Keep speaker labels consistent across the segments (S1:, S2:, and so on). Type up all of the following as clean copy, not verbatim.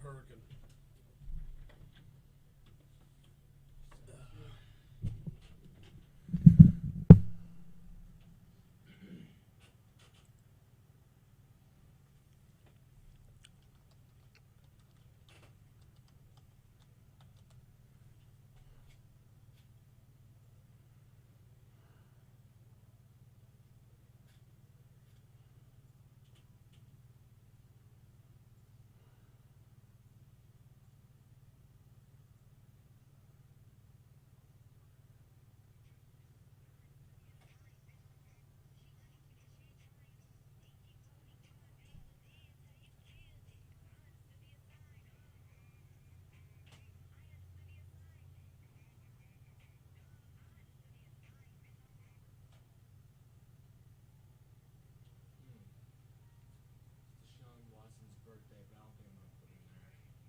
S1: a hurricane.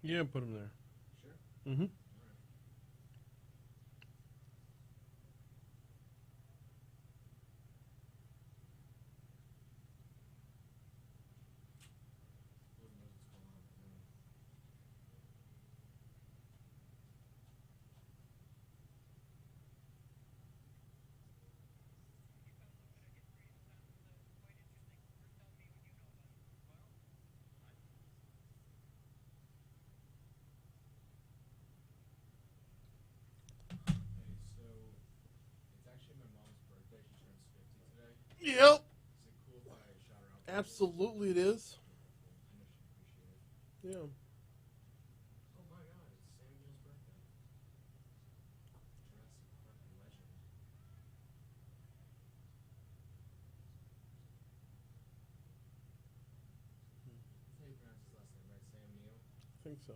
S1: Yeah, put him there.
S2: Sure?
S1: Mm-hmm.
S2: Lord knows what's going on with him. Hey, so it's actually my mom's birthday. She turns 50 today.
S1: Yep.
S2: Is it cool if I shout her out?
S1: Absolutely, it is.
S2: I know she'd appreciate it.
S1: Yeah.
S2: Oh my God, it's Samuel's birthday. Jurassic Park legend. That's how you pronounce his last name, right? Sam Neill?
S1: I think so.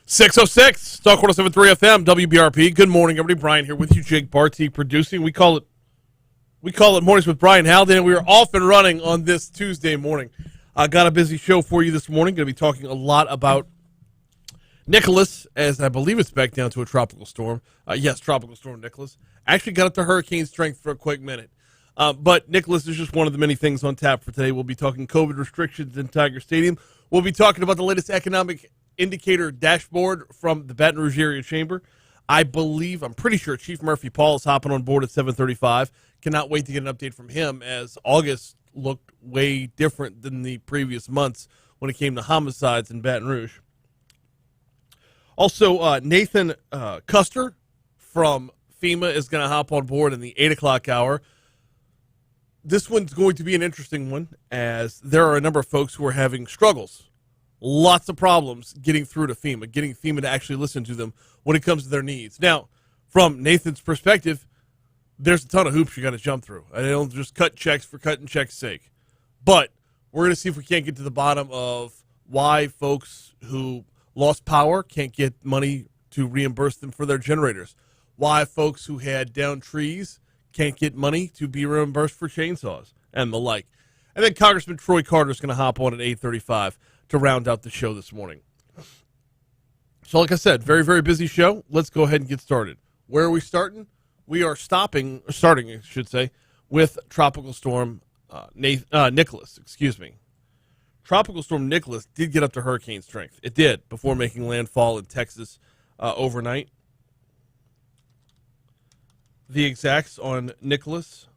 S1: 606, Talk 107.3 FM, WBRP. Good morning, everybody. Brian here with you. Jake Barty producing. We call it Mornings with Brian Haldane. We are off and running on this Tuesday morning. I got a busy show for you this morning. Going to be talking a lot about Nicholas, as I believe it's back down to a tropical storm. Yes, Tropical Storm Nicholas. Actually got up to hurricane strength for a quick minute. But Nicholas is just one of the many things on tap for today. We'll be talking COVID restrictions in Tiger Stadium. We'll be talking about the latest economic indicator dashboard from the Baton Rouge Area Chamber. I'm pretty sure Chief Murphy Paul is hopping on board at 7:35. Cannot wait to get an update from him, as August looked way different than the previous months when it came to homicides in Baton Rouge. Also, Nathan Custer from FEMA is going to hop on board in the 8 o'clock hour. This one's going to be an interesting one, as there are a number of folks who are having struggles. Lots of problems getting through to FEMA, getting FEMA to actually listen to them when it comes to their needs. Now, from Nathan's perspective, there's a ton of hoops you got to jump through. I don't just cut checks for cutting checks' sake. But we're going to see if we can't get to the bottom of why folks who lost power can't get money to reimburse them for their generators. Why folks who had downed trees can't get money to be reimbursed for chainsaws and the like. And then Congressman Troy Carter is going to hop on at 8:35 to round out the show this morning. So like I said, very, very busy show. Let's go ahead and get started. Where are we starting? We are starting, I should say, with Tropical Storm Nicholas. Tropical Storm Nicholas did get up to hurricane strength. It did, before making landfall in Texas overnight. The exacts on Nicholas.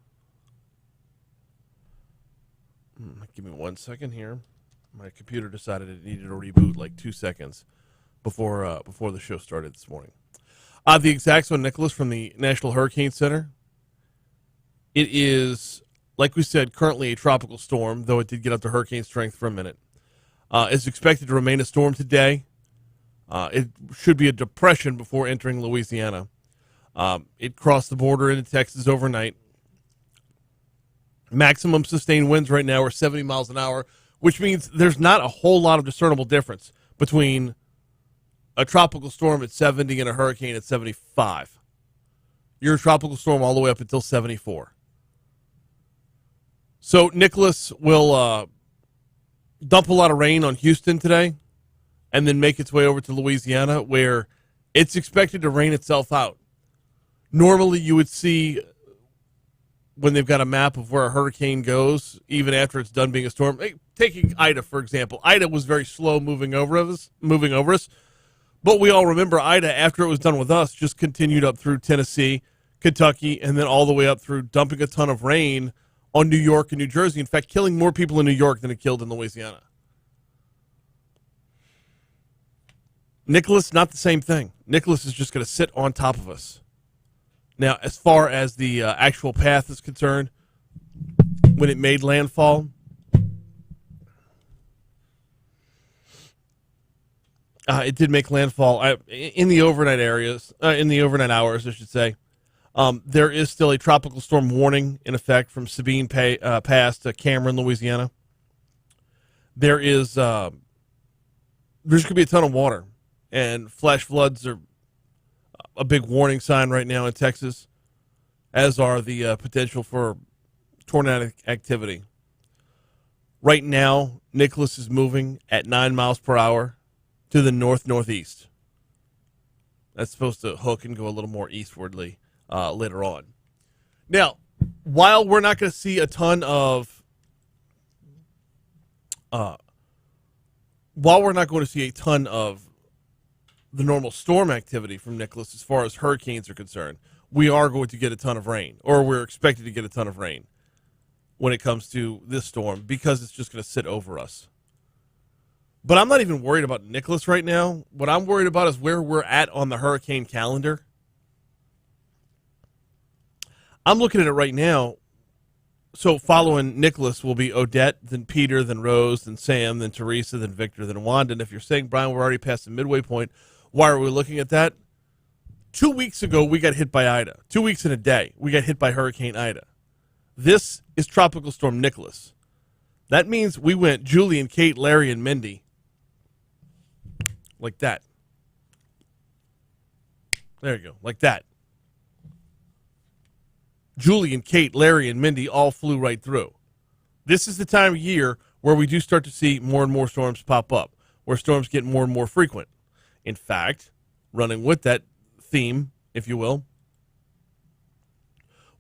S1: Give me 1 second here. My computer decided it needed a reboot like 2 seconds before the show started this morning. The exacts on Nicholas from the National Hurricane Center. It is, like we said, currently a tropical storm, though it did get up to hurricane strength for a minute. It's expected to remain a storm today. It should be a depression before entering Louisiana. It crossed the border into Texas overnight. Maximum sustained winds right now are 70 miles an hour, which means there's not a whole lot of discernible difference between a tropical storm at 70 and a hurricane at 75. You're a tropical storm all the way up until 74. So Nicholas will dump a lot of rain on Houston today and then make its way over to Louisiana, where it's expected to rain itself out. Normally you would see, when they've got a map of where a hurricane goes, even after it's done being a storm. Taking Ida, for example. Ida was very slow moving over us. But we all remember Ida, after it was done with us, just continued up through Tennessee, Kentucky, and then all the way up through, dumping a ton of rain on New York and New Jersey. In fact, killing more people in New York than it killed in Louisiana. Nicholas, not the same thing. Nicholas is just going to sit on top of us. Now, as far as the actual path is concerned, when it made landfall, it did make landfall in the overnight hours, I should say. There is still a tropical storm warning in effect from Sabine Pass to Cameron, Louisiana. There's going to be a ton of water, and flash floods are a big warning sign right now in Texas, as are the potential for tornadic activity. Right now, Nicholas is moving at 9 miles per hour to the north-northeast. That's supposed to hook and go a little more eastwardly later on. Now, while we're not going to see a ton of the normal storm activity from Nicholas as far as hurricanes are concerned, we are going to get a ton of rain, or we're expected to get a ton of rain when it comes to this storm, because it's just going to sit over us. But I'm not even worried about Nicholas right now. What I'm worried about is where we're at on the hurricane calendar. I'm looking at it right now. So following Nicholas will be Odette, then Peter, then Rose, then Sam, then Teresa, then Victor, then Wanda. And if you're saying, Brian, we're already past the midway point, why are we looking at that? 2 weeks ago, we got hit by Ida. 2 weeks in a day, we got hit by Hurricane Ida. This is Tropical Storm Nicholas. That means we went Julie and Kate, Larry and Mindy. Like that. There you go, like that. Julie and Kate, Larry and Mindy all flew right through. This is the time of year where we do start to see more and more storms pop up, where storms get more and more frequent. In fact, running with that theme, if you will,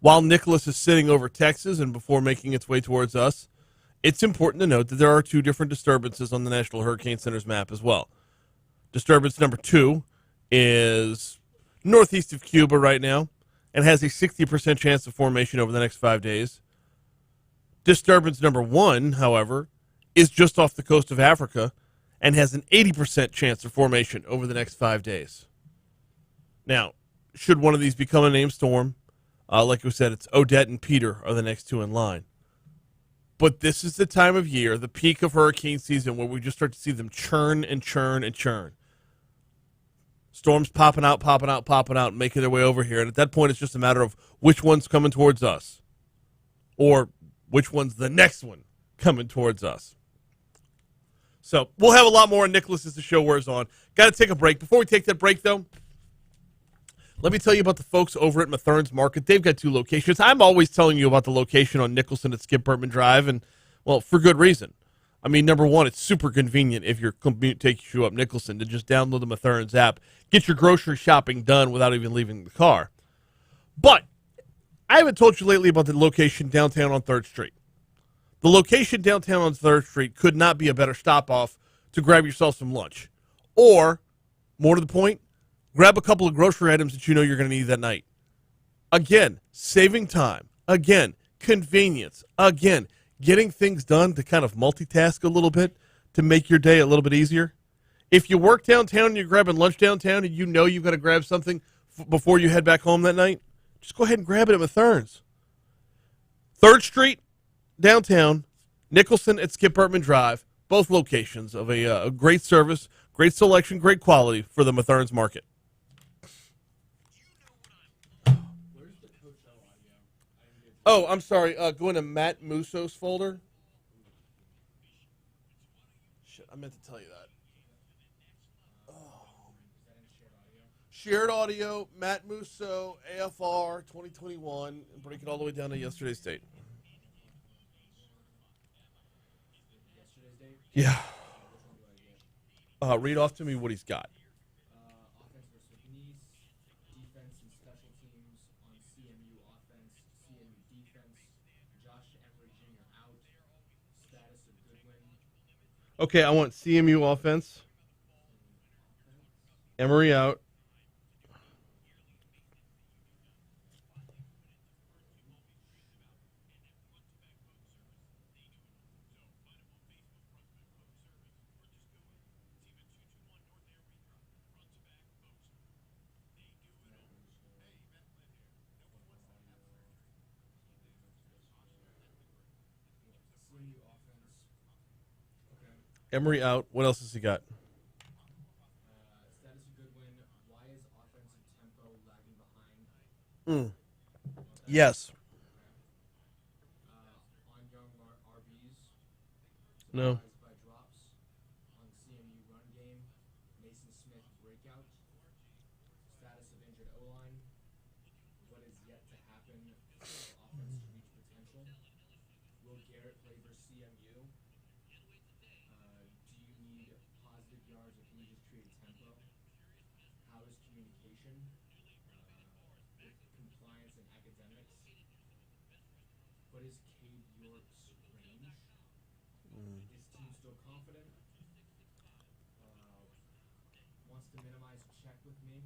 S1: while Nicholas is sitting over Texas and before making its way towards us, it's important to note that there are two different disturbances on the National Hurricane Center's map as well. Disturbance number 2 is northeast of Cuba right now and has a 60% chance of formation over the next 5 days. Disturbance number 1, however, is just off the coast of Africa and has an 80% chance of formation over the next 5 days. Now, should one of these become a named storm, like we said, it's Odette and Peter are the next two in line. But this is the time of year, the peak of hurricane season, where we just start to see them churn and churn and churn. Storms popping out, making their way over here. And at that point, it's just a matter of which one's coming towards us or which one's the next one coming towards us. So we'll have a lot more on Nicholas as the show wears on. Got to take a break. Before we take that break, though, let me tell you about the folks over at Mathern's Market. They've got 2 locations. I'm always telling you about the location on Nicholson at Skip Burtman Drive, and, well, for good reason. I mean, number one, it's super convenient if your commute takes you up Nicholson to just download the Mathern's app, get your grocery shopping done without even leaving the car. But I haven't told you lately about the location downtown on 3rd Street. The location downtown on 3rd Street could not be a better stop-off to grab yourself some lunch. Or, more to the point, grab a couple of grocery items that you know you're going to need that night. Again, saving time. Again, convenience. Again, getting things done to kind of multitask a little bit to make your day a little bit easier. If you work downtown and you're grabbing lunch downtown and you know you've got to grab something before you head back home that night, just go ahead and grab it at Mathern's. 3rd Street, downtown, Nicholson at Skip Burtman Drive, both locations of a great service, great selection, great quality for the Mathern's Market. Oh, I'm sorry. Go into Matt Musso's folder. Shit, I meant to tell you that. Oh. Shared audio, Matt Musso, AFR 2021, and break it all the way down to yesterday's date. Yeah. Read off to me what he's got.
S2: Offense versus Nice, defense and special teams on CMU offense, CMU defense, Josh Emery Jr. out, status of Goodwin.
S1: Okay, I want CMU offense. Emery out.
S2: CMU offense. Okay.
S1: Emery out. What else has he got?
S2: Status of Goodwin. Why is offensive tempo lagging behind?
S1: Yes.
S2: On young RBs.
S1: No.
S2: By drops. On CMU run game. Mason Smith breakout. Status of injured O-line. What is yet to happen for offense to reach potential? Will Garrett play for CMU? Do you need positive yards or can you just create tempo? How is communication with compliance and academics? What is Cade York's range? Is team still confident? Wants to minimize check with me.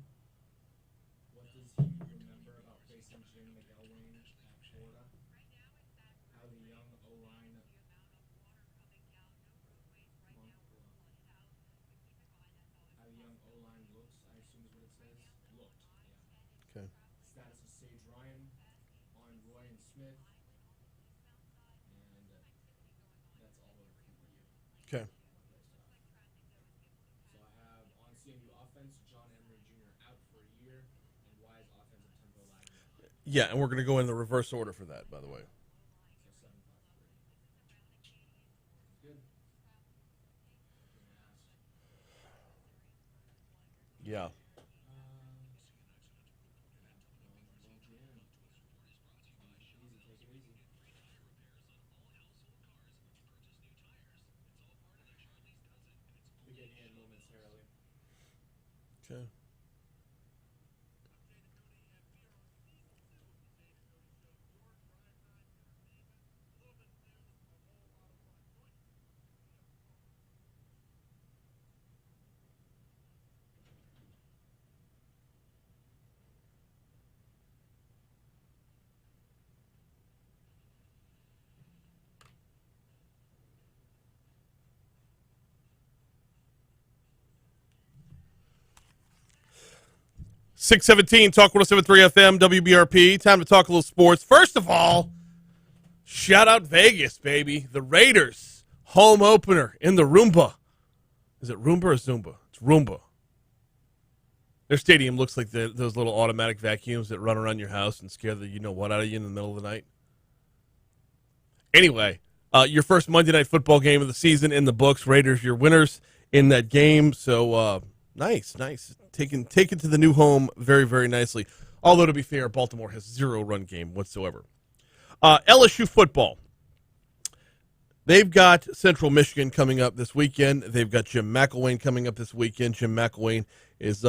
S2: What does he remember about facing Jim McElwain at Florida? How the young O-line how the young O-line looks, I assume is what it says. Looked, yeah.
S1: Okay.
S2: Status of Sage Ryan on Roy and Smith. And that's all of PBU.
S1: Okay.
S2: So I have on CMU offense, John Emery Jr. out for a year, and why is offensive tempo lagging behind?
S1: Yeah, and we're going to go in the reverse order for that, by the way.
S2: So 7-5-3. Good.
S1: Yeah. Okay. Six 17, Talk 1073 FM, WBRP. Time to talk a little sports. First of all, shout out Vegas, baby. The Raiders home opener in the Roomba. Is it Roomba or Zumba? It's Roomba. Their stadium looks like those little automatic vacuums that run around your house and scare the you know what out of you in the middle of the night. Anyway, your first Monday Night Football game of the season in the books. Raiders, your winners in that game. So nice. Taken to the new home very, very nicely. Although, to be fair, Baltimore has zero run game whatsoever. LSU football. They've got Central Michigan coming up this weekend. They've got Jim McElwain coming up this weekend. Jim McElwain is,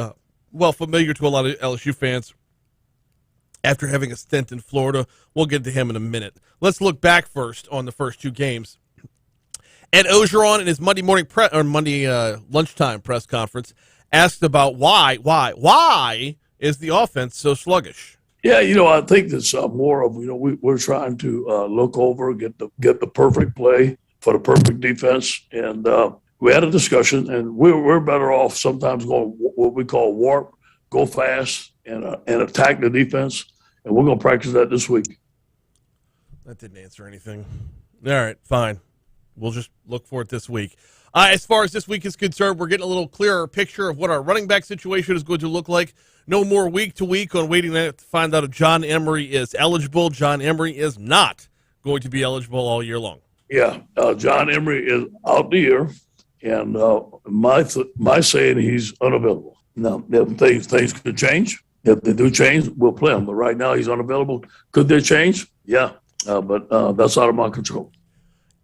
S1: familiar to a lot of LSU fans after having a stint in Florida. We'll get to him in a minute. Let's look back first on the first two games. Ed Ogeron in his Monday lunchtime press conference asked about why is the offense so sluggish?
S3: Yeah, I think that's more of we're trying to look over, get the perfect play for the perfect defense, and we had a discussion, and we're better off sometimes going what we call warp, go fast, and attack the defense, and we're going to practice that this week.
S1: That didn't answer anything. All right, fine. We'll just look for it this week. As far as this week is concerned, we're getting a little clearer picture of what our running back situation is going to look like. No more week to week on waiting to find out if John Emery is eligible. John Emery is not going to be eligible all year long.
S3: Yeah, John Emery is out the year, and my saying he's unavailable. Now, if things could change. If they do change, we'll play him. But right now, he's unavailable. Could they change? Yeah, but that's out of my control.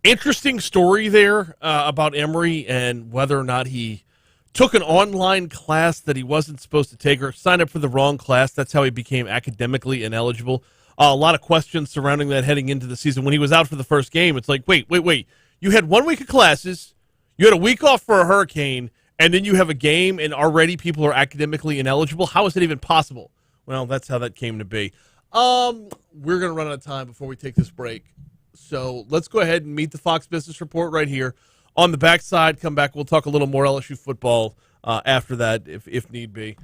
S1: Interesting story there about Emery and whether or not he took an online class that he wasn't supposed to take or signed up for the wrong class. That's how he became academically ineligible. A lot of questions surrounding that heading into the season. When he was out for the first game, it's like, wait. You had 1 week of classes, you had a week off for a hurricane, and then you have a game, and already people are academically ineligible? How is it even possible? Well, that's how that came to be. We're going to run out of time before we take this break. So let's go ahead and meet the Fox Business Report right here. On the backside, come back. We'll talk a little more LSU football after that, if need be.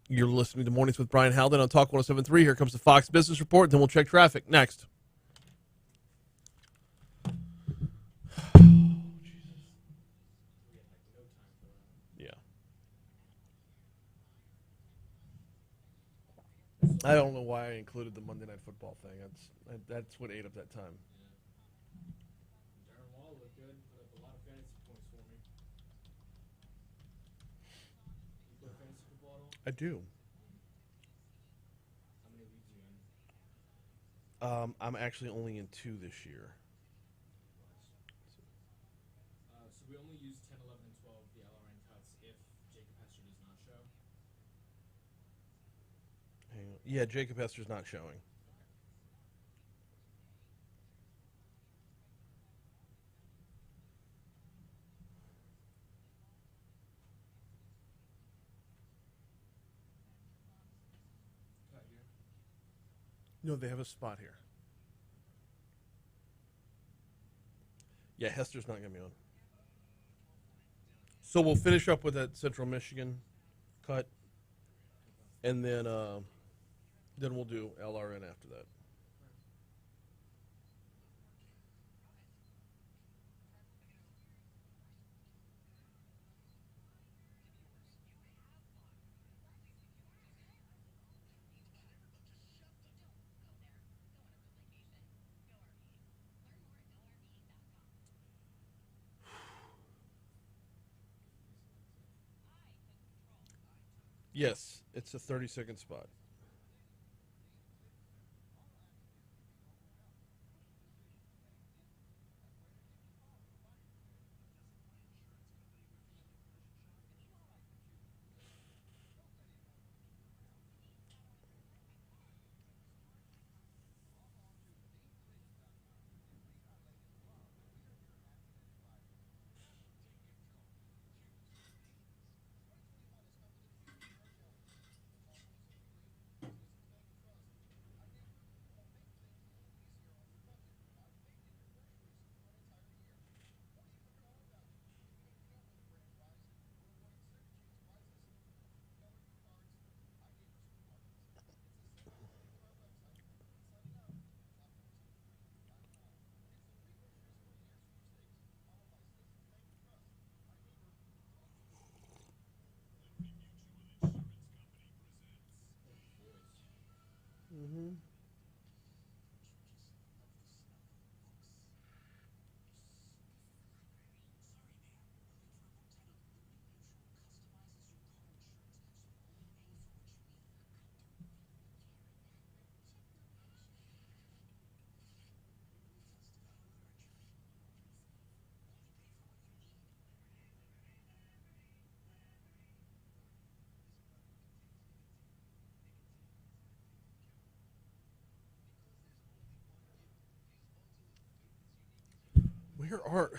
S1: You're listening to Mornings with Brian Haldane on Talk 1073. Here comes the Fox Business Report. Then we'll check traffic next. Yeah. I don't know why I included the Monday Night Football thing. That's what ate up that time.
S2: Darren Wall looked good, put up a lot of fantasy points for me. You play fantasy football at all?
S1: I do.
S2: How many leagues are you in?
S1: I'm actually only in 2 this year.
S2: So we only use 10, 11, and 12, the LRN cuts, if Jacob Hester does not show.
S1: Hang on. Yeah, Jacob Hester's not showing.
S2: Cut here.
S1: No, they have a spot here. Yeah, Hester's not going to be on. So we'll finish up with that Central Michigan cut, and then we'll do LRN after that. Yes, it's a 30-second spot. Where are?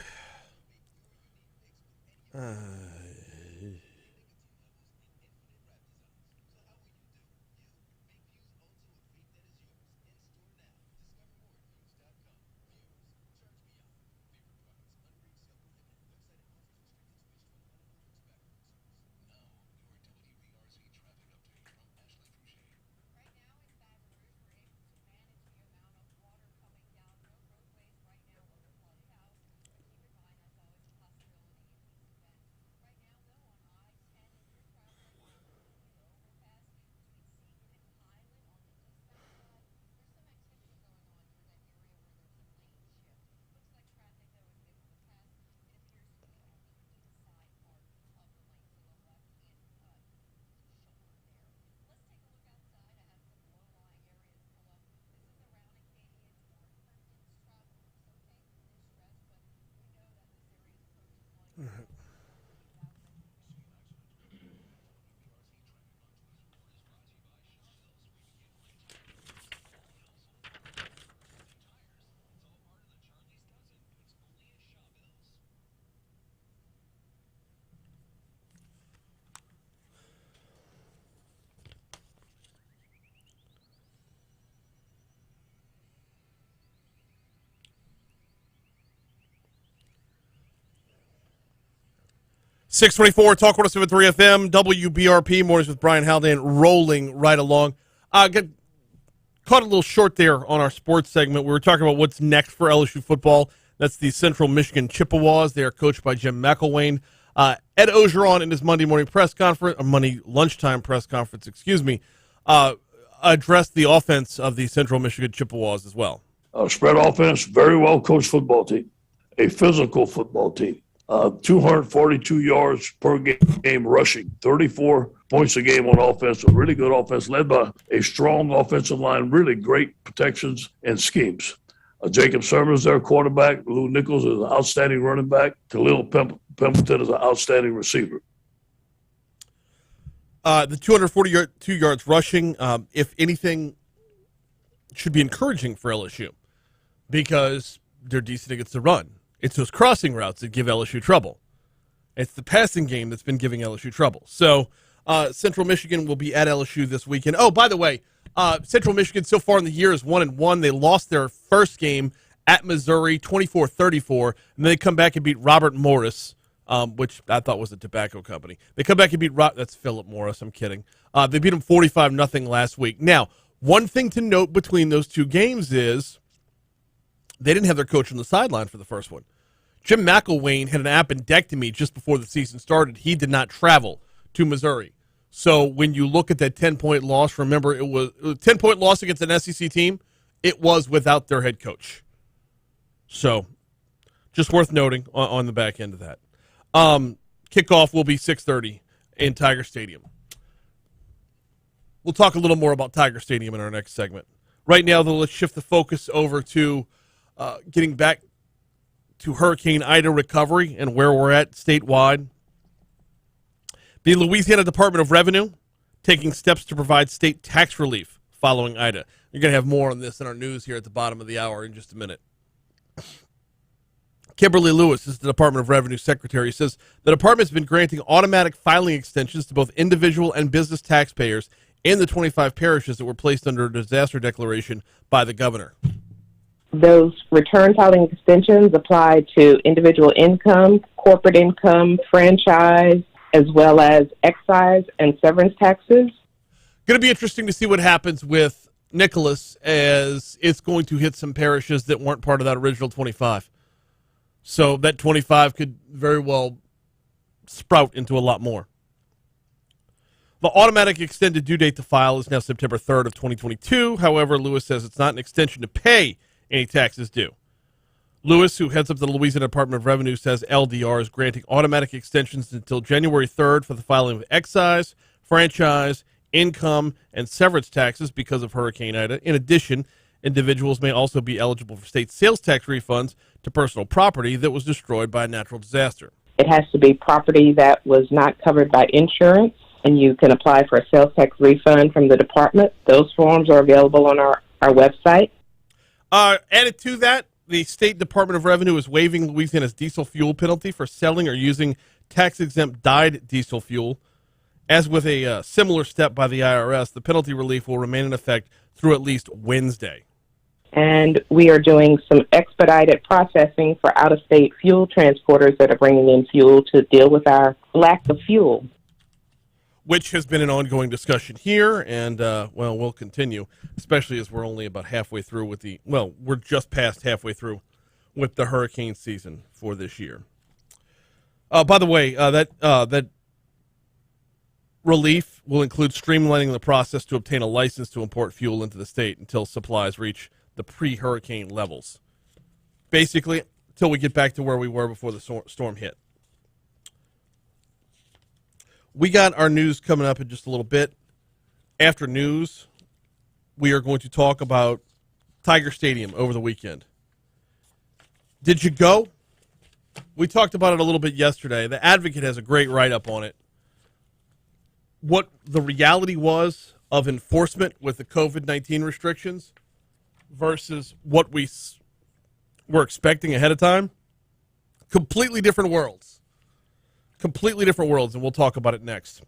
S1: Mm-hmm. 624 Talk 107.3 FM, WBRP, Mornings with Brian Haldane, rolling right along. Got caught a little short there on our sports segment. We were talking about what's next for LSU football. That's the Central Michigan Chippewas. They are coached by Jim McElwain. Ed Ogeron in his Monday morning press conference, or Monday lunchtime press conference, addressed the offense of the Central Michigan Chippewas as well.
S3: Spread offense, very well coached football team, a physical football team. 242 yards per game rushing, 34 points a game on offense, a really good offense led by a strong offensive line, really great protections and schemes. Jacob Hester is their quarterback. Lou Nichols is an outstanding running back. Khalil Pimpleton is an outstanding receiver.
S1: The 242 yards rushing, if anything, should be encouraging for LSU because they're decent against the run. It's those crossing routes that give LSU trouble. It's the passing game that's been giving LSU trouble. So Central Michigan will be at LSU this weekend. Oh, by the way, Central Michigan so far in the year is 1-1. They lost their first game at Missouri, 24-34, and then they come back and beat Robert Morris, which I thought was a tobacco company. They come back and beat that's Philip Morris. I'm kidding. They beat him 45-0 last week. Now, one thing to note between those two games is they didn't have their coach on the sideline for the first one. Jim McElwain had an appendectomy just before the season started. He did not travel to Missouri. So when you look at that 10-point loss, remember it was a 10-point loss against an SEC team. It was without their head coach. So just worth noting on the back end of that. Kickoff will be 6:30 in Tiger Stadium. We'll talk a little more about Tiger Stadium in our next segment. Right now, though, let's shift the focus over to getting back to Hurricane Ida recovery and where we're at statewide. The Louisiana Department of Revenue taking steps to provide state tax relief following Ida. You're going to have more on this in our news here at the bottom of the hour in just a minute. Kimberly Lewis is the Department of Revenue Secretary. Says the department has been granting automatic filing extensions to both individual and business taxpayers in the 25 parishes that were placed under a disaster declaration by the governor.
S4: Those return filing extensions apply to individual income, corporate income, franchise, as well as excise and severance taxes.
S1: Going to be interesting to see what happens with Nicholas, as it's going to hit some parishes that weren't part of that original 25. So that 25 could very well sprout into a lot more. The automatic extended due date to file is now September 3rd of 2022. However, Lewis says it's not an extension to pay any taxes due. Lewis, who heads up the Louisiana Department of Revenue, says LDR is granting automatic extensions until January 3rd for the filing of excise, franchise, income, and severance taxes because of Hurricane Ida. In addition, individuals may also be eligible for state sales tax refunds to personal property that was destroyed by a natural disaster.
S4: It has to be property that was not covered by insurance, and you can apply for a sales tax refund from the department. Those forms are available on our website.
S1: Added to that, the State Department of Revenue is waiving Louisiana's diesel fuel penalty for selling or using tax-exempt dyed diesel fuel. As with a similar step by the IRS, the penalty relief will remain in effect through at least Wednesday.
S4: And we are doing some expedited processing for out-of-state fuel transporters that are bringing in fuel to deal with our lack of fuel.
S1: Which has been an ongoing discussion here, and, we'll continue, especially as we're only about halfway through with we're just past halfway through with the hurricane season for this year. By the way, that relief will include streamlining the process to obtain a license to import fuel into the state until supplies reach the pre-hurricane levels. Basically, until we get back to where we were before the storm hit. We got our news coming up in just a little bit. After news, we are going to talk about Tiger Stadium over the weekend. Did you go? We talked about it a little bit yesterday. The Advocate has a great write-up on it. What the reality was of enforcement with the COVID-19 restrictions versus what we were expecting ahead of time. Completely different worlds. Completely different worlds, and we'll talk about it next.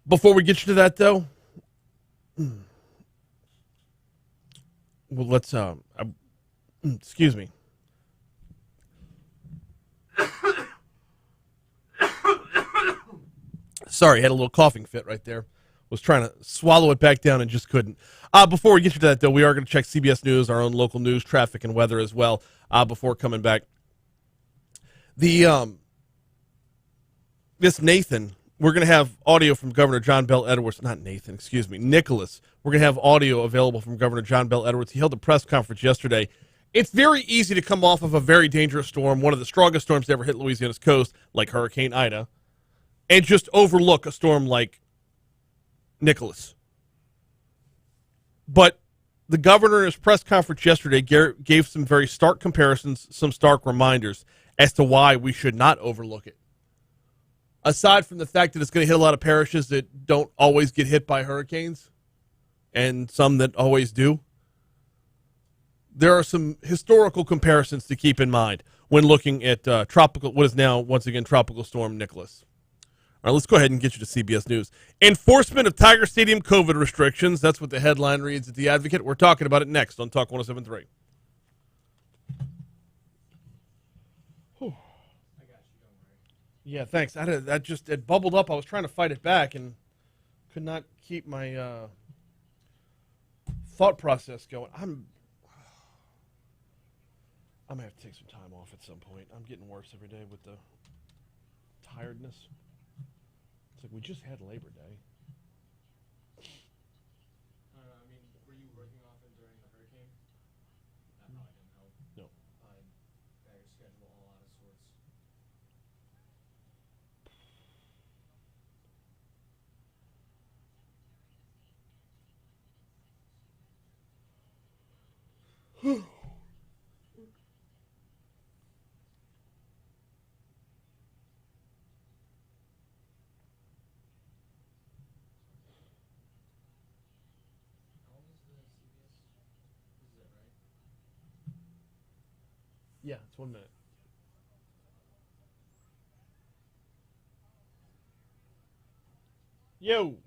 S1: Before we get you to that, though, well, let's, excuse me. Sorry, had a little coughing fit right there. Was trying to swallow it back down and just couldn't. Before we get you to that, though, we are going to check CBS News, our own local news, traffic, and weather as well, before coming back. This Nathan, we're going to have audio from Governor John Bel Edwards. Not Nathan, excuse me, Nicholas. We're going to have audio available from Governor John Bel Edwards. He held a press conference yesterday. It's very easy to come off of a very dangerous storm, one of the strongest storms to ever hit Louisiana's coast, like Hurricane Ida, and just overlook a storm like Nicholas. But the governor in his press conference yesterday gave some very stark comparisons, some stark reminders as to why we should not overlook it. Aside from the fact that it's going to hit a lot of parishes that don't always get hit by hurricanes, and some that always do, there are some historical comparisons to keep in mind when looking at what is now, once again, Tropical Storm Nicholas. All right, let's go ahead and get you to CBS News. Enforcement of Tiger Stadium COVID restrictions. That's what the headline reads at The Advocate. We're talking about it next on Talk 107.3. Yeah, thanks. It bubbled up. I was trying to fight it back and could not keep my thought process going. I'm going to have to take some time off at some point. I'm getting worse every day with the tiredness. It's like we just had Labor Day.
S2: Were you working often during the hurricane? That probably didn't help.
S1: No.
S2: Got your schedule all out of sorts.
S1: Yeah, it's 1 minute. Yo.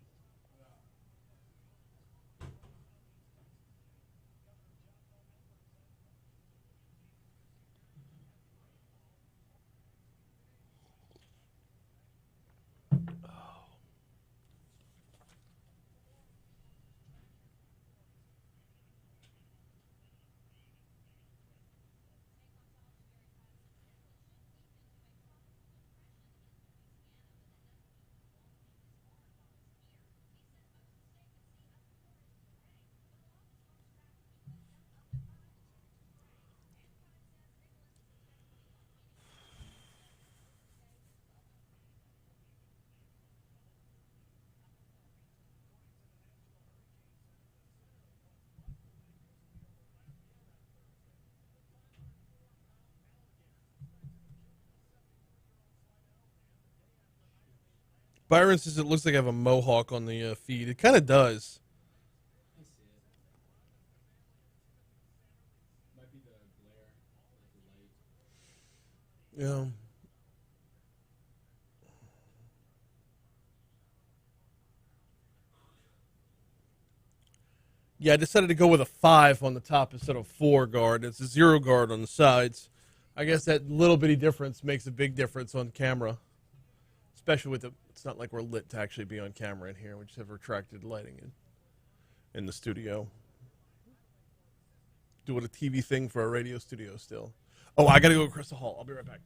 S1: Byron says it looks like I have a mohawk on the feed. It kind of does.
S2: I see it. Might be the glare, like the light.
S1: Yeah. Yeah, I decided to go with a 5 on the top instead of 4 guard. It's a 0 guard on the sides. I guess that little bitty difference makes a big difference on camera. Especially with the, it's not like we're lit to actually be on camera in here. We just have retracted lighting in the studio. Doing a TV thing for a radio studio still. Oh, I got to go across the hall. I'll be right back.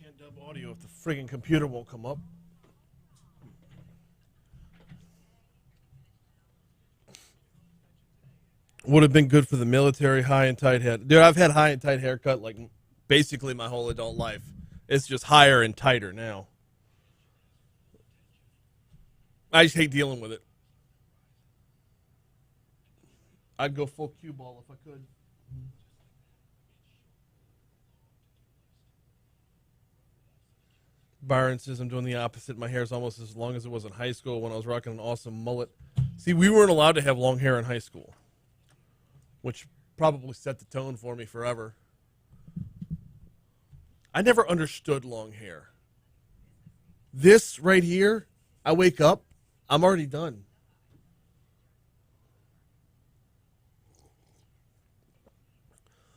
S1: Can't dub audio if the friggin' computer won't come up. Would have been good for the military high and tight head. Dude, I've had high and tight haircut like basically my whole adult life. It's just higher and tighter now. I just hate dealing with it. I'd go full cue ball if I could. Byron says I'm doing the opposite. My hair is almost as long as it was in high school when I was rocking an awesome mullet. See, we weren't allowed to have long hair in high school, which probably set the tone for me forever. I never understood long hair. This right here, I wake up, I'm already done.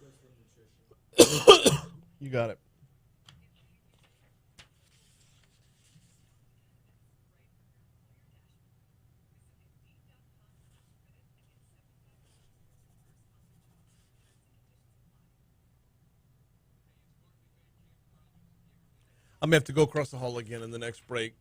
S2: Good for nutrition.
S1: You got it. I'm going to have to go across the hall again in the next break.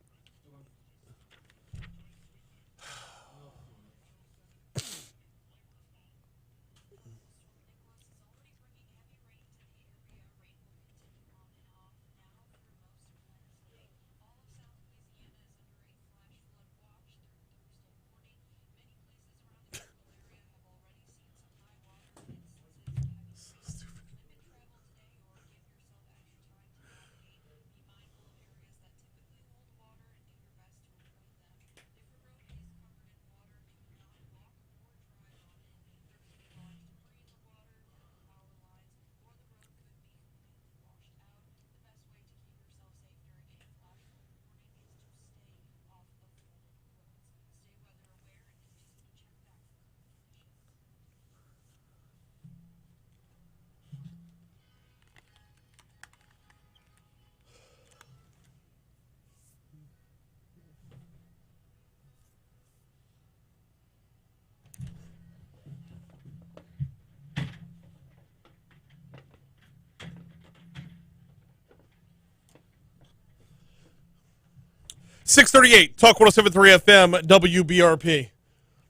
S1: 638, Talk 107.3 FM, WBRP.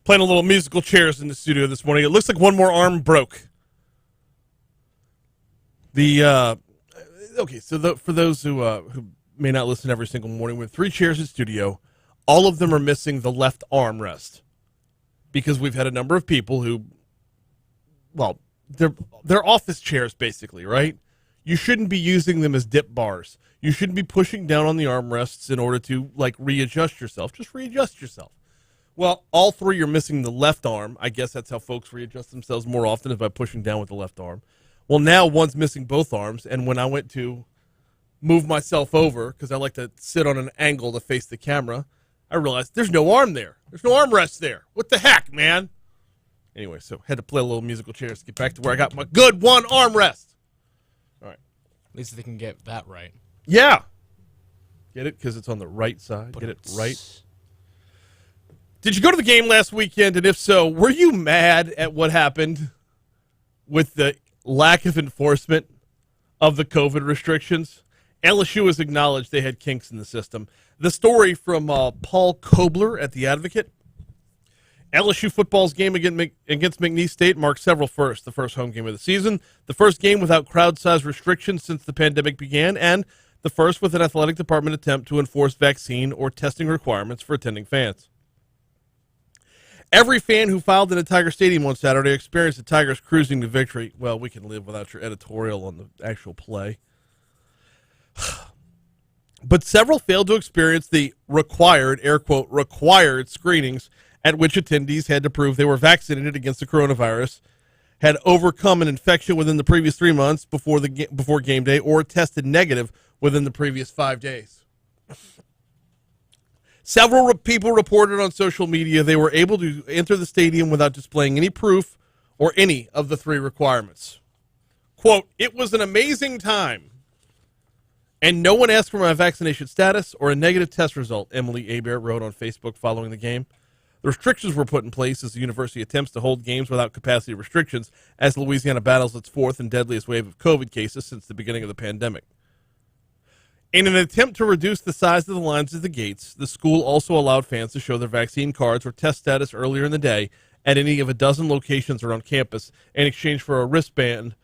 S1: Playing a little musical chairs in the studio this morning. It looks like one more arm broke. For those who may not listen every single morning, we have 3 chairs in studio. All of them are missing the left armrest because we've had a number of people who, well, they're office chairs basically, right? You shouldn't be using them as dip bars. You shouldn't be pushing down on the armrests in order to, like, readjust yourself. Just readjust yourself. Well, all 3 are missing the left arm. I guess that's how folks readjust themselves more often, is by pushing down with the left arm. Well, now one's missing both arms, and when I went to move myself over, because I like to sit on an angle to face the camera, I realized there's no arm there. There's no armrest there. What the heck, man? Anyway, so had to play a little musical chairs to get back to where I got my good one armrest. All right.
S2: At least they can get that right.
S1: Yeah. Get it? Because it's on the right side. Get it right. Did you go to the game last weekend? And if so, were you mad at what happened with the lack of enforcement of the COVID restrictions? LSU has acknowledged they had kinks in the system. The story from Paul Kobler at The Advocate. LSU football's game against McNeese State marked several firsts. The first home game of the season, the first game without crowd size restrictions since the pandemic began, and the first with an athletic department attempt to enforce vaccine or testing requirements for attending fans. Every fan who filed in a Tiger Stadium on Saturday experienced the Tigers cruising to victory. Well, we can live without your editorial on the actual play. But several failed to experience the required, air quote, required screenings at which attendees had to prove they were vaccinated against the coronavirus, had overcome an infection within the previous 3 months before game day, or tested negative within the previous 5 days. Several people reported on social media they were able to enter the stadium without displaying any proof or any of the 3 requirements. Quote, "It was an amazing time, and no one asked for my vaccination status or a negative test result," Emily Hebert wrote on Facebook following the game. The restrictions were put in place as the university attempts to hold games without capacity restrictions as Louisiana battles its 4th and deadliest wave of COVID cases since the beginning of the pandemic. In an attempt to reduce the size of the lines at the gates, the school also allowed fans to show their vaccine cards or test status earlier in the day at any of a dozen locations around campus in exchange for a wristband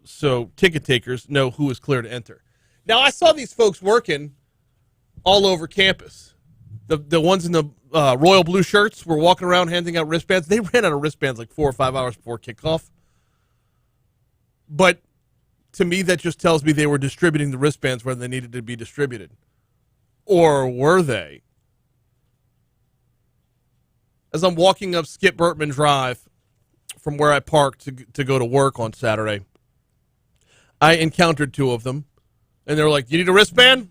S1: so ticket takers know who is clear to enter. Now, I saw these folks working all over campus. The ones in the royal blue shirts were walking around handing out wristbands. They ran out of wristbands like 4 or 5 hours before kickoff. But to me, that just tells me they were distributing the wristbands where they needed to be distributed. Or were they? As I'm walking up Skip Burtman Drive from where I parked to go to work on Saturday, I encountered 2 of them. And they were like, "You need a wristband?"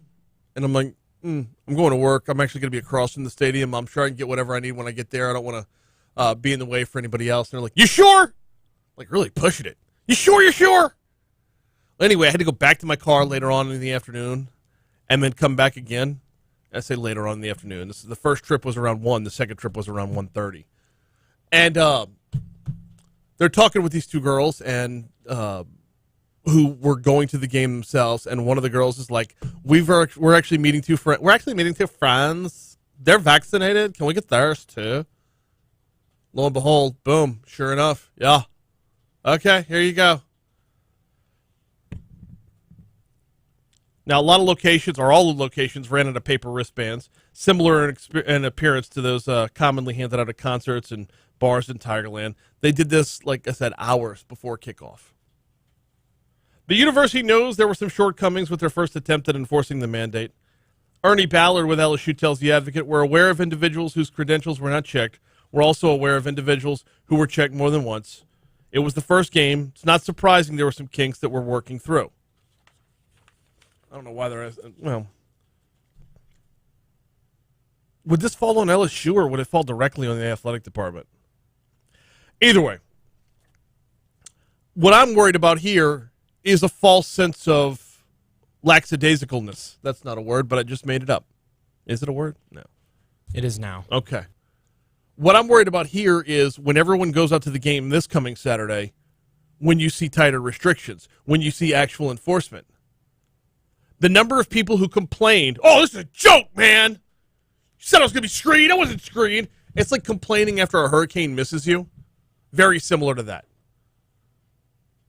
S1: And I'm like, I'm going to work. I'm actually going to be across from the stadium. I'm sure I can get whatever I need when I get there. I don't want to be in the way for anybody else. And they're like, "You sure?" Like, really pushing it. "You sure? You sure?" Anyway, I had to go back to my car later on in the afternoon and then come back again. I say later on in the afternoon. The first trip was around 1. The second trip was around 1:30. And they're talking with these 2 girls and who were going to the game themselves. And one of the girls is like, we're actually meeting 2 friends. We're actually meeting 2 friends. They're vaccinated. Can we get theirs too? Lo and behold, boom, sure enough. Yeah. Okay, here you go. Now, a lot of locations, or all the locations, ran out of paper wristbands, similar in appearance to those commonly handed out at concerts and bars in Tigerland. They did this, like I said, hours before kickoff. The university knows there were some shortcomings with their first attempt at enforcing the mandate. Ernie Ballard with LSU tells The Advocate, "We're aware of individuals whose credentials were not checked. We're also aware of individuals who were checked more than once. It was the first game. It's not surprising there were some kinks that we're working through." I don't know why there is. Well, would this fall on LSU or would it fall directly on the athletic department? Either way, what I'm worried about here is a false sense of lackadaisicalness. That's not a word, but I just made it up. Is it a word? No.
S2: It is now.
S1: Okay. What I'm worried about here is when everyone goes out to the game this coming Saturday, when you see tighter restrictions, when you see actual enforcement. The number of people who complained, "Oh, this is a joke, man. You said I was going to be screened. I wasn't screened. It's like complaining after a hurricane misses you. Very similar to that.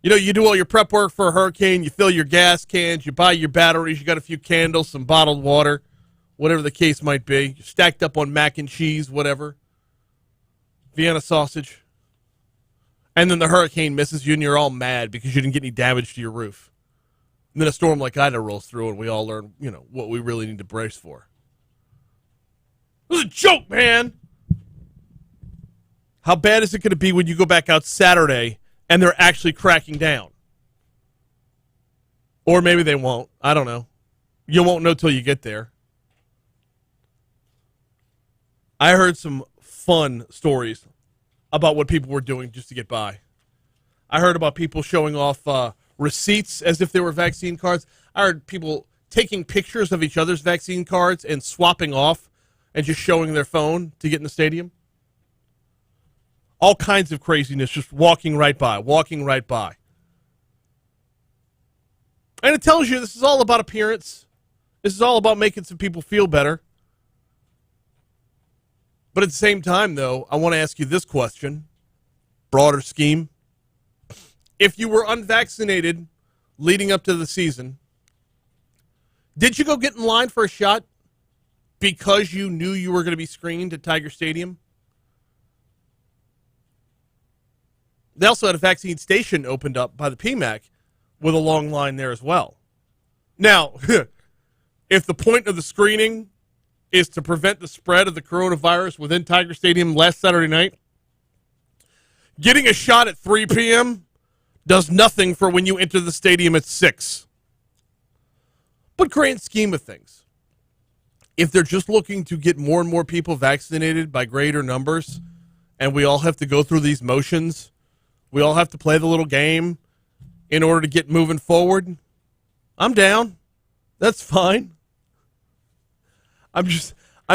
S1: You know, you do all your prep work for a hurricane. You fill your gas cans. You buy your batteries. You got a few candles, some bottled water, whatever the case might be. You're stacked up on mac and cheese, whatever. Vienna sausage. And then the hurricane misses you and you're all mad because you didn't get any damage to your roof. And then a storm like Ida rolls through and we all learn, you know, what we really need to brace for. It was a joke, man. How bad is it going to be when you go back out Saturday and they're actually cracking down? Or maybe they won't. I don't know. You won't know till you get there. I heard some fun stories about what people were doing just to get by. I heard about people showing off receipts as if they were vaccine cards. I heard people taking pictures of each other's vaccine cards and swapping off and just showing their phone to get in the stadium. All kinds of craziness, just walking right by. And it tells you this is all about appearance. This is all about making some people feel better. But at the same time, though, I want to ask you this question. Broader scheme. If you were unvaccinated leading up to the season, did you go get in line for a shot because you knew you were going to be screened at Tiger Stadium? They also had a vaccine station opened up by the PMAC with a long line there as well. Now, if the point of the screening is to prevent the spread of the coronavirus within Tiger Stadium last Saturday night, getting a shot at 3 p.m. does nothing for when you enter the stadium at 6. But grand scheme of things, if they're just looking to get more and more people vaccinated by greater numbers, and we all have to go through these motions, we all have to play the little game in order to get moving forward, I'm down. That's fine. I'm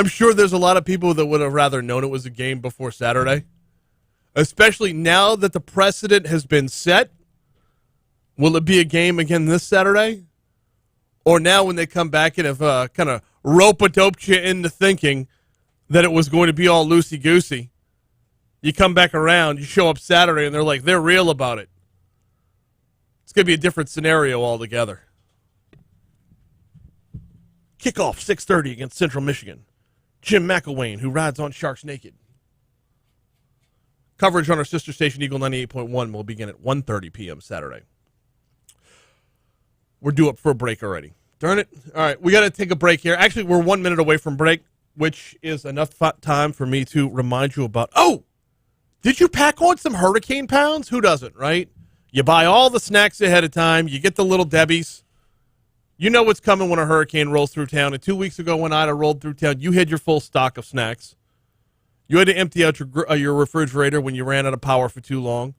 S1: sure there's a lot of people that would have rather known it was a game before Saturday, especially now that the precedent has been set. Will it be a game again this Saturday? Or now when they come back and have kind of rope-a-doped you into thinking that it was going to be all loosey-goosey, you come back around, you show up Saturday, and they're like, they're real about it. It's going to be a different scenario altogether. Kickoff 6:30 against Central Michigan. Jim McElwain, who rides on Sharks naked. Coverage on our sister station, Eagle 98.1, will begin at 1:30 p.m. Saturday. We're due up for a break already. Darn it. All right, we got to take a break here. Actually, we're 1 minute away from break, which is enough time for me to remind you about, did you pack on some hurricane pounds? Who doesn't, right? You buy all the snacks ahead of time. You get the little Debbies. You know what's coming when a hurricane rolls through town. And 2 weeks ago when Ida rolled through town, you had your full stock of snacks. You had to empty out your refrigerator when you ran out of power for too long.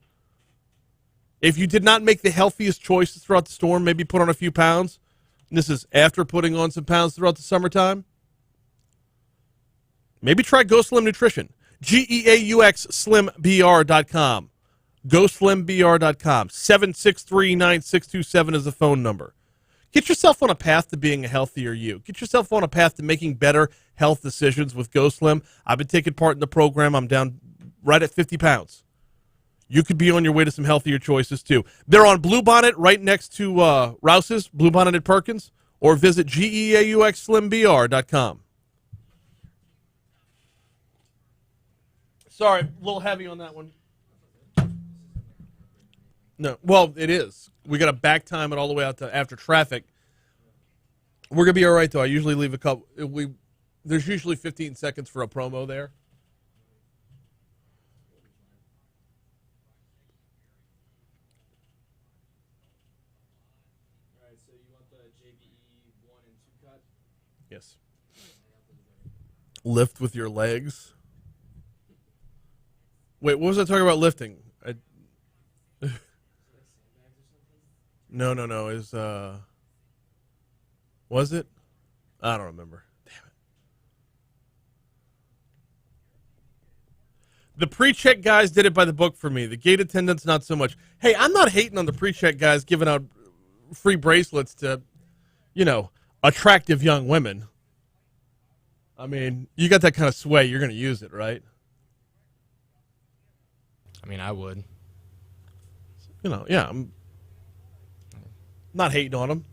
S1: If you did not make the healthiest choices throughout the storm, maybe put on a few pounds, and this is after putting on some pounds throughout the summertime, maybe try Go Slim Nutrition. GEAUX SlimBR.com. GoSlimBR.com. 763-9627 is the phone number. Get yourself on a path to being a healthier you. Get yourself on a path to making better health decisions with Go Slim. I've been taking part in the program. I'm down right at 50 pounds. You could be on your way to some healthier choices, too. They're on Bluebonnet right next to Rouse's, Bluebonnet at Perkins, or visit GEAUXSlimBR.com. Sorry, a little heavy on that one. No, well, it is. We got to back time it all the way out to after traffic. We're going to be all right, though. I usually leave a couple. There's usually 15 seconds for a promo there.
S2: All right, so you want the JBE 1 and 2 cut?
S1: Yes. Lift with your legs. Wait, what was I talking about lifting? No. Is was it? I don't remember. Damn it. The pre-check guys did it by the book for me. The gate attendants, not so much. Hey, I'm not hating on the pre-check guys giving out free bracelets to, attractive young women. I mean, you got that kind of sway, you're going to use it, right?
S5: I mean, I would.
S1: You know, yeah, I'm not hating on him.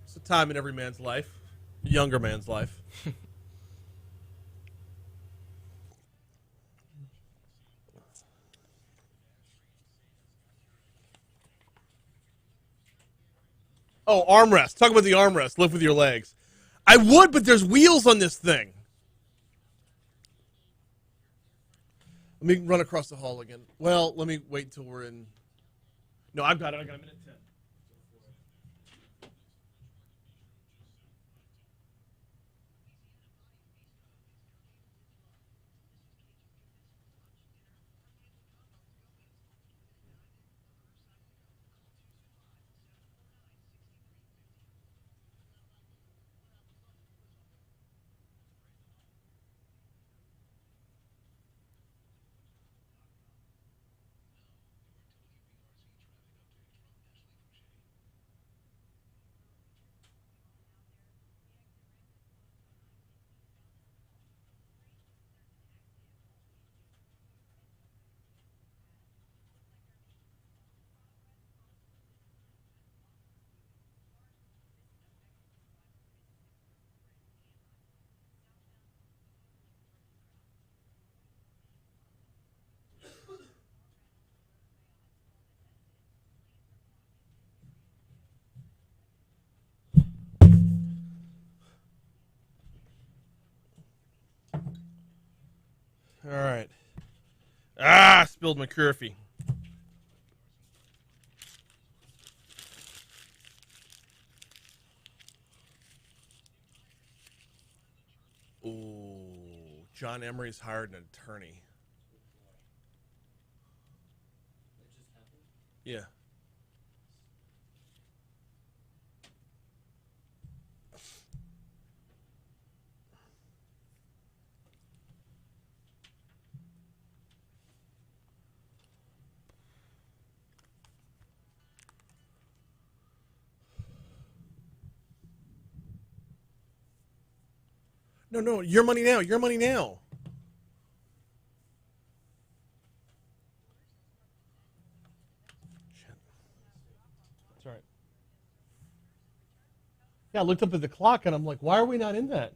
S1: It's a time in every man's life, younger man's life. Oh, armrest. Talk about the armrest. Lift with your legs. I would, but there's wheels on this thing. Let me run across the hall again. Well, let me wait until we're in. No, I've got it. I got a minute 10. All right. Spilled my curfew. Ooh, John Emery's hired an attorney. Yeah. No, your money now. Your money now. Shit. That's all right. Yeah, I looked up at the clock and I'm like, why are we not in that?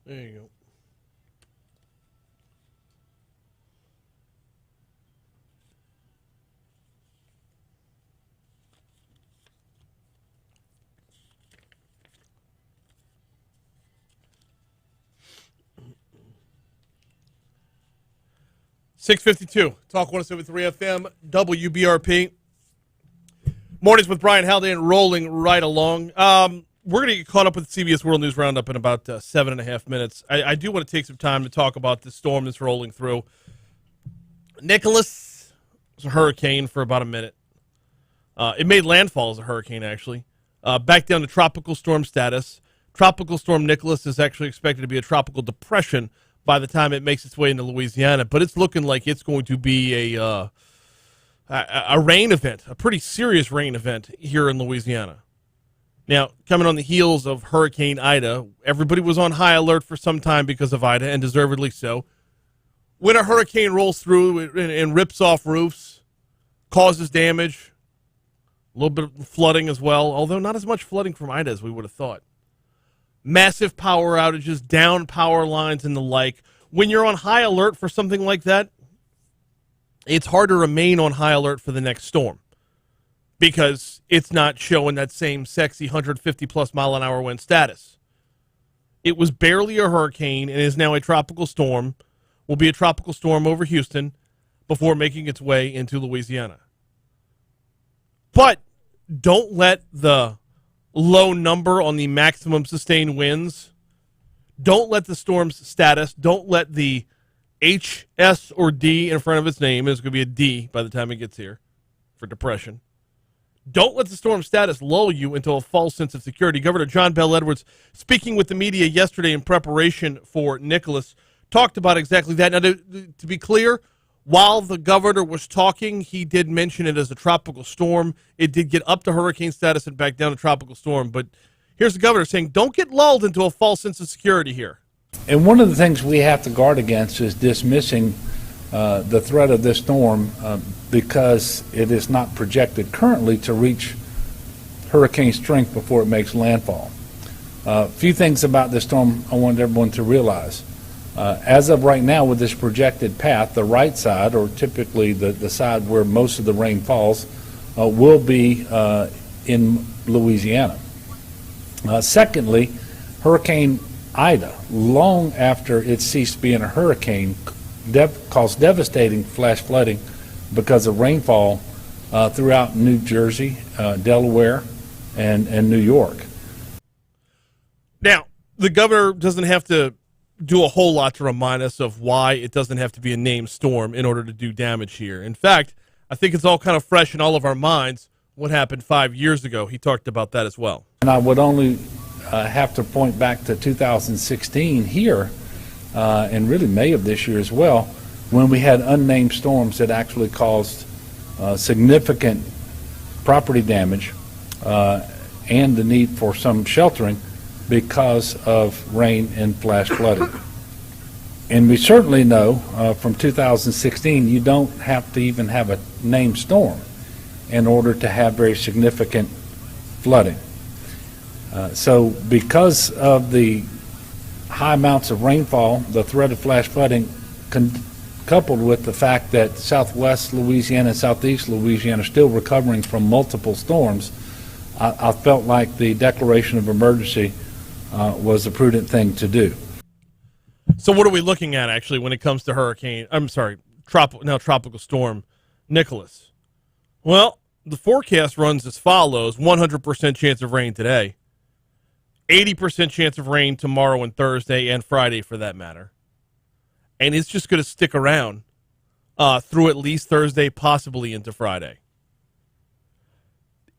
S1: There you go. .652 Talk 107.3 FM WBRP. Mornings with Brian Haldane rolling right along. We're going to get caught up with the CBS World News Roundup in about 7.5 minutes. I do want to take some time to talk about the storm that's rolling through. Nicholas was a hurricane for about a minute. It made landfall as a hurricane, actually. Back down to tropical storm status. Tropical Storm Nicholas is actually expected to be a tropical depression by the time it makes its way into Louisiana, but it's looking like it's going to be a rain event, a pretty serious rain event here in Louisiana. Now, coming on the heels of Hurricane Ida, everybody was on high alert for some time because of Ida, and deservedly so. When a hurricane rolls through and rips off roofs, causes damage, a little bit of flooding as well, although not as much flooding from Ida as we would have thought. Massive power outages, down power lines, and the like. When you're on high alert for something like that, it's hard to remain on high alert for the next storm because it's not showing that same sexy 150-plus mile-an-hour wind status. It was barely a hurricane and is now a tropical storm, will be a tropical storm over Houston before making its way into Louisiana. But don't let the low number on the maximum sustained winds, don't let the storm's status, don't let the H, S, or D in front of its name, it's going to be a D by the time it gets here for depression. Don't let the storm status lull you into a false sense of security. Governor John Bel Edwards, speaking with the media yesterday in preparation for Nicholas, talked about exactly that. Now, to be clear, while the governor was talking, he did mention it as a tropical storm. It did get up to hurricane status and back down to tropical storm. But here's the governor saying, don't get lulled into a false sense of security here.
S5: And one of the things we have to guard against is dismissing the threat of this storm because it is not projected currently to reach hurricane strength before it makes landfall. A few things about this storm I want everyone to realize. As of right now, with this projected path, the right side, or typically the side where most of the rain falls, will be in Louisiana. Secondly, Hurricane Ida, long after it ceased being a hurricane, caused devastating flash flooding because of rainfall throughout New Jersey, Delaware, and New York.
S1: Now, the governor doesn't have to do a whole lot to remind us of why it doesn't have to be a named storm in order to do damage here. In fact, I think it's all kind of fresh in all of our minds what happened 5 years ago. He talked about that as well.
S5: And I would only have to point back to 2016 here, and really May of this year as well, when we had unnamed storms that actually caused significant property damage and the need for some sheltering because of rain and flash flooding. And we certainly know from 2016 you don't have to even have a named storm in order to have very significant flooding. So because of the high amounts of rainfall, the threat of flash flooding, coupled with the fact that southwest Louisiana and southeast Louisiana are still recovering from multiple storms, I felt like the declaration of emergency was a prudent thing to do.
S1: So what are we looking at, actually, when it comes to tropical storm Nicholas? Well, the forecast runs as follows: 100% chance of rain today, 80% chance of rain tomorrow and Thursday and Friday for that matter. And it's just going to stick around through at least Thursday, possibly into Friday.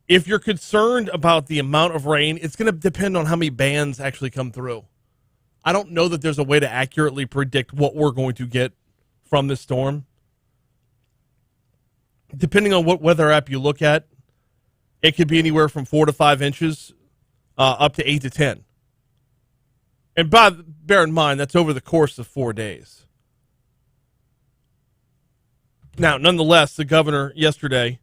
S1: If you're concerned about the amount of rain, it's going to depend on how many bands actually come through. I don't know that there's a way to accurately predict what we're going to get from this storm. Depending on what weather app you look at, it could be anywhere from 4 to 5 inches up to 8 to 10. And bear in mind, that's over the course of 4 days. Now, nonetheless, the governor yesterday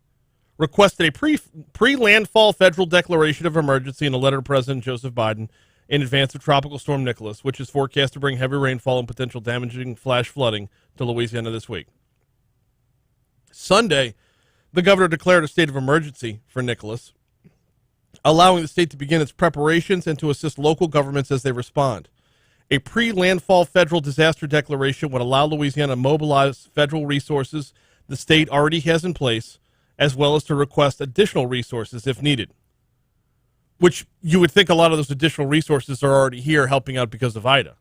S1: requested a pre-landfall federal declaration of emergency in a letter to President Joseph Biden in advance of Tropical Storm Nicholas, which is forecast to bring heavy rainfall and potential damaging flash flooding to Louisiana this week. Sunday, the governor declared a state of emergency for Nicholas, allowing the state to begin its preparations and to assist local governments as they respond. A pre-landfall federal disaster declaration would allow Louisiana to mobilize federal resources the state already has in place, as well as to request additional resources if needed, which you would think a lot of those additional resources are already here helping out because of Ida.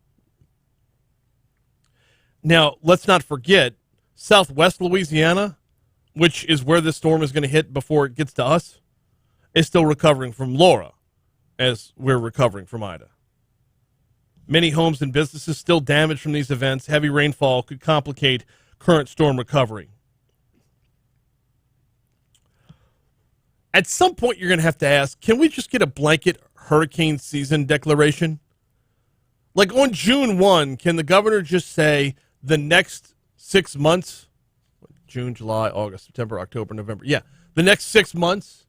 S1: Now, let's not forget, southwest Louisiana, which is where this storm is going to hit before it gets to us, is still recovering from Laura, as we're recovering from Ida. Many homes and businesses still damaged from these events. Heavy rainfall could complicate current storm recovery. At some point, you're going to have to ask, can we just get a blanket hurricane season declaration? Like on June 1, can the governor just say the next 6 months, June, July, August, September, October, November. Yeah, the next 6 months,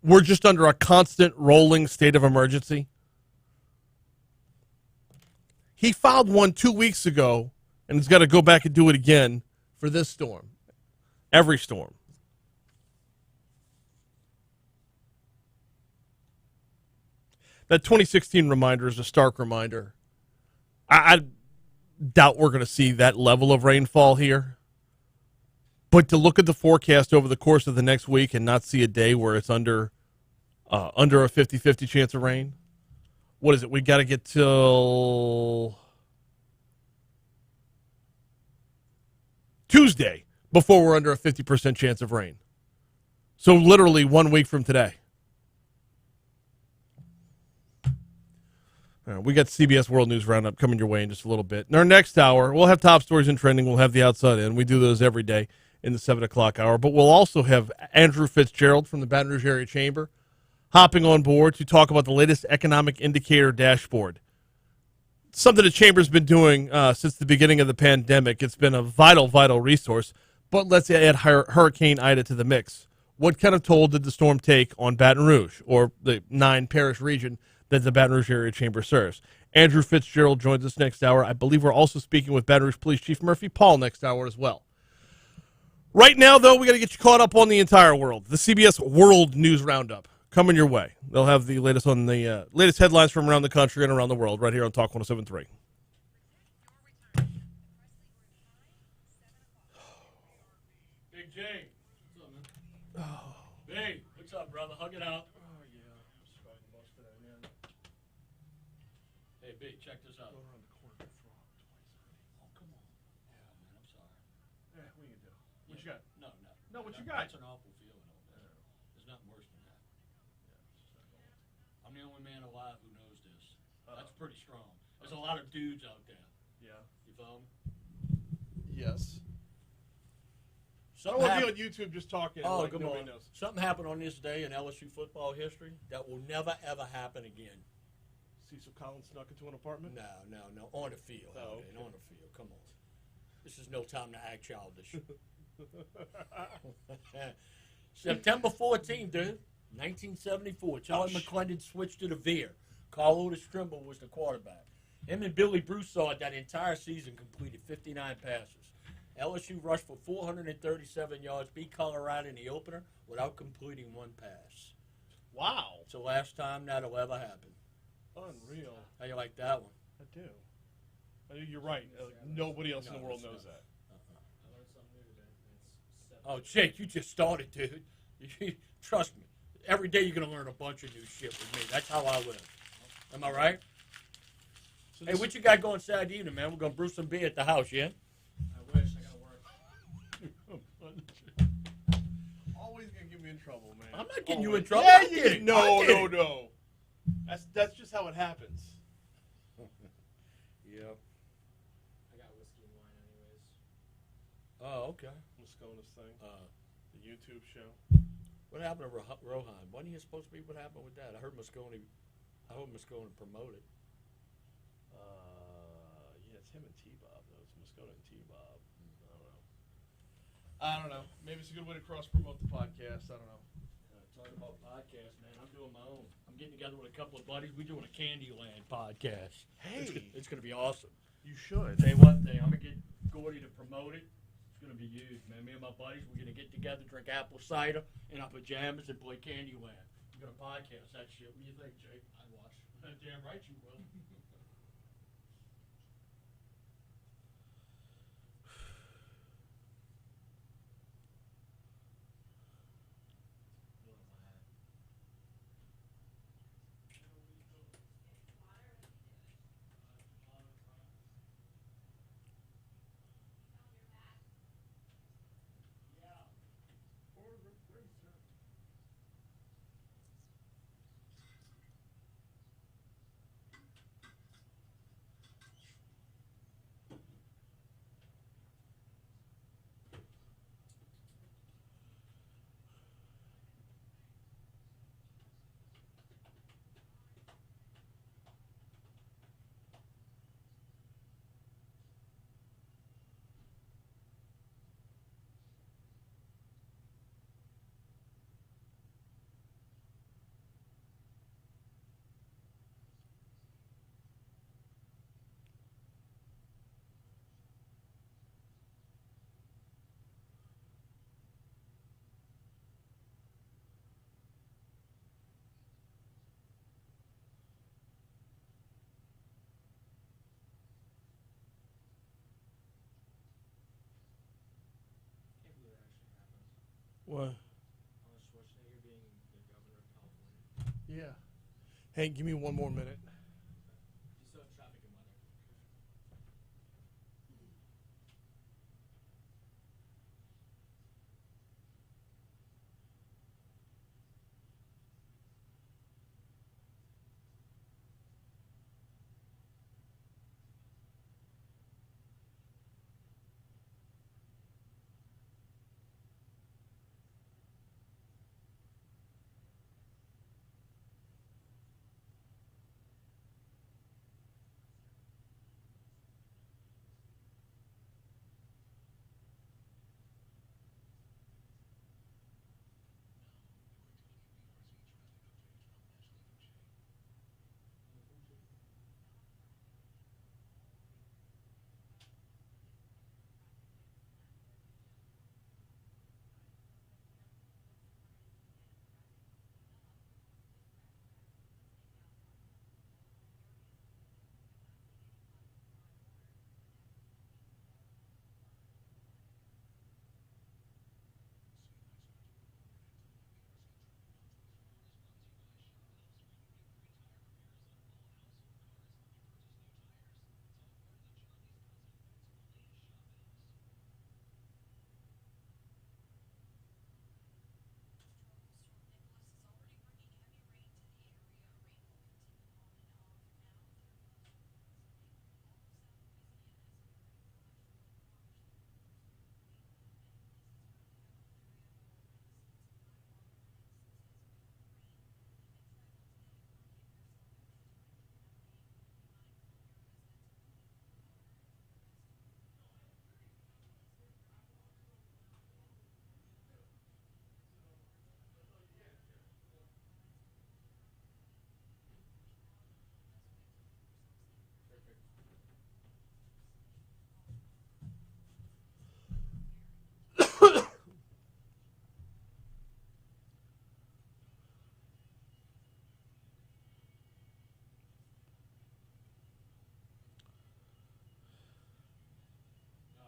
S1: we're just under a constant rolling state of emergency. He filed one 2 weeks ago, and he's got to go back and do it again for this storm. Every storm. That 2016 reminder is a stark reminder. I doubt we're going to see that level of rainfall here. But to look at the forecast over the course of the next week and not see a day where it's under a 50-50 chance of rain. What is it? We got to get till Tuesday before we're under a 50% chance of rain. So literally 1 week from today. We got CBS World News Roundup coming your way in just a little bit. In our next hour, we'll have top stories and trending. We'll have the outside in. We do those every day in the 7 o'clock hour. But we'll also have Andrew Fitzgerald from the Baton Rouge Area Chamber hopping on board to talk about the latest economic indicator dashboard. Something the Chamber's been doing since the beginning of the pandemic. It's been a vital, vital resource. But let's add Hurricane Ida to the mix. What kind of toll did the storm take on Baton Rouge, or the 9-parish region that the Baton Rouge Area Chamber serves? Andrew Fitzgerald joins us next hour. I believe we're also speaking with Baton Rouge Police Chief Murphy Paul next hour as well. Right now, though, we got to get you caught up on the entire world. The CBS World News Roundup coming your way. They'll have the latest on the latest headlines from around the country and around the world right here on Talk 107.3.
S6: Big J. What's up, man? Big, what's up, brother? Hug it out. Oh, yeah. I'm struggling most today, man. Hey, Big, check this out.
S1: Go around the corner and throw out twice.
S6: Oh, come on. Yeah, man, I'm sorry.
S1: Yeah, what you gonna do? What you got?
S6: No.
S1: No, what you got?
S6: That's an awful feeling over there. There's nothing worse than that. I'm the only man alive who knows this. That's pretty strong. There's a lot of dudes out there.
S1: Yeah.
S6: You feel me?
S1: Yes. I
S6: Something
S1: don't want to be
S6: happened-
S1: on YouTube just talking.
S6: Oh,
S1: like
S6: come
S1: nobody
S6: on.
S1: knows.
S6: Something happened on this day in LSU football history that will never, ever happen again.
S1: Cecil Collins snuck into an apartment?
S6: No. On the field.
S1: Oh,
S6: Haldane,
S1: okay.
S6: on the field. Come on. This is no time to act childish. September 14th, dude. 1974. Charlie McClendon switched to the veer. Carl Otis Trimble was the quarterback. Him and Billy Broussard that entire season completed 59 passes. LSU rushed for 437 yards, beat Colorado in the opener without completing one pass.
S1: Wow.
S6: It's the last time that'll ever happen.
S1: Unreal.
S6: How you like that one?
S1: I do. You're right. Nobody else in the world knows that.
S2: I learned something new today. It's 7.
S6: Oh, Jake, you just started, dude. Trust me. Every day you're going to learn a bunch of new shit with me. That's how I live. Am I right?
S1: So
S6: Hey, what you got going Saturday evening, man? We're going to brew some beer at the house, yeah?
S2: I wish. I gotta work.
S1: Always gonna get me in trouble, man.
S6: I'm not getting you in trouble.
S1: Yeah,
S6: I did it.
S1: No.
S6: I did it.
S1: No. That's just how it happens.
S6: Yep.
S2: I got whiskey and wine anyways.
S6: Oh, okay.
S1: Moscona's thing. The YouTube show.
S6: What happened to Rohan? Wasn't he supposed to be? What happened with that? I heard Moscone promote it.
S1: Yeah, it's him and T-Bob. Though. It's Moscona and T-Bob. I don't know. Maybe it's a good way to cross-promote the podcast. I don't know.
S6: Talking about podcasts, man. I'm doing my own. I'm getting together with a couple of buddies. We're doing a Candyland podcast.
S1: Hey.
S6: It's going to be awesome.
S1: You should.
S6: Tell you what, I'm going to get Gordy to promote it. It's going to be huge, man. Me and my buddies, we're going to get together, drink apple cider in our pajamas, and play Candyland. We're going to podcast that shit. What do you think, Jake?
S2: I'd watch.
S6: Damn right you will.
S1: What?
S2: Arnold Schwarzenegger being the governor of California.
S1: Yeah. Hey, give me one more minute.
S2: Just so traffic and weather.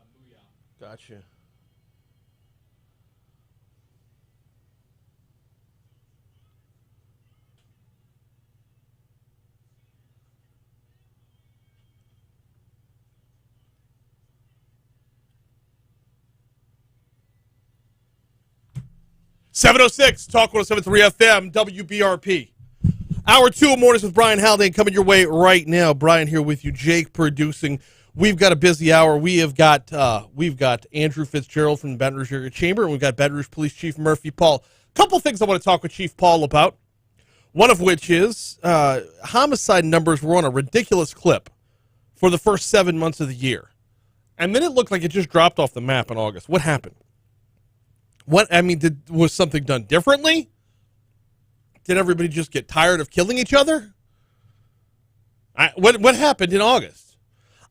S2: Booyah.
S1: Gotcha. .706 Talk 107.3 FM WBRP. Hour 2 of Mornings with Brian Haldane coming your way right now. Brian here with you, Jake producing. We've got a busy hour. We've got Andrew Fitzgerald from the Baton Rouge Area Chamber, and we've got Baton Rouge Police Chief Murphy Paul. A couple things I want to talk with Chief Paul about. One of which is homicide numbers were on a ridiculous clip for the first 7 months of the year. And then it looked like it just dropped off the map in August. What happened? Was something done differently? Did everybody just get tired of killing each other? What happened in August?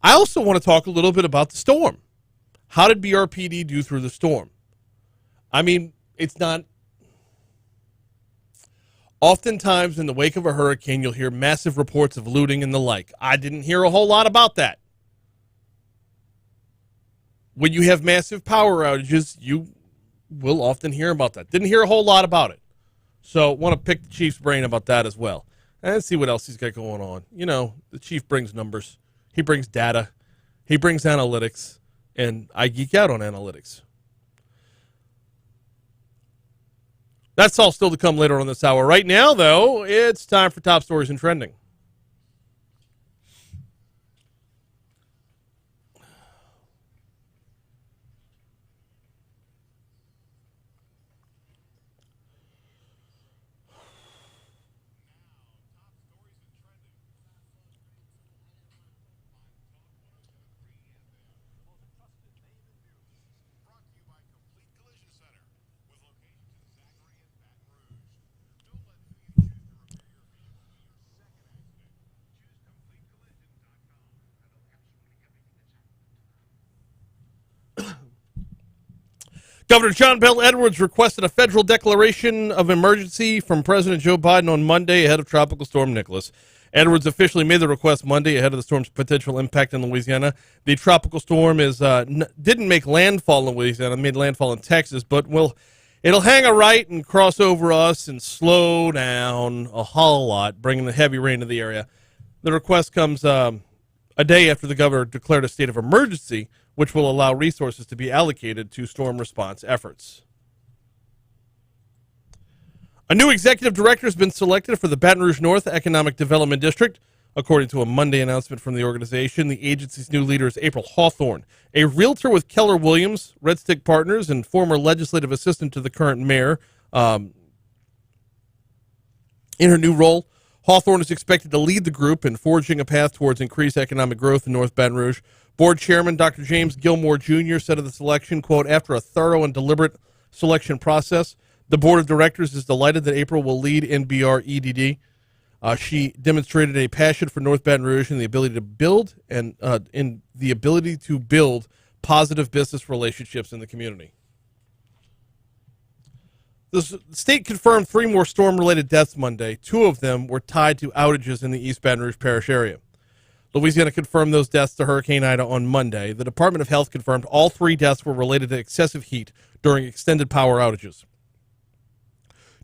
S1: I also want to talk a little bit about the storm. How did BRPD do through the storm? I mean, it's not... Oftentimes, in the wake of a hurricane, you'll hear massive reports of looting and the like. I didn't hear a whole lot about that. When you have massive power outages, you will often hear about that. Didn't hear a whole lot about it. So, want to pick the Chief's brain about that as well. And see what else he's got going on. You know, the Chief brings numbers. He brings data. He brings analytics. And I geek out on analytics. That's all still to come later on this hour. Right now, though, it's time for Top Stories and Trending. Governor John Bel Edwards requested a federal declaration of emergency from President Joe Biden on Monday ahead of Tropical Storm Nicholas. Edwards officially made the request Monday ahead of the storm's potential impact in Louisiana. The tropical storm didn't make landfall in Louisiana, made landfall in Texas, but It'll hang a right and cross over us and slow down a whole lot, bringing the heavy rain to the area. The request comes a day after the governor declared a state of emergency, which will allow resources to be allocated to storm response efforts. A new executive director has been selected for the Baton Rouge North Economic Development District. According to a Monday announcement from the organization, the agency's new leader is April Hawthorne, a realtor with Keller Williams, Red Stick Partners, and former legislative assistant to the current mayor. In her new role, Hawthorne is expected to lead the group in forging a path towards increased economic growth in North Baton Rouge. Board chairman Dr. James Gilmore Jr. said of the selection, quote, after a thorough and deliberate selection process, the board of directors is delighted that April will lead NBR-EDD. She demonstrated a passion for North Baton Rouge and the ability to build positive business relationships in the community. The state confirmed 3 more storm-related deaths Monday. 2 of them were tied to outages in the East Baton Rouge Parish area. Louisiana confirmed those deaths to Hurricane Ida on Monday. The Department of Health confirmed all 3 deaths were related to excessive heat during extended power outages.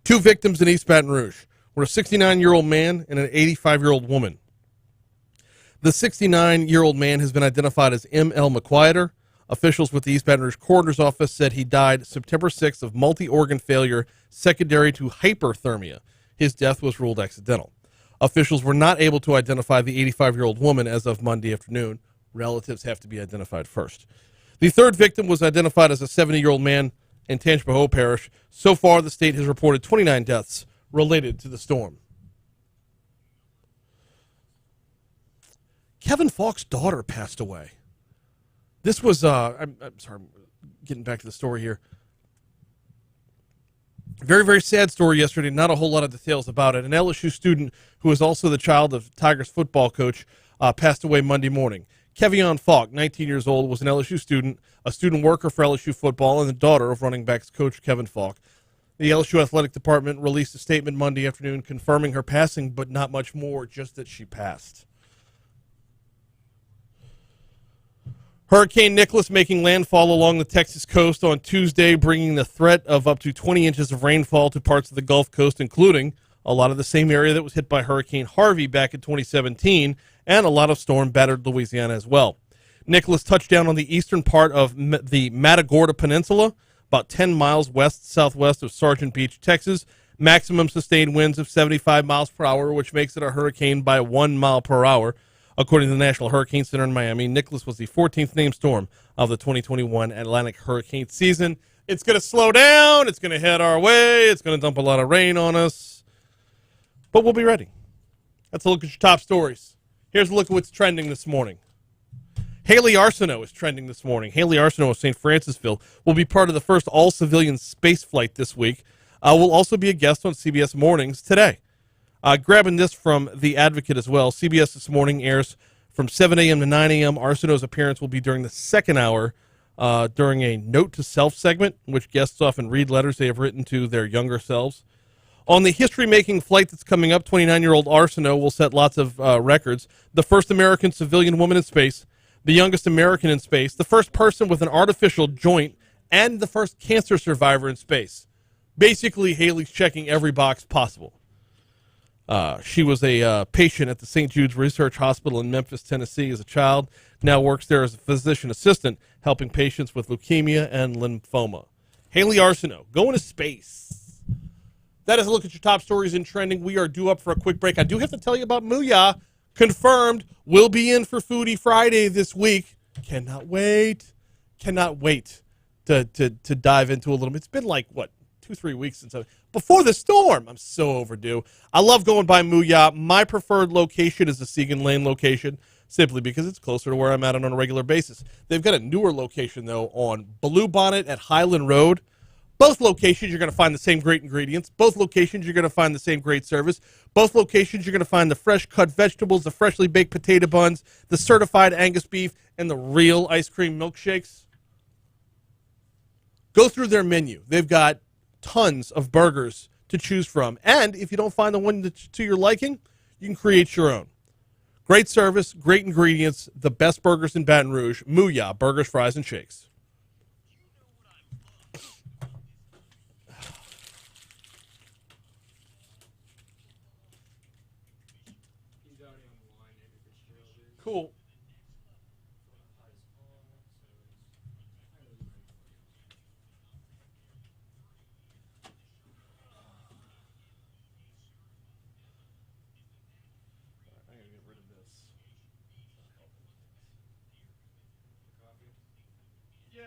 S1: 2 victims in East Baton Rouge were a 69-year-old man and an 85-year-old woman. The 69-year-old man has been identified as M.L. McQuieter. Officials with the East Baton Rouge Coroner's Office said he died September 6th of multi-organ failure secondary to hyperthermia. His death was ruled accidental. Officials were not able to identify the 85-year-old woman as of Monday afternoon. Relatives have to be identified first. The 3rd victim was identified as a 70-year-old man in Tangipahoa Parish. So far, the state has reported 29 deaths related to the storm. Kevin Falk's daughter passed away. This was, I'm sorry, I'm getting back to the story here. Very, very sad story yesterday. Not a whole lot of details about it. An LSU student who is also the child of Tigers football coach passed away Monday morning. Kevion Falk, 19 years old, was an LSU student, a student worker for LSU football, and the daughter of running backs coach Kevin Falk. The LSU Athletic Department released a statement Monday afternoon confirming her passing, but not much more, just that she passed. Hurricane Nicholas making landfall along the Texas coast on Tuesday, bringing the threat of up to 20 inches of rainfall to parts of the Gulf Coast, including a lot of the same area that was hit by Hurricane Harvey back in 2017, and a lot of storm-battered Louisiana as well. Nicholas touched down on the eastern part of the Matagorda Peninsula, about 10 miles west-southwest of Sargent Beach, Texas. Maximum sustained winds of 75 miles per hour, which makes it a hurricane by 1 mile per hour. According to the National Hurricane Center in Miami, Nicholas was the 14th named storm of the 2021 Atlantic hurricane season. It's going to slow down. It's going to head our way. It's going to dump a lot of rain on us. But we'll be ready. That's a look at your top stories. Here's a look at what's trending this morning. Haley Arsenault is trending this morning. Haley Arsenault of St. Francisville will be part of the first all-civilian space flight this week. Will also be a guest on CBS Mornings today. Grabbing this from The Advocate as well. CBS This Morning airs from 7 a.m. to 9 a.m. Arsenault's appearance will be during the second hour during a Note to Self segment, in which guests often read letters they have written to their younger selves. On the history-making flight that's coming up, 29-year-old Arsenault will set lots of records. The first American civilian woman in space, the youngest American in space, the first person with an artificial joint, and the first cancer survivor in space. Basically, Haley's checking every box possible. She was a patient at the St. Jude's Research Hospital in Memphis, Tennessee as a child, now works there as a physician assistant, helping patients with leukemia and lymphoma. Haley Arsenault, going to space. That is a look at your top stories in trending. We are due up for a quick break. I do have to tell you about Mooyah. Confirmed, will be in for Foodie Friday this week. Cannot wait. Cannot wait to dive into a little bit. It's been like, 2-3 weeks since before the storm. I'm so overdue. I love going by Mooyah. My preferred location is the Segan Lane location, simply because it's closer to where I'm at on a regular basis. They've got a newer location, though, on Bluebonnet at Highland Road. Both locations, you're going to find the same great ingredients. Both locations, you're going to find the same great service. Both locations, you're going to find the fresh cut vegetables, the freshly baked potato buns, the certified Angus beef, and the real ice cream milkshakes. Go through their menu. They've got tons of burgers to choose from. And if you don't find the one that's to your liking, you can create your own. Great service, great ingredients, the best burgers in Baton Rouge. Mooyah, burgers, fries, and shakes. Cool. I gotta get rid of this. Yeah.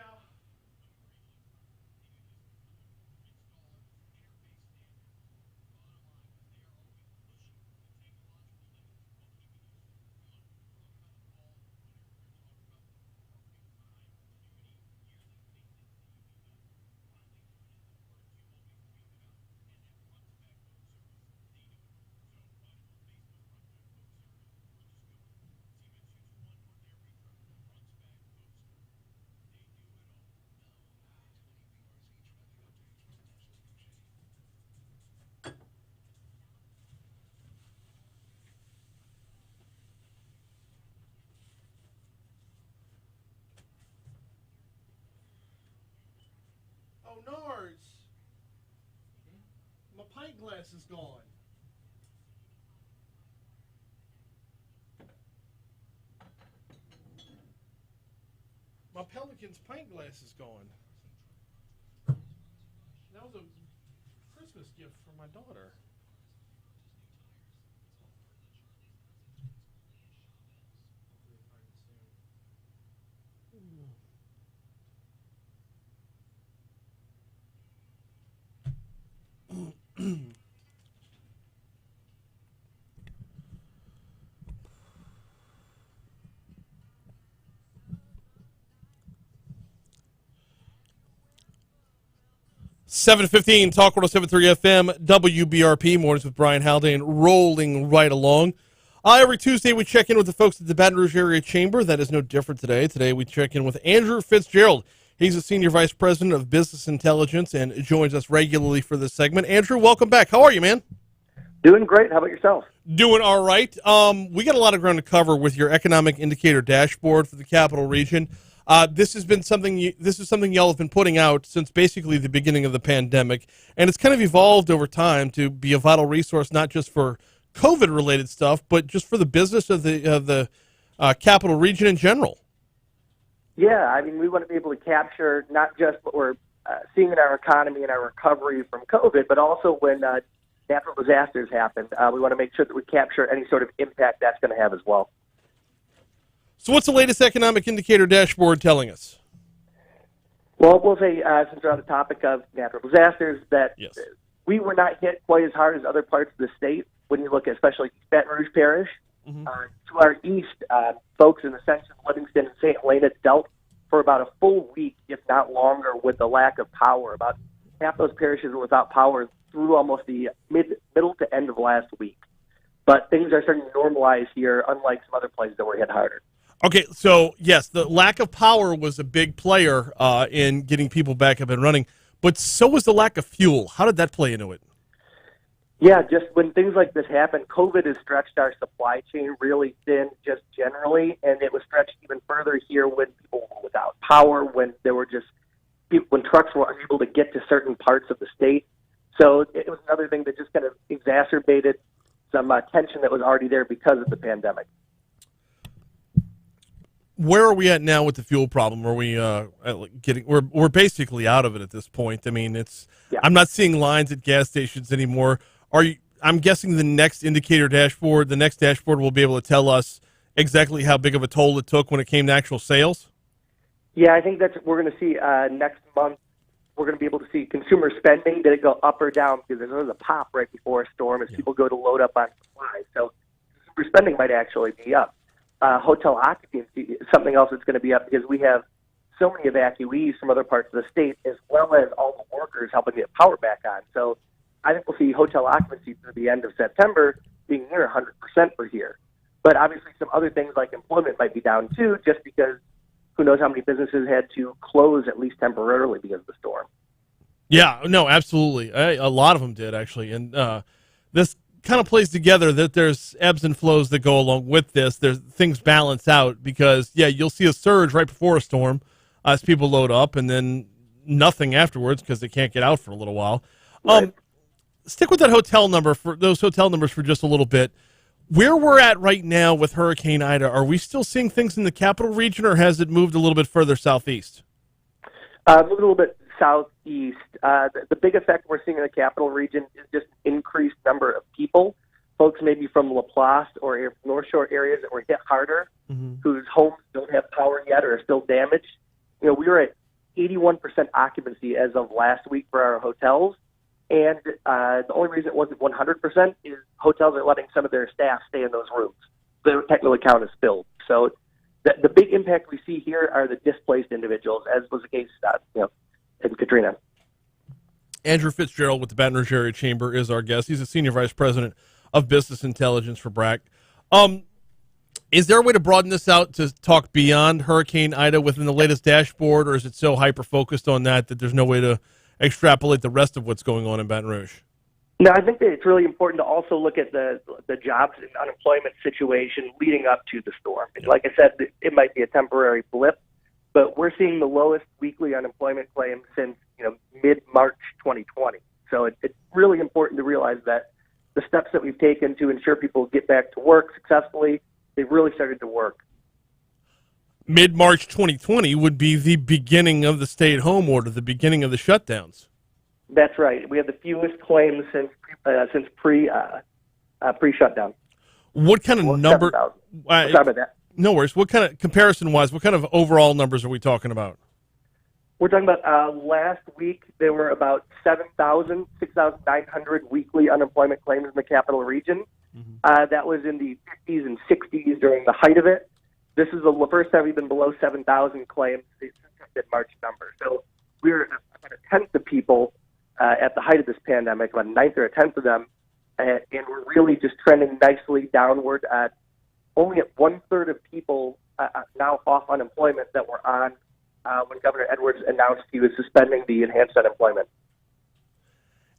S1: Oh, Nars. My pint glass is gone. My Pelican's pint glass is gone. That was a Christmas gift for my daughter. Mm. 7:15, Talk 107.3 FM, WBRP, Mornings with Brian Haldane, rolling right along. Every Tuesday we check in with the folks at the Baton Rouge Area Chamber. That is no different today. Today we check in with Andrew Fitzgerald. He's a Senior Vice President of Business Intelligence and joins us regularly for this segment. Andrew, welcome back. How are you, man?
S7: Doing great. How about yourself?
S1: Doing all right. We got a lot of ground to cover with your economic indicator dashboard for the Capital Region. This is something y'all have been putting out since basically the beginning of the pandemic, and it's kind of evolved over time to be a vital resource not just for COVID-related stuff, but just for the business of the Capital Region in general.
S7: Yeah, I mean, we want to be able to capture not just what we're seeing in our economy and our recovery from COVID, but also when natural disasters happen. We want to make sure that we capture any sort of impact that's going to have as well.
S1: So what's the latest economic indicator dashboard telling us?
S7: Well, we'll say, since we're on the topic of natural disasters, that
S1: Yes.
S7: we were not hit quite as hard as other parts of the state when you look at especially Baton Rouge Parish.
S1: Mm-hmm.
S7: To our east, folks in Ascension, Livingston, and St. Helena dealt for about a full week, if not longer, with the lack of power. About half those parishes were without power through almost the middle to end of last week. But things are starting to normalize here, unlike some other places that were hit harder.
S1: Okay, so yes, the lack of power was a big player in getting people back up and running, but so was the lack of fuel. How did that play into it?
S7: Yeah, just when things like this happen, COVID has stretched our supply chain really thin just generally, and it was stretched even further here when people were without power, when there were just when trucks were unable to get to certain parts of the state. So it was another thing that just kind of exacerbated some tension that was already there because of the pandemic.
S1: Where are we at now with the fuel problem? Are we we're basically out of it at this point. I mean,
S7: Yeah.
S1: I'm not seeing lines at gas stations anymore. I'm guessing the next indicator dashboard, the next dashboard will be able to tell us exactly how big of a toll it took when it came to actual sales?
S7: Yeah, I think that's what we're going to see next month. We're going to be able to see consumer spending. Did it go up or down? Because there's a pop right before a storm as people go to load up on supplies. So consumer spending might actually be up. Hotel occupancy is something else that's going to be up because we have so many evacuees from other parts of the state, as well as all the workers helping get power back on. So I think we'll see hotel occupancy through the end of September being near 100% for here. But obviously some other things like employment might be down too, just because who knows how many businesses had to close at least temporarily because of the storm.
S1: Yeah, no, absolutely. A lot of them did, actually. And this kind of plays together that there's ebbs and flows that go along with this. There's things balance out because, yeah, you'll see a surge right before a storm as people load up and then nothing afterwards because they can't get out for a little while.
S7: Right.
S1: Stick with that hotel number for those hotel numbers for just a little bit. Where we're at right now with Hurricane Ida, are we still seeing things in the capital region, or has it moved a little bit further southeast?
S7: Moving a little bit southeast. The big effect we're seeing in the capital region is just increased number of people, folks maybe from Laplace or North Shore areas that were hit harder, whose homes don't have power yet or are still damaged. You know, we were at 81% occupancy as of last week for our hotels. And the only reason it wasn't 100% is hotels are letting some of their staff stay in those rooms. Their technical account is filled. So the big impact we see here are the displaced individuals, as was the case in Katrina.
S1: Andrew Fitzgerald with the Baton Rouge Area Chamber is our guest. He's a Senior Vice President of Business Intelligence for BRAC. Is there a way to broaden this out to talk beyond Hurricane Ida within the latest dashboard, or is it so hyper-focused on that there's no way to extrapolate the rest of what's going on in Baton Rouge?
S7: No, I think that it's really important to also look at the jobs and unemployment situation leading up to the storm. And like I said, it might be a temporary blip, but we're seeing the lowest weekly unemployment claims since mid-March 2020. So it's really important to realize that the steps that we've taken to ensure people get back to work successfully, they've really started to work.
S1: Mid-March 2020 would be the beginning of the stay-at-home order, the beginning of the shutdowns.
S7: That's right. We have the fewest claims since pre-shutdown.
S1: What kind of number?
S7: Sorry about that.
S1: No worries. What kind of, comparison-wise, what kind of overall numbers are we talking about?
S7: We're talking about last week, there were about 6,900 weekly unemployment claims in the capital region. That was in the 50s and 60s during the height of it. This is the first time we've been below 7,000 claims since the March number. So we're about a tenth of people at the height of this pandemic, about a ninth or a tenth of them, and we're really just trending nicely downward. Only at 1/3 of people now off unemployment that were on when Governor Edwards announced he was suspending the enhanced unemployment.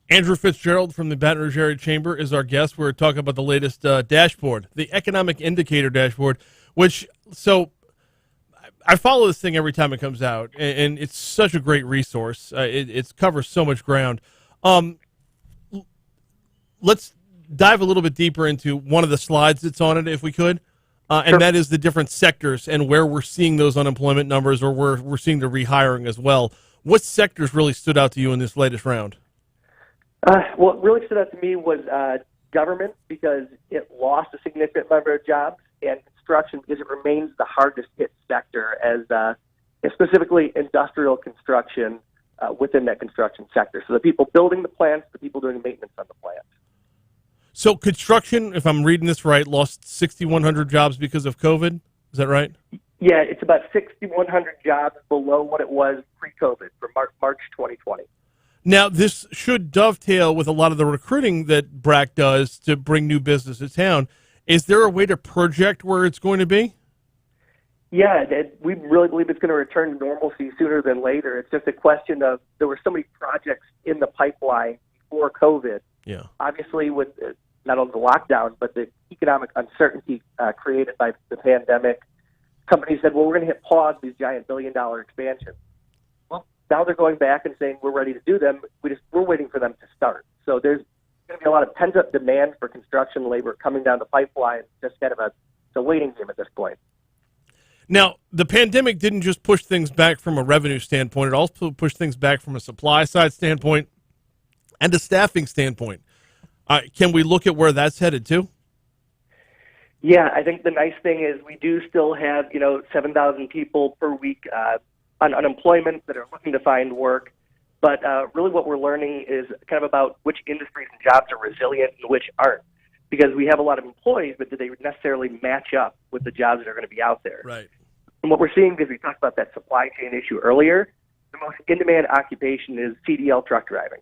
S1: Andrew Fitzgerald from the Baton Rouge Area Chamber is our guest. We're talking about the latest dashboard, the Economic Indicator Dashboard, which, so I follow this thing every time it comes out, and it's such a great resource. It covers so much ground. Let's dive a little bit deeper into one of the slides that's on it, if we could, and
S7: Sure.
S1: that is the different sectors and where we're seeing those unemployment numbers, or where we're seeing the rehiring as well. What sectors really stood out to you in this latest round?
S7: What really stood out to me was government, because it lost a significant number of jobs, and construction, because it remains the hardest hit sector, as specifically industrial construction within that construction sector. So the people building the plants, the people doing maintenance on the plants.
S1: So construction, if I'm reading this right, lost 6,100 jobs because of COVID. Is that right?
S7: Yeah, it's about 6,100 jobs below what it was pre-COVID for March 2020.
S1: Now, this should dovetail with a lot of the recruiting that BRAC does to bring new business to town. Is there a way to project where it's going to be?
S7: Yeah, we really believe it's going to return to normalcy sooner than later. It's just a question of, there were so many projects in the pipeline before COVID.
S1: Yeah.
S7: Obviously, with not only the lockdown, but the economic uncertainty created by the pandemic, companies said, well, we're going to hit pause these giant billion-dollar expansions. Well, now they're going back and saying we're ready to do them. We're waiting for them to start. So there's going to be a lot of pent-up demand for construction labor coming down the pipeline. Just kind of a waiting game at this point.
S1: Now, the pandemic didn't just push things back from a revenue standpoint. It also pushed things back from a supply side standpoint and a staffing standpoint. Can we look at where that's headed to?
S7: Yeah, I think the nice thing is we do still have, 7,000 people per week on unemployment that are looking to find work. But really what we're learning is kind of about which industries and jobs are resilient and which aren't. Because we have a lot of employees, but do they necessarily match up with the jobs that are going to be out there?
S1: Right.
S7: And what we're seeing, because we talked about that supply chain issue earlier, the most in-demand occupation is CDL truck driving,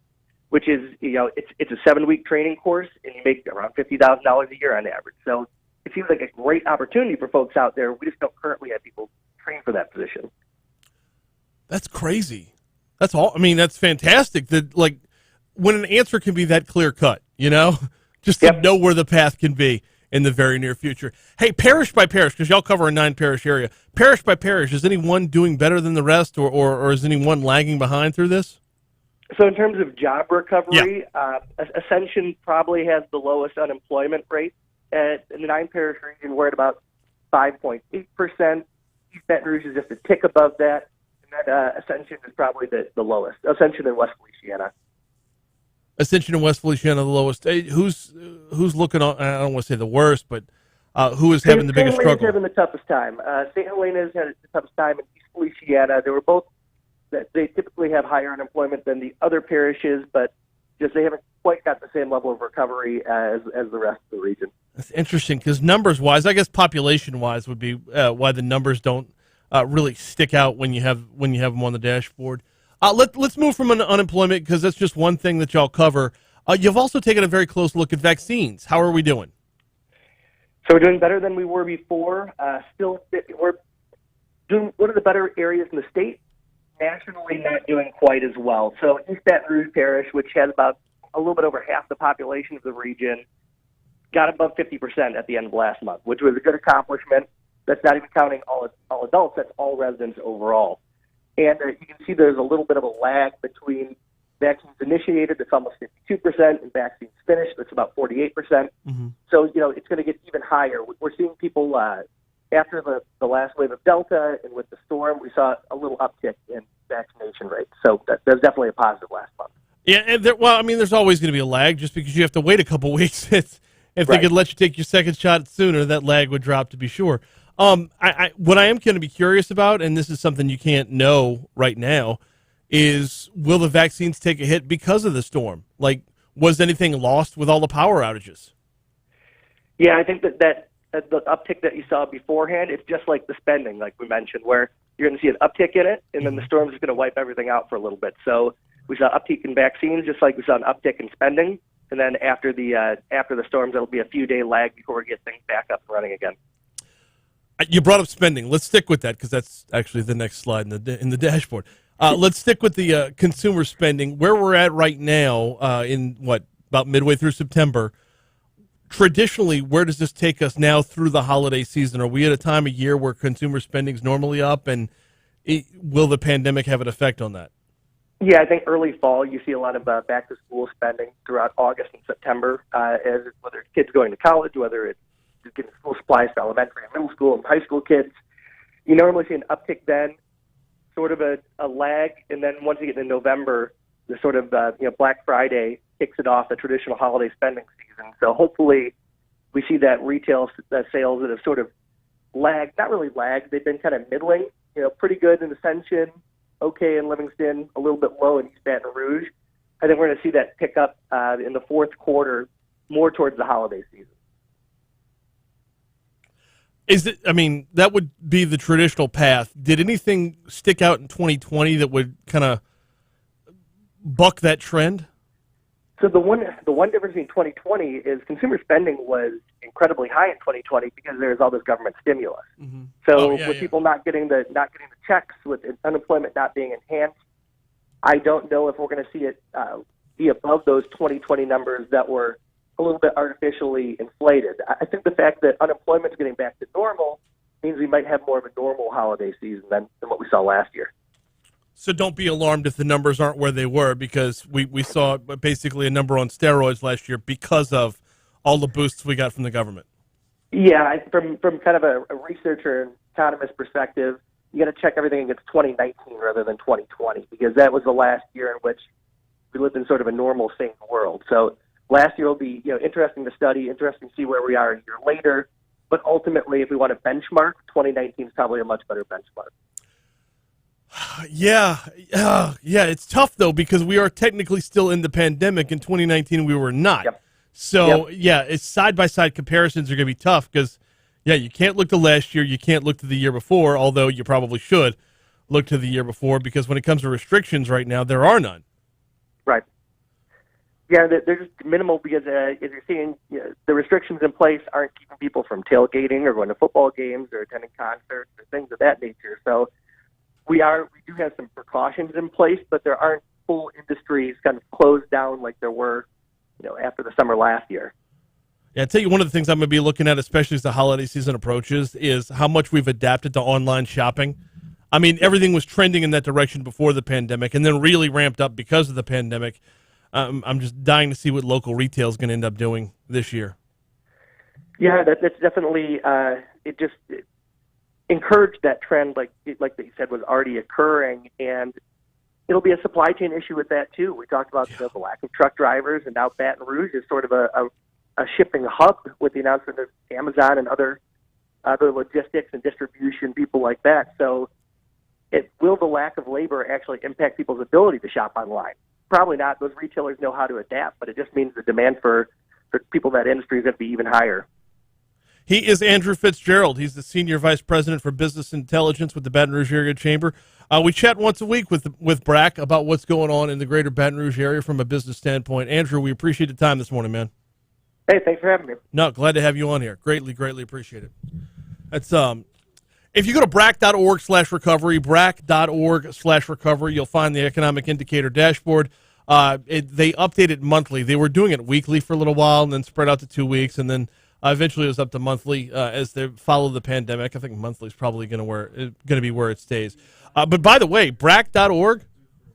S7: which is, it's a 7-week training course, and you make around $50,000 a year on average. So it seems like a great opportunity for folks out there. We just don't currently have people trained for that position.
S1: That's crazy. That's all. I mean, that's fantastic. That, like, when an answer can be that clear cut, just to know where the path can be in the very near future. Hey, parish by parish, because y'all cover a 9-parish area. Parish by parish, is anyone doing better than the rest, or is anyone lagging behind through this?
S7: So in terms of job recovery, Ascension probably has the lowest unemployment rate in the 9 parish region, we're at about 5.8%. East Baton Rouge is just a tick above that. And then Ascension is probably the lowest. Ascension and West Feliciana.
S1: Ascension and West Feliciana the lowest. Hey, who's looking on? I don't want to say the worst, but who is having the biggest
S7: St. Helena's
S1: struggle?
S7: having the toughest time. St. Helena's had the toughest time in East Feliciana. They were both. They typically have higher unemployment than the other parishes, but just they haven't quite got the same level of recovery as the rest of the region.
S1: That's interesting because numbers-wise, I guess population-wise would be why the numbers don't really stick out when you have them on the dashboard. Let's move from unemployment because that's just one thing that y'all cover. You've also taken a very close look at vaccines. How are we doing?
S7: So we're doing better than we were before. We're doing one of the better areas in the state. Nationally, not doing quite as well. So East Baton Rouge Parish, which has about a little bit over half the population of the region, got above 50% at the end of last month, which was a good accomplishment. That's not even counting all adults. That's all residents overall. And you can see there's a little bit of a lag between vaccines initiated, that's almost 52%, and vaccines finished, that's about 48%.
S1: Mm-hmm.
S7: So, it's going to get even higher. We're seeing people, after the last wave of Delta and with the storm, we saw a little uptick in vaccination rates. So that's definitely a positive last month.
S1: Yeah, and there's always going to be a lag just because you have to wait a couple weeks. If they
S7: Right.
S1: could let you take your second shot sooner, that lag would drop to be sure. What I am going to be curious about, and this is something you can't know right now, is will the vaccines take a hit because of the storm? Like, was anything lost with all the power outages?
S7: Yeah, I think that the uptick that you saw beforehand, it's just like the spending, like we mentioned, where you're going to see an uptick in it, and then the storm is going to wipe everything out for a little bit. So we saw uptick in vaccines, just like we saw an uptick in spending. And then after the storms, it'll be a few day lag before we get things back up and running again.
S1: You brought up spending. Let's stick with that because that's actually the next slide in the dashboard. Let's stick with the consumer spending. Where we're at right now, about midway through September. Traditionally, where does this take us now through the holiday season? Are we at a time of year where consumer spending is normally up, and will the pandemic have an effect on that?
S7: Yeah, I think early fall you see a lot of back-to-school spending throughout August and September, as whether it's kids going to college, whether it's getting school supplies for elementary and middle school and high school kids. You normally see an uptick then, sort of a lag, and then once you get into November, the sort of Black Friday kicks it off, the traditional holiday spending season. So hopefully we see that retail sales that have sort of lagged, not really lagged, they've been kind of middling, pretty good in Ascension, okay in Livingston, a little bit low in East Baton Rouge. I think we're going to see that pick up in the fourth quarter, more towards the holiday season.
S1: That would be the traditional path. Did anything stick out in 2020 that would kind of buck that trend?
S7: So the one difference in 2020 is consumer spending was incredibly high in 2020 because there's all this government stimulus.
S1: Mm-hmm.
S7: So with people not getting the checks, with unemployment not being enhanced, I don't know if we're going to see it be above those 2020 numbers that were a little bit artificially inflated. I think the fact that unemployment is getting back to normal means we might have more of a normal holiday season than what we saw last year.
S1: So don't be alarmed if the numbers aren't where they were, because we saw basically a number on steroids last year because of all the boosts we got from the government.
S7: Yeah, from kind of a researcher and economist perspective, you got to check everything against 2019 rather than 2020, because that was the last year in which we lived in sort of a normal, sane world. So last year will be interesting to study, interesting to see where we are a year later. But ultimately, if we want to benchmark, 2019 is probably a much better benchmark.
S1: Yeah, it's tough, though, because we are technically still in the pandemic. In 2019, we were not.
S7: Yep.
S1: So, it's side-by-side comparisons are going to be tough because, you can't look to last year. You can't look to the year before, although you probably should look to the year before, because when it comes to restrictions right now, there are none.
S7: Right. Yeah, they're just minimal because as you're seeing, the restrictions in place aren't keeping people from tailgating or going to football games or attending concerts or things of that nature. So we do have some precautions in place, but there aren't full industries kind of closed down like there were, after the summer last year.
S1: Yeah, I tell you, one of the things I'm going to be looking at, especially as the holiday season approaches, is how much we've adapted to online shopping. I mean, everything was trending in that direction before the pandemic and then really ramped up because of the pandemic. I'm just dying to see what local retail is going to end up doing this year.
S7: Yeah, that's definitely it encouraged that trend, like they said, was already occurring, and it'll be a supply chain issue with that too. We talked about the lack of truck drivers, and now Baton Rouge is sort of a shipping hub with the announcement of Amazon and other logistics and distribution people like that. So, will the lack of labor actually impact people's ability to shop online? Probably not. Those retailers know how to adapt, but it just means the demand for people in that industry is going to be even higher.
S1: He is Andrew Fitzgerald. He's the Senior Vice President for Business Intelligence with the Baton Rouge Area Chamber. We chat once a week with BRAC about what's going on in the greater Baton Rouge area from a business standpoint. Andrew, we appreciate the time this morning, man.
S7: Hey, thanks for having me.
S1: No, glad to have you on here. Greatly appreciate it. That's if you go to brac.org/recovery, brac.org/recovery, you'll find the economic indicator dashboard. They update it monthly. They were doing it weekly for a little while and then spread out to 2 weeks, and then eventually it was up to monthly as they follow the pandemic. I think monthly is probably going to be where it stays. But by the way, brac.org,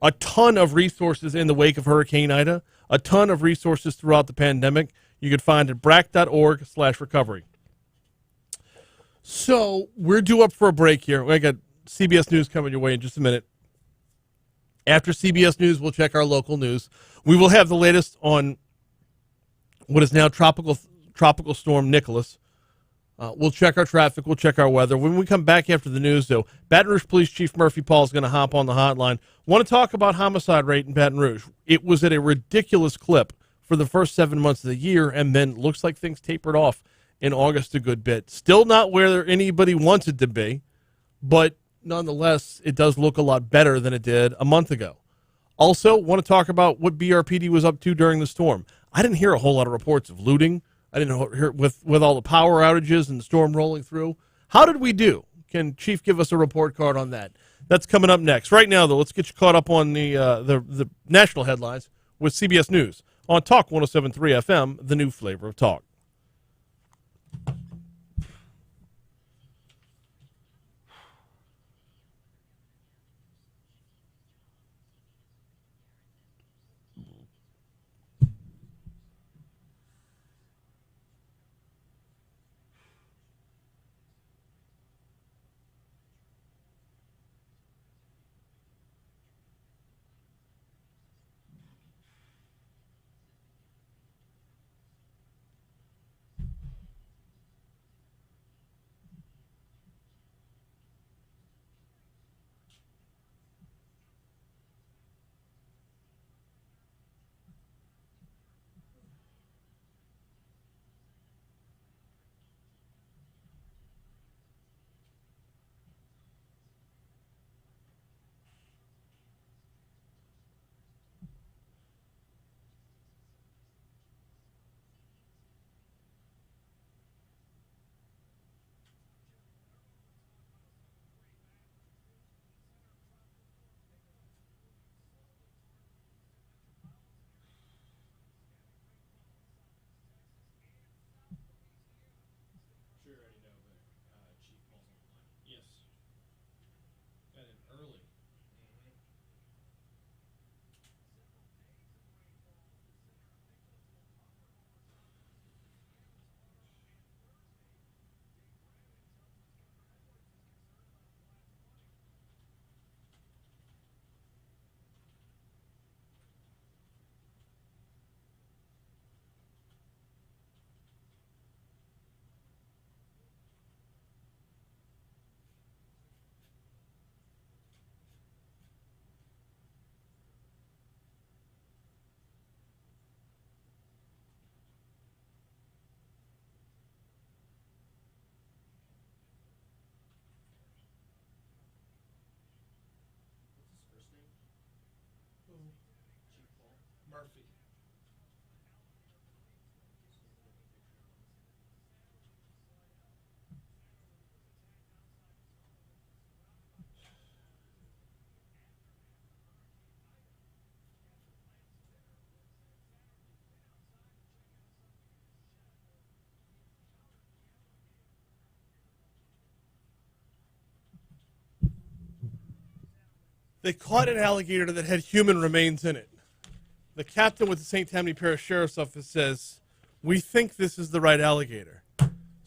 S1: a ton of resources in the wake of Hurricane Ida, a ton of resources throughout the pandemic. You can find at brac.org/recovery. So we're due up for a break here. We got CBS News coming your way in just a minute. After CBS News, we'll check our local news. We will have the latest on what is now Tropical Storm Nicholas. We'll check our traffic. We'll check our weather. When we come back after the news, though, Baton Rouge Police Chief Murphy Paul is going to hop on the hotline. Want to talk about homicide rate in Baton Rouge. It was at a ridiculous clip for the first 7 months of the year, and then looks like things tapered off in August a good bit. Still not where anybody wants it to be, but nonetheless, it does look a lot better than it did a month ago. Also, want to talk about what BRPD was up to during the storm. I didn't hear a whole lot of reports of looting. I didn't hear with all the power outages and the storm rolling through. How did we do? Can Chief give us a report card on that? That's coming up next. Right now, though, let's get you caught up on the national headlines with CBS News on Talk 107.3 FM, the new flavor of talk. Murphy. They caught an alligator that had human remains in it. The captain with the St. Tammany Parish Sheriff's Office says, "We think this is the right alligator."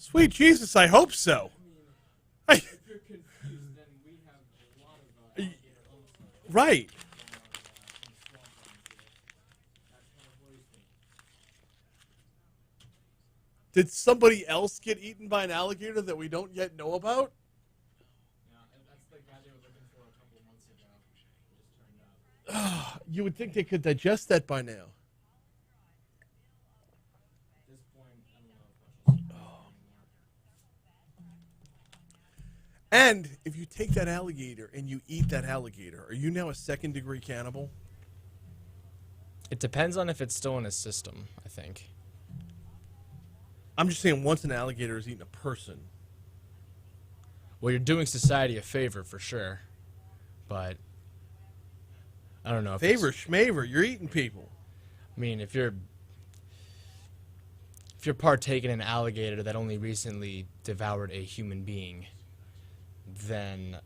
S1: Sweet Jesus, I hope so. I,
S2: If you're confused, then we have a lot of alligator owners
S1: right.
S2: in swamp runs here. That's kind of worries me.
S1: Did somebody else get eaten by an alligator that we don't yet know about?
S2: Yeah, and that's the guy they were looking for a couple of months ago. It just turned up.
S1: You would think they could digest that by now.
S2: At this point, I don't know if Russia's anymore.
S1: And if you take that alligator and you eat that alligator, are you now a second-degree cannibal?
S8: It depends on if it's still in his system, I think.
S1: I'm just saying once an alligator has eaten a person.
S8: Well, you're doing society a favor for sure, but I don't know. If
S1: Favor,
S8: it's-
S1: schmaver, you're eating people.
S8: I mean, if you're partaking in an alligator that only recently devoured a human being, then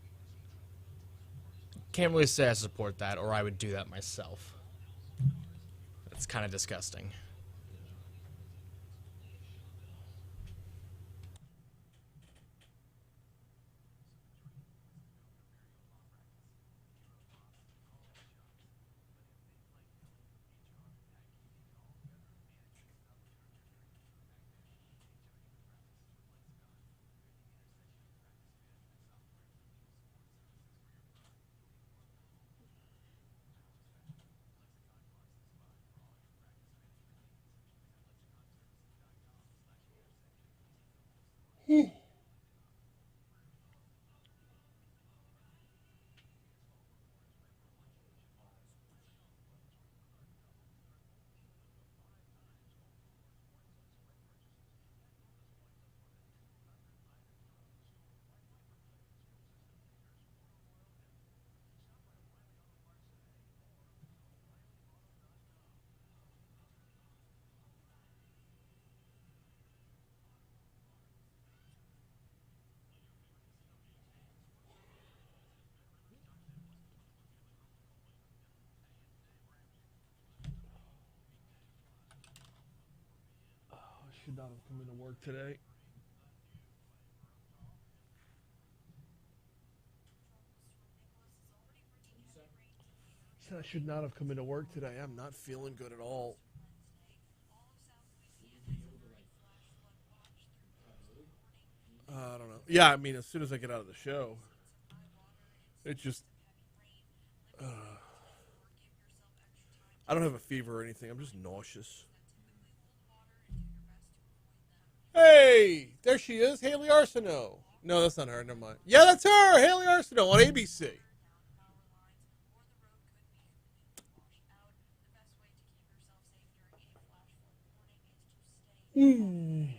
S8: can't really say I support that, or I would do that myself. It's kind of disgusting.
S1: I should not have come into work today. I should not have come into work today. I'm not feeling good at all. I don't know. Yeah, I mean, as soon as I get out of the show, it just. I don't have a fever or anything. I'm just nauseous. Hey, there she is, Haley Arsenault. No, that's not her. Never mind. Yeah, that's her, Haley Arsenault on ABC. Mm.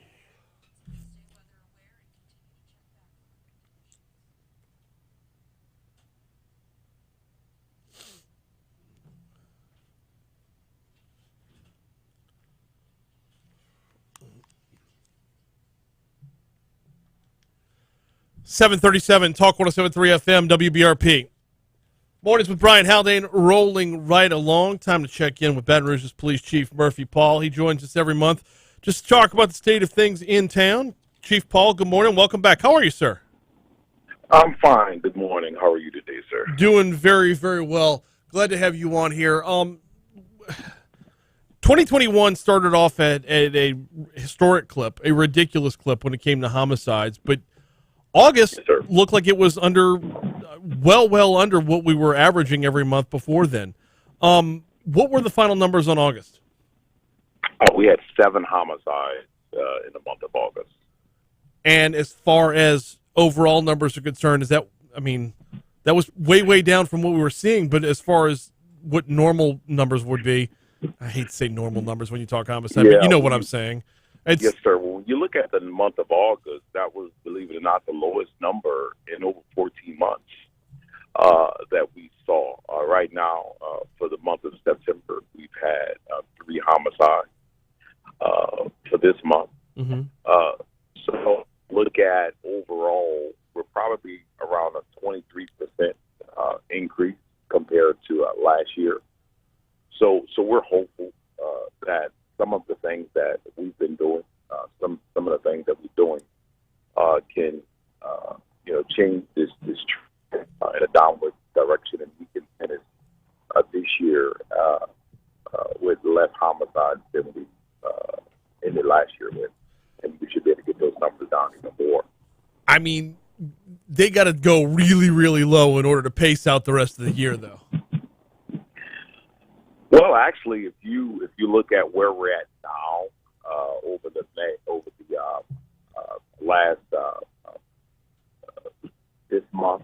S1: .737 Talk 107.3 FM WBRP. Mornings with Brian Haldane rolling right along. Time to check in with Baton Rouge's Police Chief Murphy Paul. He joins us every month just to talk about the state of things in town. Chief Paul, good morning. Welcome back. How are you, sir?
S9: I'm fine. Good morning. How are you today, sir?
S1: Doing very, very well. Glad to have you on here. 2021 started off at a historic clip, a ridiculous clip when it came to homicides, but August
S9: Yes,
S1: looked like it was under, well under what we were averaging every month before then. What were the final numbers on August?
S9: We had 7 homicides in the month of August.
S1: And as far as overall numbers are concerned, is that, I mean, that was way down from what we were seeing, but as far as what normal numbers would be, I hate to say normal numbers when you talk homicide, but you know what I'm saying. It's,
S9: Yes, sir. Well, when you look at the month of August, that was, believe it or not, the lowest number in over 14 months that we saw. Right now, for the month of September, we've had 3 homicides for this month.
S1: mm-hmm.
S9: So look at overall, we're probably around a 23% increase compared to last year. So we're hopeful that some of the things that we've been doing some of the things that we're doing can change this trend in a downward direction, and we can finish this year with less homicides than we ended last year with, and we should be able to get those numbers down even more.
S1: I mean, they got to go really, really low in order to pace out the rest of the year, though.
S9: Well, actually, if you look at where we're at now, over the last this month,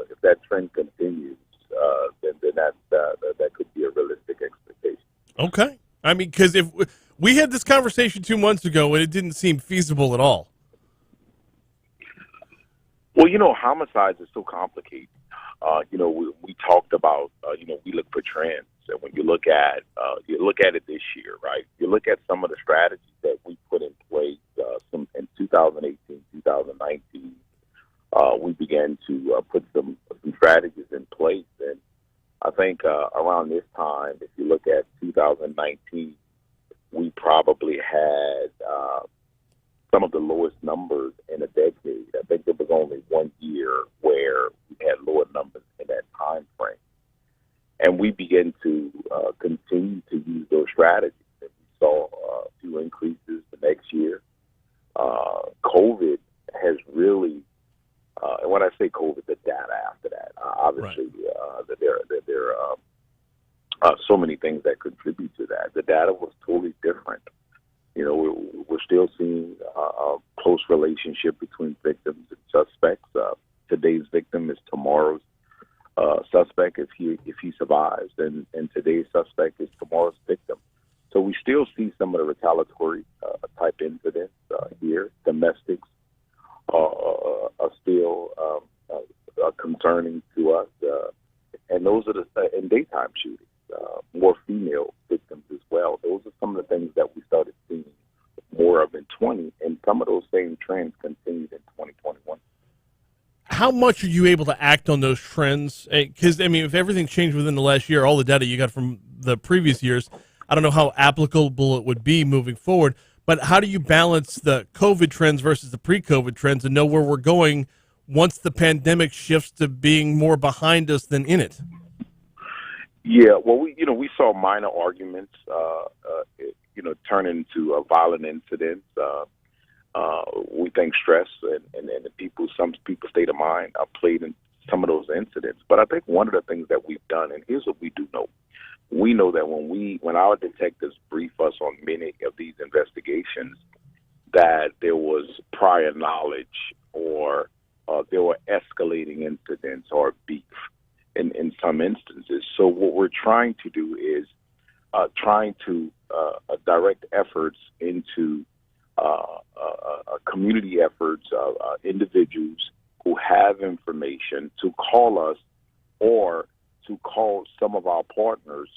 S9: if that trend continues, then that could be a realistic expectation.
S1: Okay. I mean, because if we had this conversation 2 months ago and it didn't seem feasible at all.
S9: Well, homicides are so complicated. We talked about, we look for trends. And when you look at it this year, right, you look at some of the strategies that we put in place in 2018, 2019, we began to put some strategies in place. And I think around this time, if you look at 2019, we probably had some of the lowest numbers in a decade. I think there was only 1 year where we had lower numbers in that time frame. And we began to continue to use those strategies. And we saw a few increases the next year. COVID has really, and when I say COVID, the data after that, obviously, right. There are so many things that contribute to that. The data was totally different. We're still seeing a close relationship between victims and suspects. Today's victim is tomorrow's suspect if he survives, and today's suspect is tomorrow's victim. So we still see some of the retaliatory type incidents here. Domestics are still concerning to us, and those are and daytime shootings, more female victims as well. Those are some of the things that we started seeing more of in 20, and some of those same trends continued in 2021.
S1: How much are you able to act on those trends? Because, if everything changed within the last year, all the data you got from the previous years, I don't know how applicable it would be moving forward, but how do you balance the COVID trends versus the pre-COVID trends and know where we're going once the pandemic shifts to being more behind us than in it?
S9: Yeah, well, we saw minor arguments, turn into violent incidents. We think stress and some people's state of mind played in some of those incidents. But I think one of the things that we've done, and here's what we do know. We know that when our detectives brief us on many of these investigations, that there was prior knowledge or there were escalating incidents or beef in some instances. So what we're trying to do is direct efforts into community efforts, individuals who have information to call us or to call some of our partners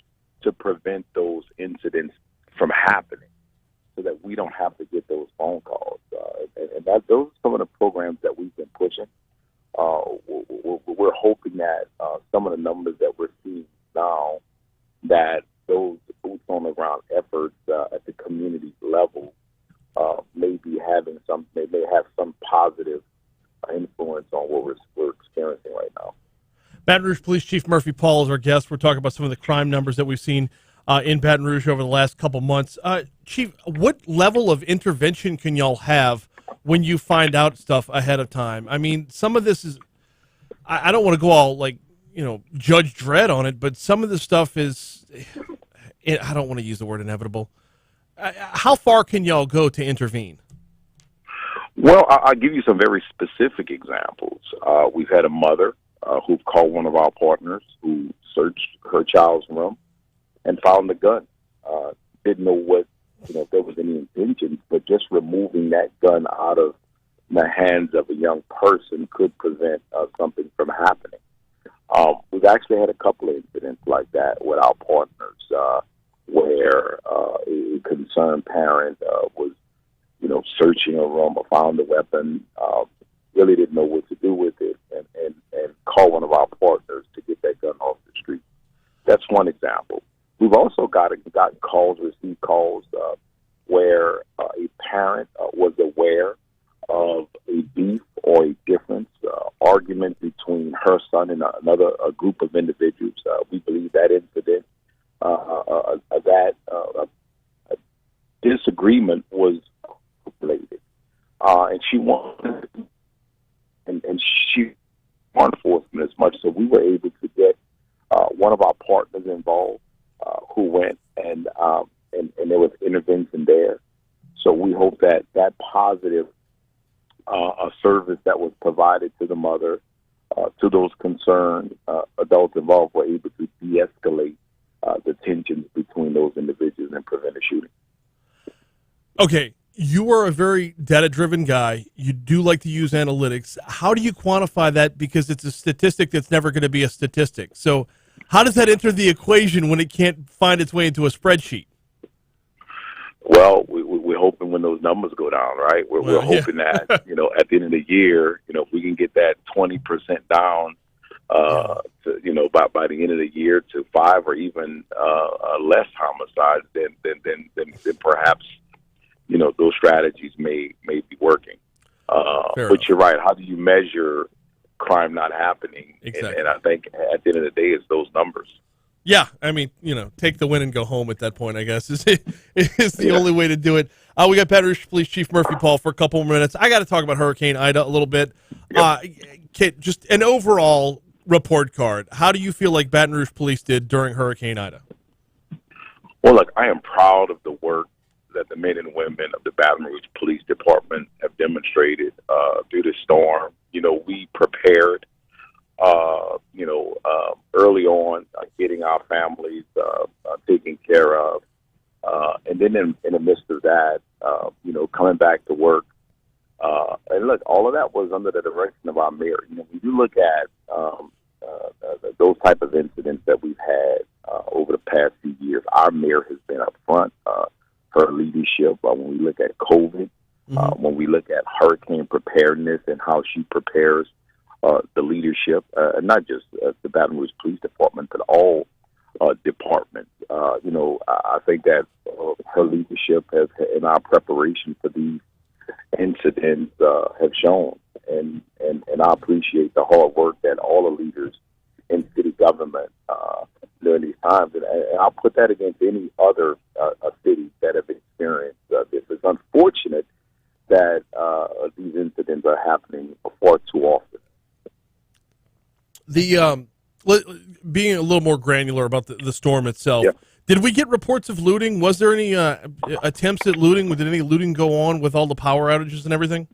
S9: to prevent those incidents from happening so that we don't have to get those phone calls. And those are some of the programs that we've been pushing. We're hoping that some of the numbers that we're seeing now, that those boots on the ground efforts at the community level may have some positive influence on what we're experiencing right now.
S1: Baton Rouge Police Chief Murphy Paul is our guest. We're talking about some of the crime numbers that we've seen in Baton Rouge over the last couple months. Chief, what level of intervention can y'all have when you find out stuff ahead of time? Some of this is, I don't want to go all Judge Dredd on it, but some of the stuff is, I don't want to use the word inevitable. How far can y'all go to intervene?
S9: Well, I'll give you some very specific examples. We've had a mother who called one of our partners who searched her child's room and found the gun. Didn't know if there was any intention, but just removing that gun out of the hands of a young person could prevent something from happening. We've actually had a couple of incidents like that with our partners where a concerned parent was, searching a room or found a weapon, really didn't know what to do with it, and call one of our partners to get that gun off the street. That's one example. We've also received calls where a parent was aware of a beef or a difference, argument between her son and a group of individuals. We believe that incident, that disagreement was related, and she wanted, and she law enforcement as much. So we were able to get one of our partners involved, who went and there was intervention there. So we hope that that positive service that was provided to the mother, to those concerned adults involved, were able to de-escalate the tensions between those individuals and prevent a shooting.
S1: Okay, you are a very data-driven guy. You do like to use analytics. How do you quantify that? Because it's a statistic that's never going to be a statistic. So how does that enter the equation when it can't find its way into a spreadsheet?
S9: Well, we're hoping when those numbers go down, right? We're hoping that, at the end of the year, if we can get that 20% down, to, by the end of the year to 5 or even less homicides, then perhaps, those strategies may be working. But you're right. How do you measure crime not happening?
S1: Exactly.
S9: And I think at the end of the day, it's those numbers.
S1: Yeah, I mean, take the win and go home at that point, I guess, is the only way to do it. We got Baton Rouge Police Chief Murphy Paul for a couple more minutes. I got to talk about Hurricane Ida a little bit. Kit, just an overall report card. How do you feel like Baton Rouge Police did during Hurricane Ida?
S9: Well, look, I am proud of the work that the men and women of the Baton Rouge Police Department have demonstrated through this storm. We prepared, early on, getting our families taken care of. And then in the midst of that, coming back to work. And look, all of that was under the direction of our mayor. When you look at those type of incidents that we've had over the past few years, our mayor has been up front. Her leadership, when we look at COVID, when we look at hurricane preparedness and how she prepares the leadership, not just the Baton Rouge Police Department, but all departments. I think that her leadership in our preparation for these incidents have shown, and I appreciate the hard work that all the leaders in city government during these times, and I'll put that against any other cities that have experienced this. It's unfortunate that these incidents are happening far too often.
S1: The being a little more granular about the storm itself, did we get reports of looting? Was there any attempts at looting? Did any looting go on with all the power outages and everything?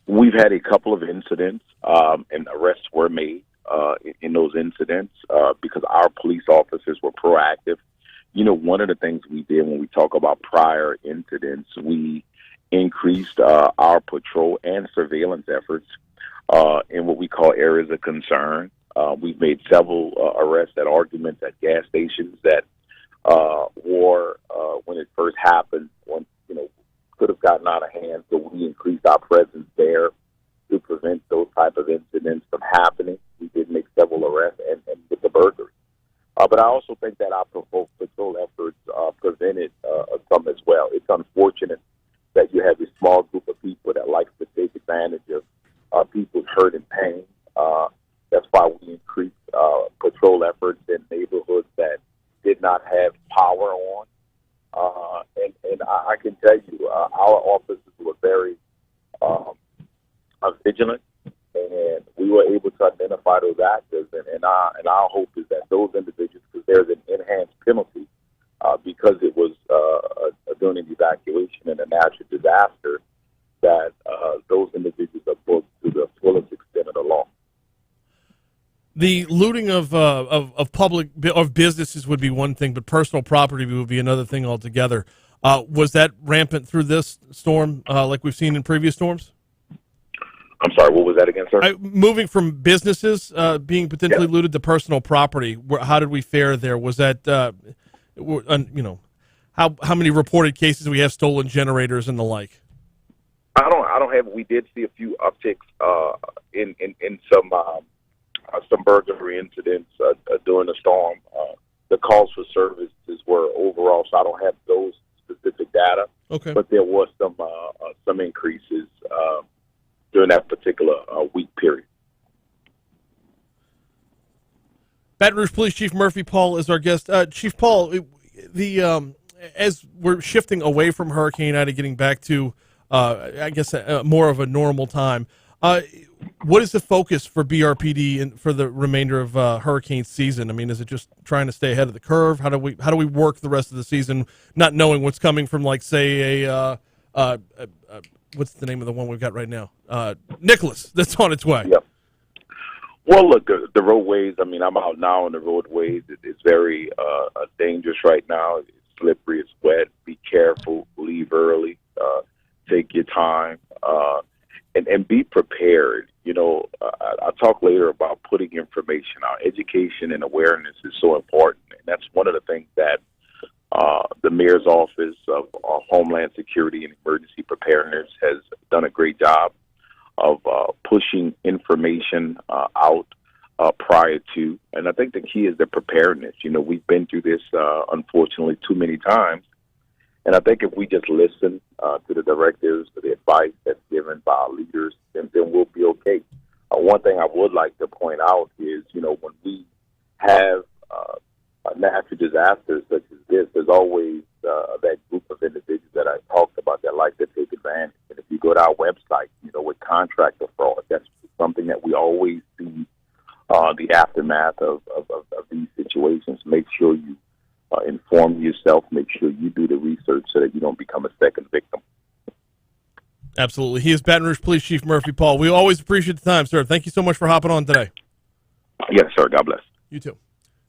S9: We've had a couple of incidents, and arrests were made in those incidents because our police officers were proactive. One of the things we did when we talk about prior incidents, we increased our patrol and surveillance efforts in what we call areas of concern. We've made several arrests at arguments at gas stations that war, when it first happened, could have gotten out of hand. So we increased our presence there to prevent those type of incidents from happening. We did make several arrests and with the burglary. But I also think that our patrol efforts prevented some as well. It's unfortunate that you have a small group of people that likes to take advantage of people's hurt and pain. That's why we increased patrol efforts in neighborhoods that did not have power on. And I can tell you, our officers were very vigilant, and we were able to identify those actors. And our hope is that those individuals, because there's an enhanced penalty because it was during an evacuation and a natural disaster, that those individuals are booked to the fullest extent of the law.
S1: The looting of businesses would be one thing, but personal property would be another thing altogether. Was that rampant through this storm, like we've seen in previous storms?
S9: I'm sorry, what was that again, sir?
S1: Moving from businesses being potentially looted to personal property, how did we fare there? Was that, how many reported cases we have stolen generators and the like?
S9: I don't have. We did see a few upticks in some burglary incidents during the storm. The calls for services were overall, so I don't have those specific data.
S1: Okay.
S9: but there was some increases during that particular week period.
S1: Baton Rouge Police Chief Murphy Paul is our guest. Chief Paul, as we're shifting away from Hurricane Ida, getting back to, I guess, more of a normal time, what is the focus for BRPD for the remainder of hurricane season? I mean, is it just trying to stay ahead of the curve? How do we work the rest of the season, not knowing what's coming from, like, say, what's the name of the one we've got right now? Nicholas, that's on its way.
S9: Yep. Well, look, the roadways, I mean, I'm out now on the roadways. It's very dangerous right now. It's slippery, it's wet. Be careful, leave early, take your time, and be prepared. You know, I'll talk later about putting information out. Education and awareness is so important, and that's one of the things that the Mayor's Office of Homeland Security and Emergency Preparedness has done a great job of pushing information out prior to. And I think the key is the preparedness. You know, we've been through this, unfortunately, too many times. And I think if we just listen to the directives, to the advice that's given by our leaders, then we'll be okay. One thing I would like to point out is, you know, when we have natural disasters such as this, there's always that group of individuals that I talked about that like to take advantage. And if you go to our website, you know, with contractor fraud, that's something that we always see the aftermath of these situations. Make sure you inform yourself, make sure you do the research so that you don't become a second victim.
S1: Absolutely. He is Baton Rouge Police Chief Murphy Paul. We always appreciate the time, sir. Thank you so much for hopping on today.
S9: Yes, sir. God bless.
S1: You too.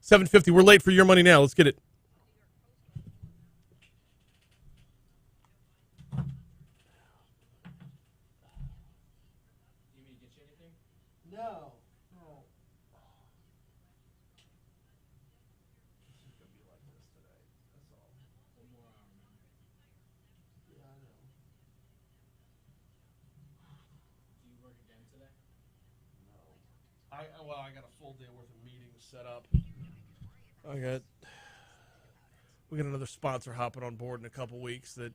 S1: 7:50. We're late for Your Money Now. Let's get it.
S2: No.
S1: I got a full day worth of meetings set up. We got another sponsor hopping on board in a couple weeks that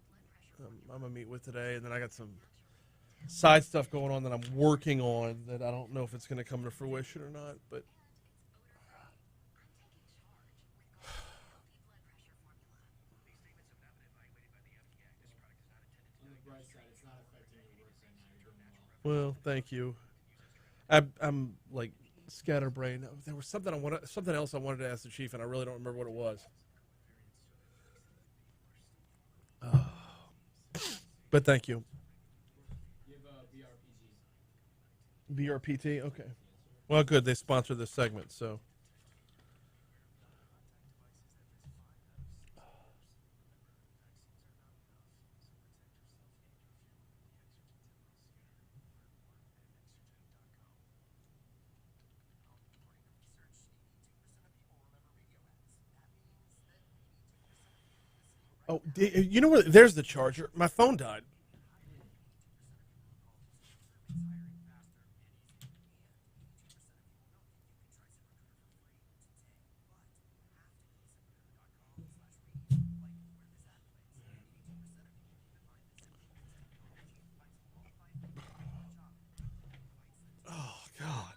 S1: I'm gonna meet with today, and then I got some side stuff going on that I'm working on that I don't know if it's gonna come to fruition or not, but. Well, thank you. I'm like scatterbrained. There was something else I wanted to ask the chief, and I really don't remember what it was. But thank you. BRPT, okay. Well, good. They sponsor this segment, so. Oh, you know where? There's the charger. My phone died. Oh, God.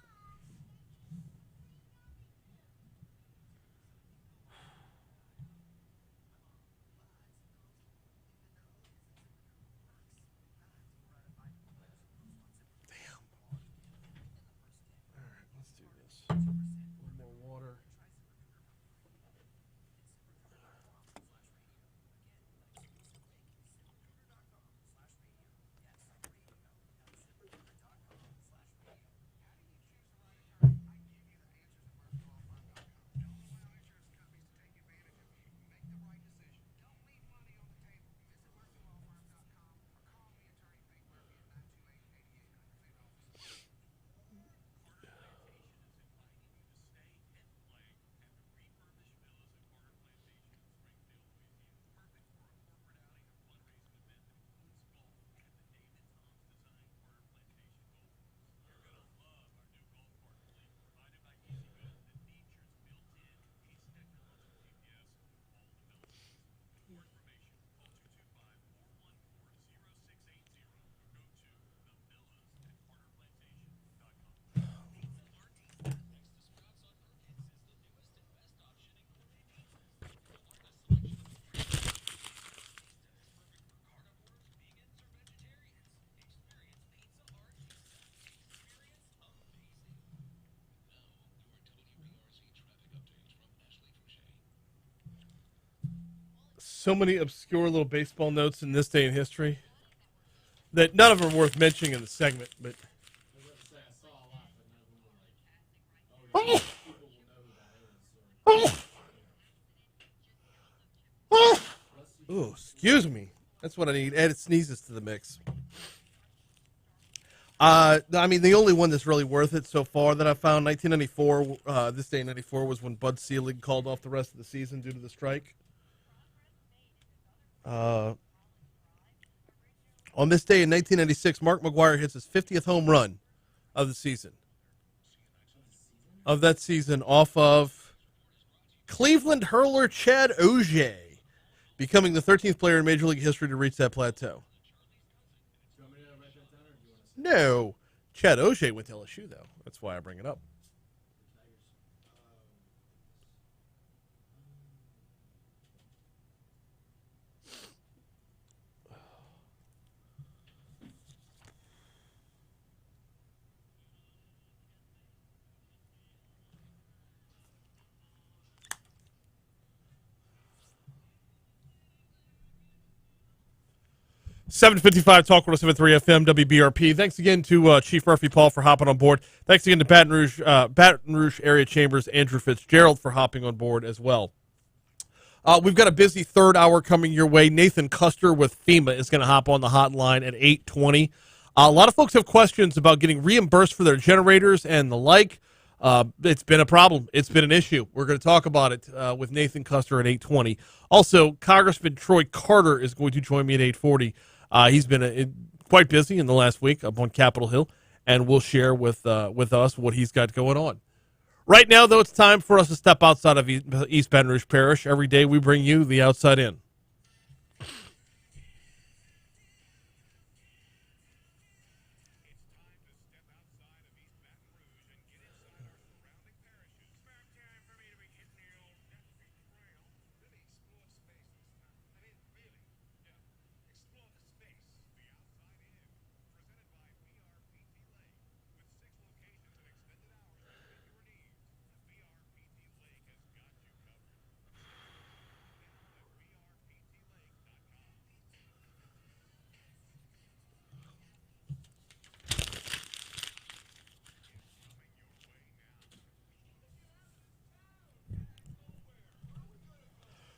S1: so many obscure little baseball notes in this day in history that none of them are worth mentioning in the segment. But oh, excuse me. That's what I need. Add sneezes to the mix. I mean, the only one that's really worth it so far that I found, 1994, this day in 94 was when Bud Selig called off the rest of the season due to the strike. On this day in 1996, Mark McGwire hits his 50th home run of the season. Of that season, off of Cleveland hurler Chad Auger, becoming the 13th player in Major League history to reach that plateau. No. Chad Auger went to LSU, though. That's why I bring it up. .755 Talk 107.3 FM WBRP. Thanks again to Chief Murphy Paul for hopping on board. Thanks again to Baton Rouge Area Chambers Andrew Fitzgerald for hopping on board as well. We've got a busy third hour coming your way. Nathan Custer with FEMA is going to hop on the hotline at 8:20. A lot of folks have questions about getting reimbursed for their generators and the like. It's been a problem. It's been an issue. We're going to talk about it with Nathan Custer at 8:20. Also, Congressman Troy Carter is going to join me at 8:40. He's been quite busy in the last week up on Capitol Hill, and we'll share with us what he's got going on. Right now, though, it's time for us to step outside of East Baton Rouge Parish. Every day we bring you the Outside In.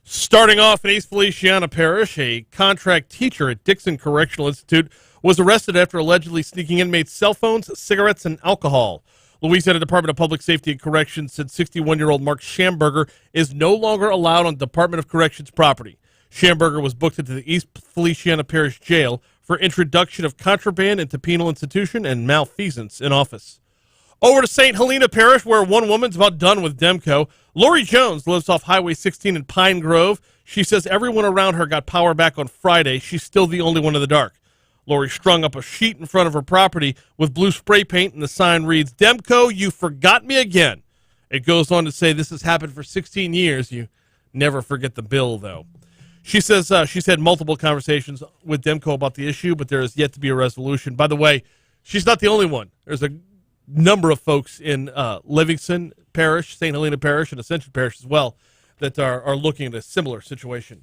S1: Starting off in East Feliciana Parish, a contract teacher at Dixon Correctional Institute was arrested after allegedly sneaking inmates' cell phones, cigarettes, and alcohol. Louisiana Department of Public Safety and Corrections said 61-year-old Mark Schamberger is no longer allowed on Department of Corrections property. Schamberger was booked into the East Feliciana Parish Jail for introduction of contraband into penal institution and malfeasance in office. Over to St. Helena Parish, where one woman's about done with Demco. Lori Jones lives off Highway 16 in Pine Grove. She says everyone around her got power back on Friday. She's still the only one in the dark. Lori strung up a sheet in front of her property with blue spray paint, and the sign reads, "Demco, you forgot me again." It goes on to say this has happened for 16 years. You never forget the bill, though. She says she's had multiple conversations with Demco about the issue, but there is yet to be a resolution. By the way, she's not the only one. There's a number of folks in Livingston Parish, St. Helena Parish, and Ascension Parish as well that are looking at a similar situation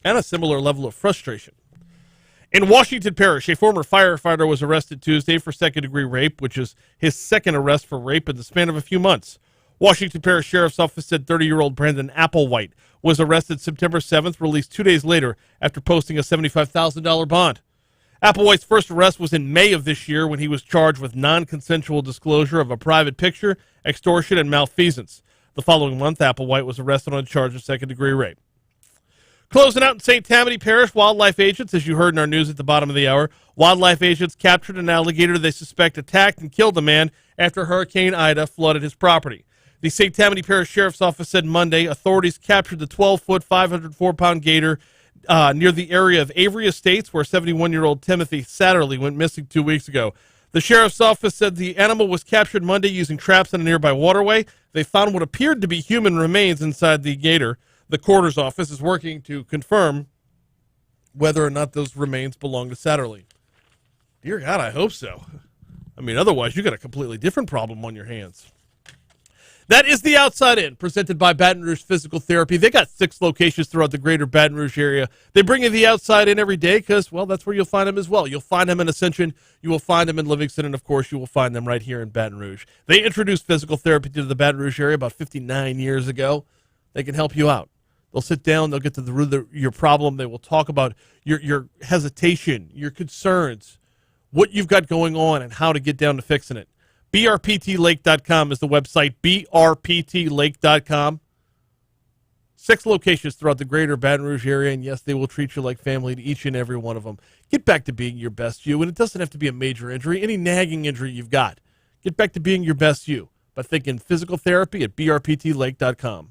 S1: and a similar level of frustration. In Washington Parish, a former firefighter was arrested Tuesday for second-degree rape, which is his second arrest for rape in the span of a few months. Washington Parish Sheriff's Office said 30-year-old Brandon Applewhite was arrested September 7th, released 2 days later after posting a $75,000 bond. Applewhite's first arrest was in May of this year when he was charged with non-consensual disclosure of a private picture, extortion, and malfeasance. The following month, Applewhite was arrested on a charge of second-degree rape. Closing out in St. Tammany Parish, wildlife agents, as you heard in our news at the bottom of the hour, wildlife agents captured an alligator they suspect attacked and killed a man after Hurricane Ida flooded his property. The St. Tammany Parish Sheriff's Office said Monday authorities captured the 12-foot, 504-pound gator near the area of Avery Estates, where 71-year-old Timothy Satterley went missing 2 weeks ago. The Sheriff's Office said the animal was captured Monday using traps on a nearby waterway. They found what appeared to be human remains inside the gator. The coroner's office is working to confirm whether or not those remains belong to Satterley. Dear God, I hope so. I mean, otherwise you got a completely different problem on your hands. That is The Outside In, presented by Baton Rouge Physical Therapy. They got 6 locations throughout the greater Baton Rouge area. They bring you The Outside In every day because, well, that's where you'll find them as well. You'll find them in Ascension, you will find them in Livingston, and, of course, you will find them right here in Baton Rouge. They introduced physical therapy to the Baton Rouge area about 59 years ago. They can help you out. They'll sit down, they'll get to the root of your problem. They will talk about your hesitation, your concerns, what you've got going on, and how to get down to fixing it. BRPTLake.com is the website, BRPTLake.com. 6 locations throughout the greater Baton Rouge area, and yes, they will treat you like family to each and every one of them. Get back to being your best you, and it doesn't have to be a major injury, any nagging injury you've got. Get back to being your best you by thinking physical therapy at BRPTLake.com.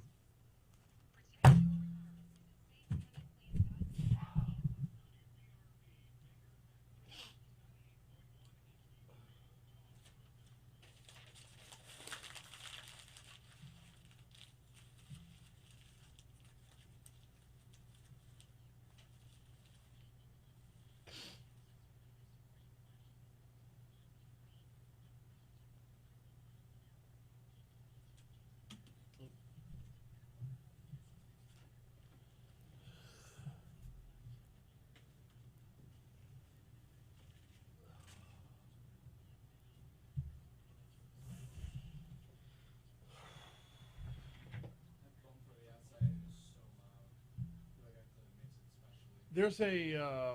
S1: There's a, yeah,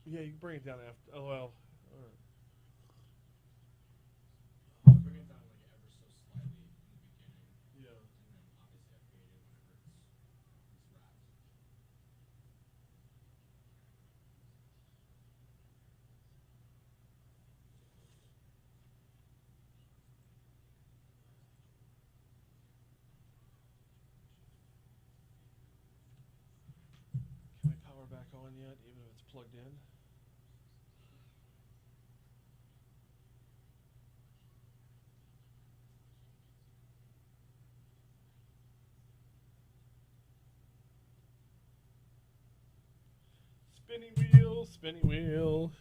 S1: you can bring it down after, oh, well. All right.
S2: Bring it down like ever so slightly in the beginning.
S1: Yeah.
S2: And then obviously I fade it whenever it's wrapped.
S1: Can we power back on yet, even if it's plugged in? Spinny wheel, spinny wheel.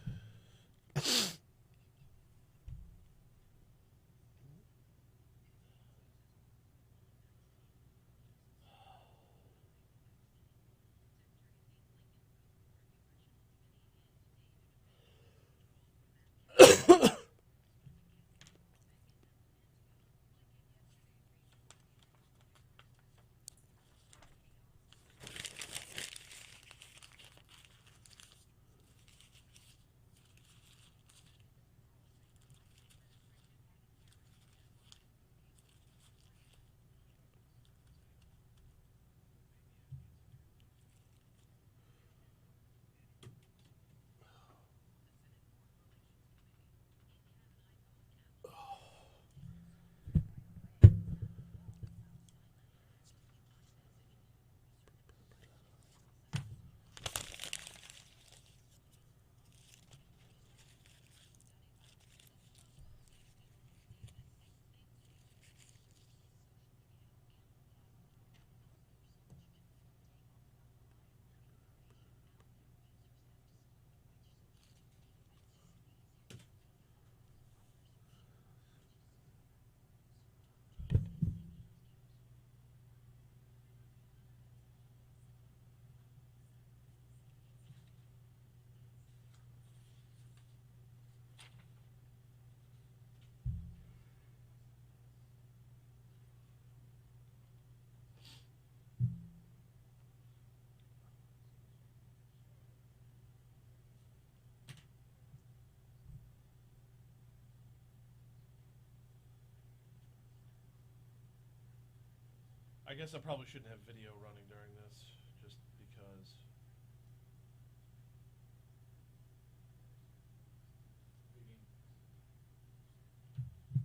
S1: I guess I probably shouldn't have video running during this, just because.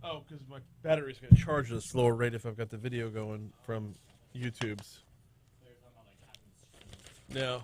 S1: Oh, because my battery's going to charge at a slower rate if I've got the video going from YouTube's. No.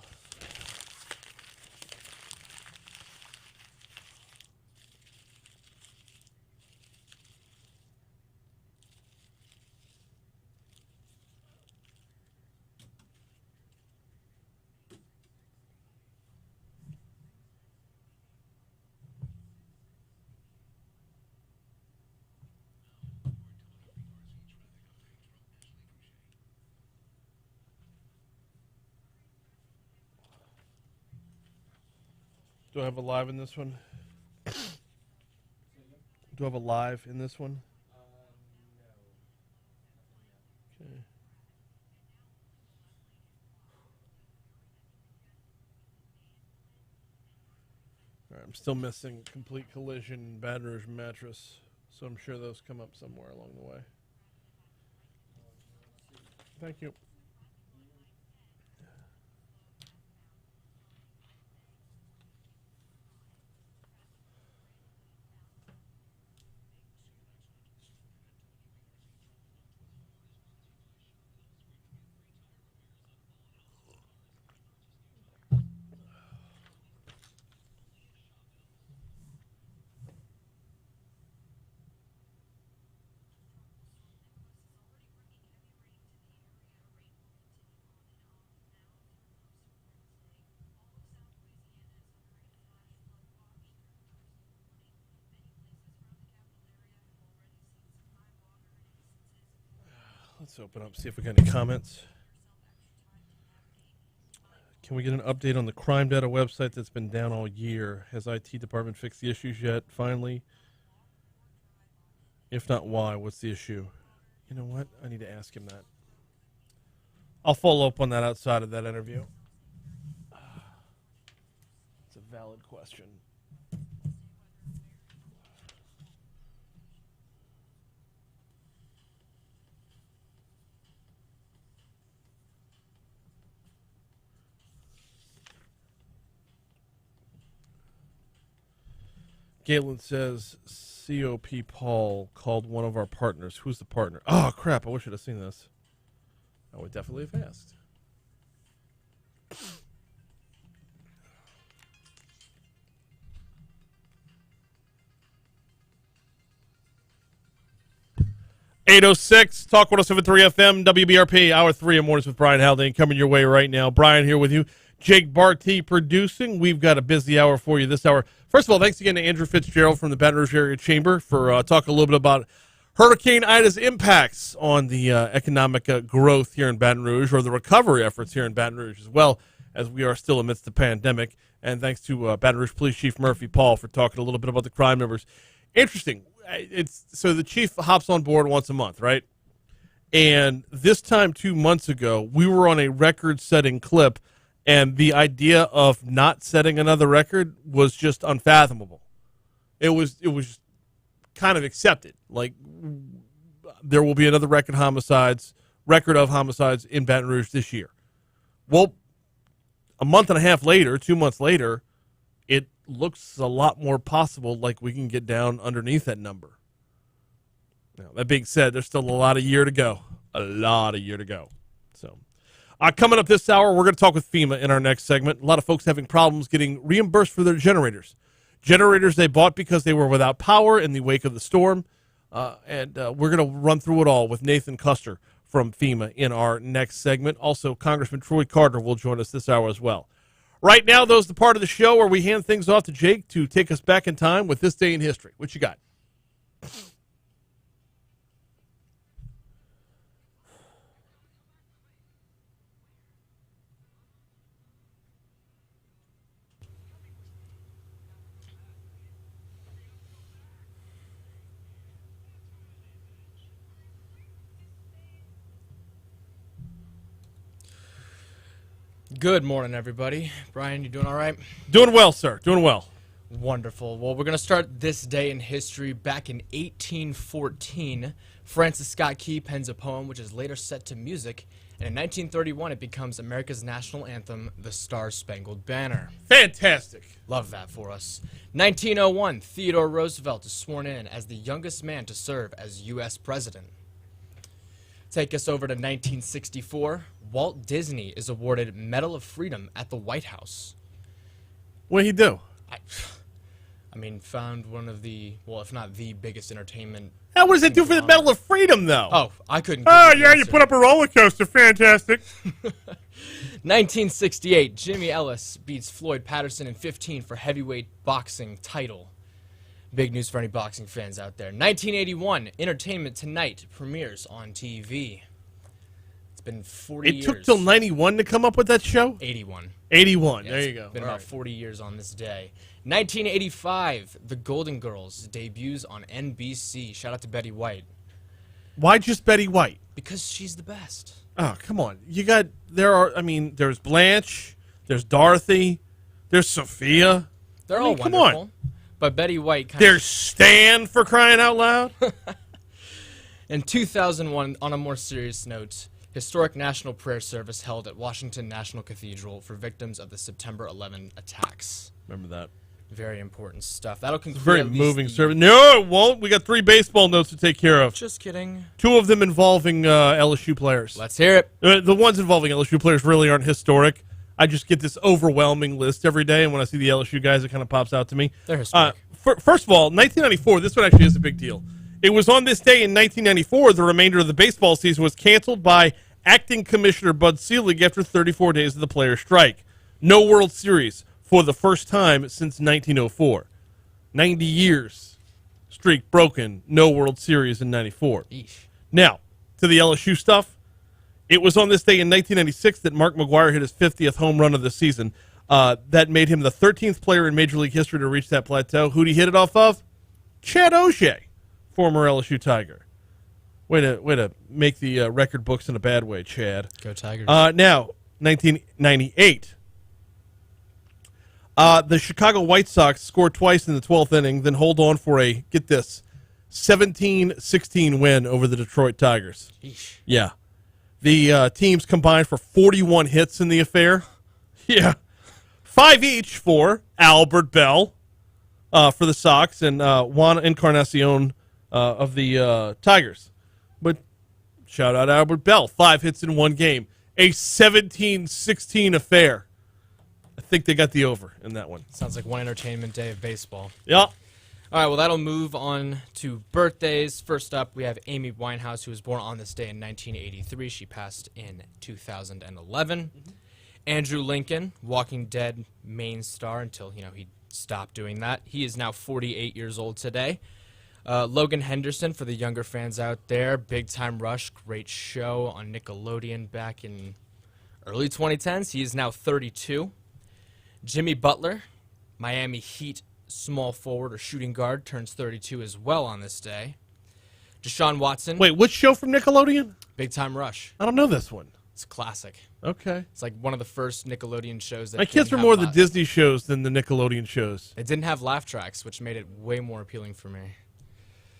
S1: Do I have a live in this one? Do I have a live in this one? Okay. All right, I'm still missing Complete Collision and Baton Rouge Mattress, so I'm sure those come up somewhere along the way. Thank you. Let's open up, see if we got any comments. Can we get an update on the crime data website that's been down all year? Has IT department fixed the issues yet, finally? If not, why? What's the issue? You know what? I need to ask him that. I'll follow up on that outside of that interview. It's a valid question. Galen says COP Paul called one of our partners. Who's the partner? Oh, crap. I wish I'd have seen this. I would definitely have asked. .806 Talk 107.3 FM WBRP Hour 3 of Mornings with Brian Haldane coming your way right now. Brian here with you. Jake Barty producing. We've got a busy hour for you this hour. First of all, thanks again to Andrew Fitzgerald from the Baton Rouge Area Chamber for talking a little bit about Hurricane Ida's impacts on the economic growth here in Baton Rouge, or the recovery efforts here in Baton Rouge, as well as we are still amidst the pandemic. And thanks to Baton Rouge Police Chief Murphy Paul for talking a little bit about the crime numbers. Interesting. So the chief hops on board once a month, right? And this time 2 months ago, we were on a record-setting clip, and the idea of not setting another record was just unfathomable. It was kind of accepted. Like, there will be another record of homicides in Baton Rouge this year. Well, a month and a half later, 2 months later, it looks a lot more possible like we can get down underneath that number. Now, that being said, there's still a lot of year to go. So, coming up this hour, we're going to talk with FEMA in our next segment. A lot of folks having problems getting reimbursed for their generators. Generators they bought because they were without power in the wake of the storm. And we're going to run through it all with Nathan Custer from FEMA in our next segment. Also, Congressman Troy Carter will join us this hour as well. Right now, though, is the part of the show where we hand things off to Jake to take us back in time with this day in history. What you got?
S8: Good morning, everybody. Brian, you doing all right?
S1: Doing well, sir. Doing well.
S8: Wonderful. Well, we're going to start this day in history. Back in 1814, Francis Scott Key pens a poem which is later set to music, and in 1931 it becomes America's national anthem, The Star-Spangled Banner.
S1: Fantastic.
S8: Love that for us. 1901, Theodore Roosevelt is sworn in as the youngest man to serve as U.S. president. Take us over to 1964. Walt Disney is awarded Medal of Freedom at the White House.
S1: What did he do?
S8: I mean, found one of the, well, if not the biggest entertainment.
S1: What does it do for the Medal of Freedom, though?
S8: Oh, I couldn't.
S1: Oh, yeah, you put up a roller coaster. Fantastic.
S8: 1968, Jimmy Ellis beats Floyd Patterson in 15 for heavyweight boxing title. Big news for any boxing fans out there. 1981, Entertainment Tonight premieres on TV. It's been 40 years.
S1: It took till 91 to come up with that show?
S8: 81.
S1: 81.
S8: Yeah,
S1: There
S8: it's
S1: you go.
S8: Been
S1: All
S8: about
S1: right.
S8: 40 years on this day. 1985, The Golden Girls debuts on NBC. Shout out to Betty White.
S1: Why just Betty White?
S8: Because she's the best.
S1: Oh, come on. There's Blanche, there's Dorothy, there's Sophia.
S8: They're
S1: I mean,
S8: all
S1: come
S8: wonderful.
S1: on.
S8: But Betty White kind
S1: There's Stan, for crying out loud.
S8: In 2001, on a more serious note, historic national prayer service held at Washington National Cathedral for victims of the September 11 attacks.
S1: Remember that.
S8: Very important stuff. That'll conclude.
S1: Very
S8: at least
S1: moving
S8: the-
S1: service. No, it won't. We got 3 baseball notes to take care of.
S8: Just kidding.
S1: 2 of them involving LSU players.
S8: Let's hear it.
S1: The ones involving LSU players really aren't historic. I just get this overwhelming list every day, and when I see the LSU guys, it kind of pops out to me.
S8: They're historic.
S1: First of all, 1994, this one actually is a big deal. It was on this day in 1994, the remainder of the baseball season was canceled by acting commissioner Bud Selig after 34 days of the players' strike. No World Series for the first time since 1904. 90 years. Streak broken. No World Series in 94.
S8: Eesh.
S1: Now, to the LSU stuff. It was on this day in 1996 that Mark McGwire hit his 50th home run of the season. That made him the 13th player in Major League history to reach that plateau. Who'd he hit it off of? Chad O'Shea, former LSU Tiger. Way to make the record books in a bad way, Chad.
S8: Go Tigers.
S1: Now, 1998. The Chicago White Sox scored twice in the 12th inning, then hold on for a, get this, 17-16 win over the Detroit Tigers.
S8: Eesh.
S1: Yeah. The teams combined for 41 hits in the affair. Yeah. 5 each for Albert Bell for the Sox and Juan Encarnacion of the Tigers. But shout out Albert Bell. 5 hits in 1 game. A 17-16 affair. I think they got the over in that one.
S8: Sounds like one entertainment day of baseball.
S1: Yeah.
S8: All right, well, that'll move on to birthdays. First up, we have Amy Winehouse, who was born on this day in 1983. She passed in 2011. Andrew Lincoln, Walking Dead main star until, he stopped doing that. He is now 48 years old today. Logan Henderson, for the younger fans out there, Big Time Rush, great show on Nickelodeon back in early 2010s. He is now 32. Jimmy Butler, Miami Heat small forward or shooting guard, turns 32 as well on this day. Deshaun Watson.
S1: Wait, which show from Nickelodeon?
S8: Big Time Rush.
S1: I don't know this one.
S8: It's a classic.
S1: Okay.
S8: It's like one of the first Nickelodeon shows that
S1: My kids
S8: didn't
S1: were more
S8: have
S1: the Disney shows than the Nickelodeon shows.
S8: It didn't have laugh tracks, which made it way more appealing for me.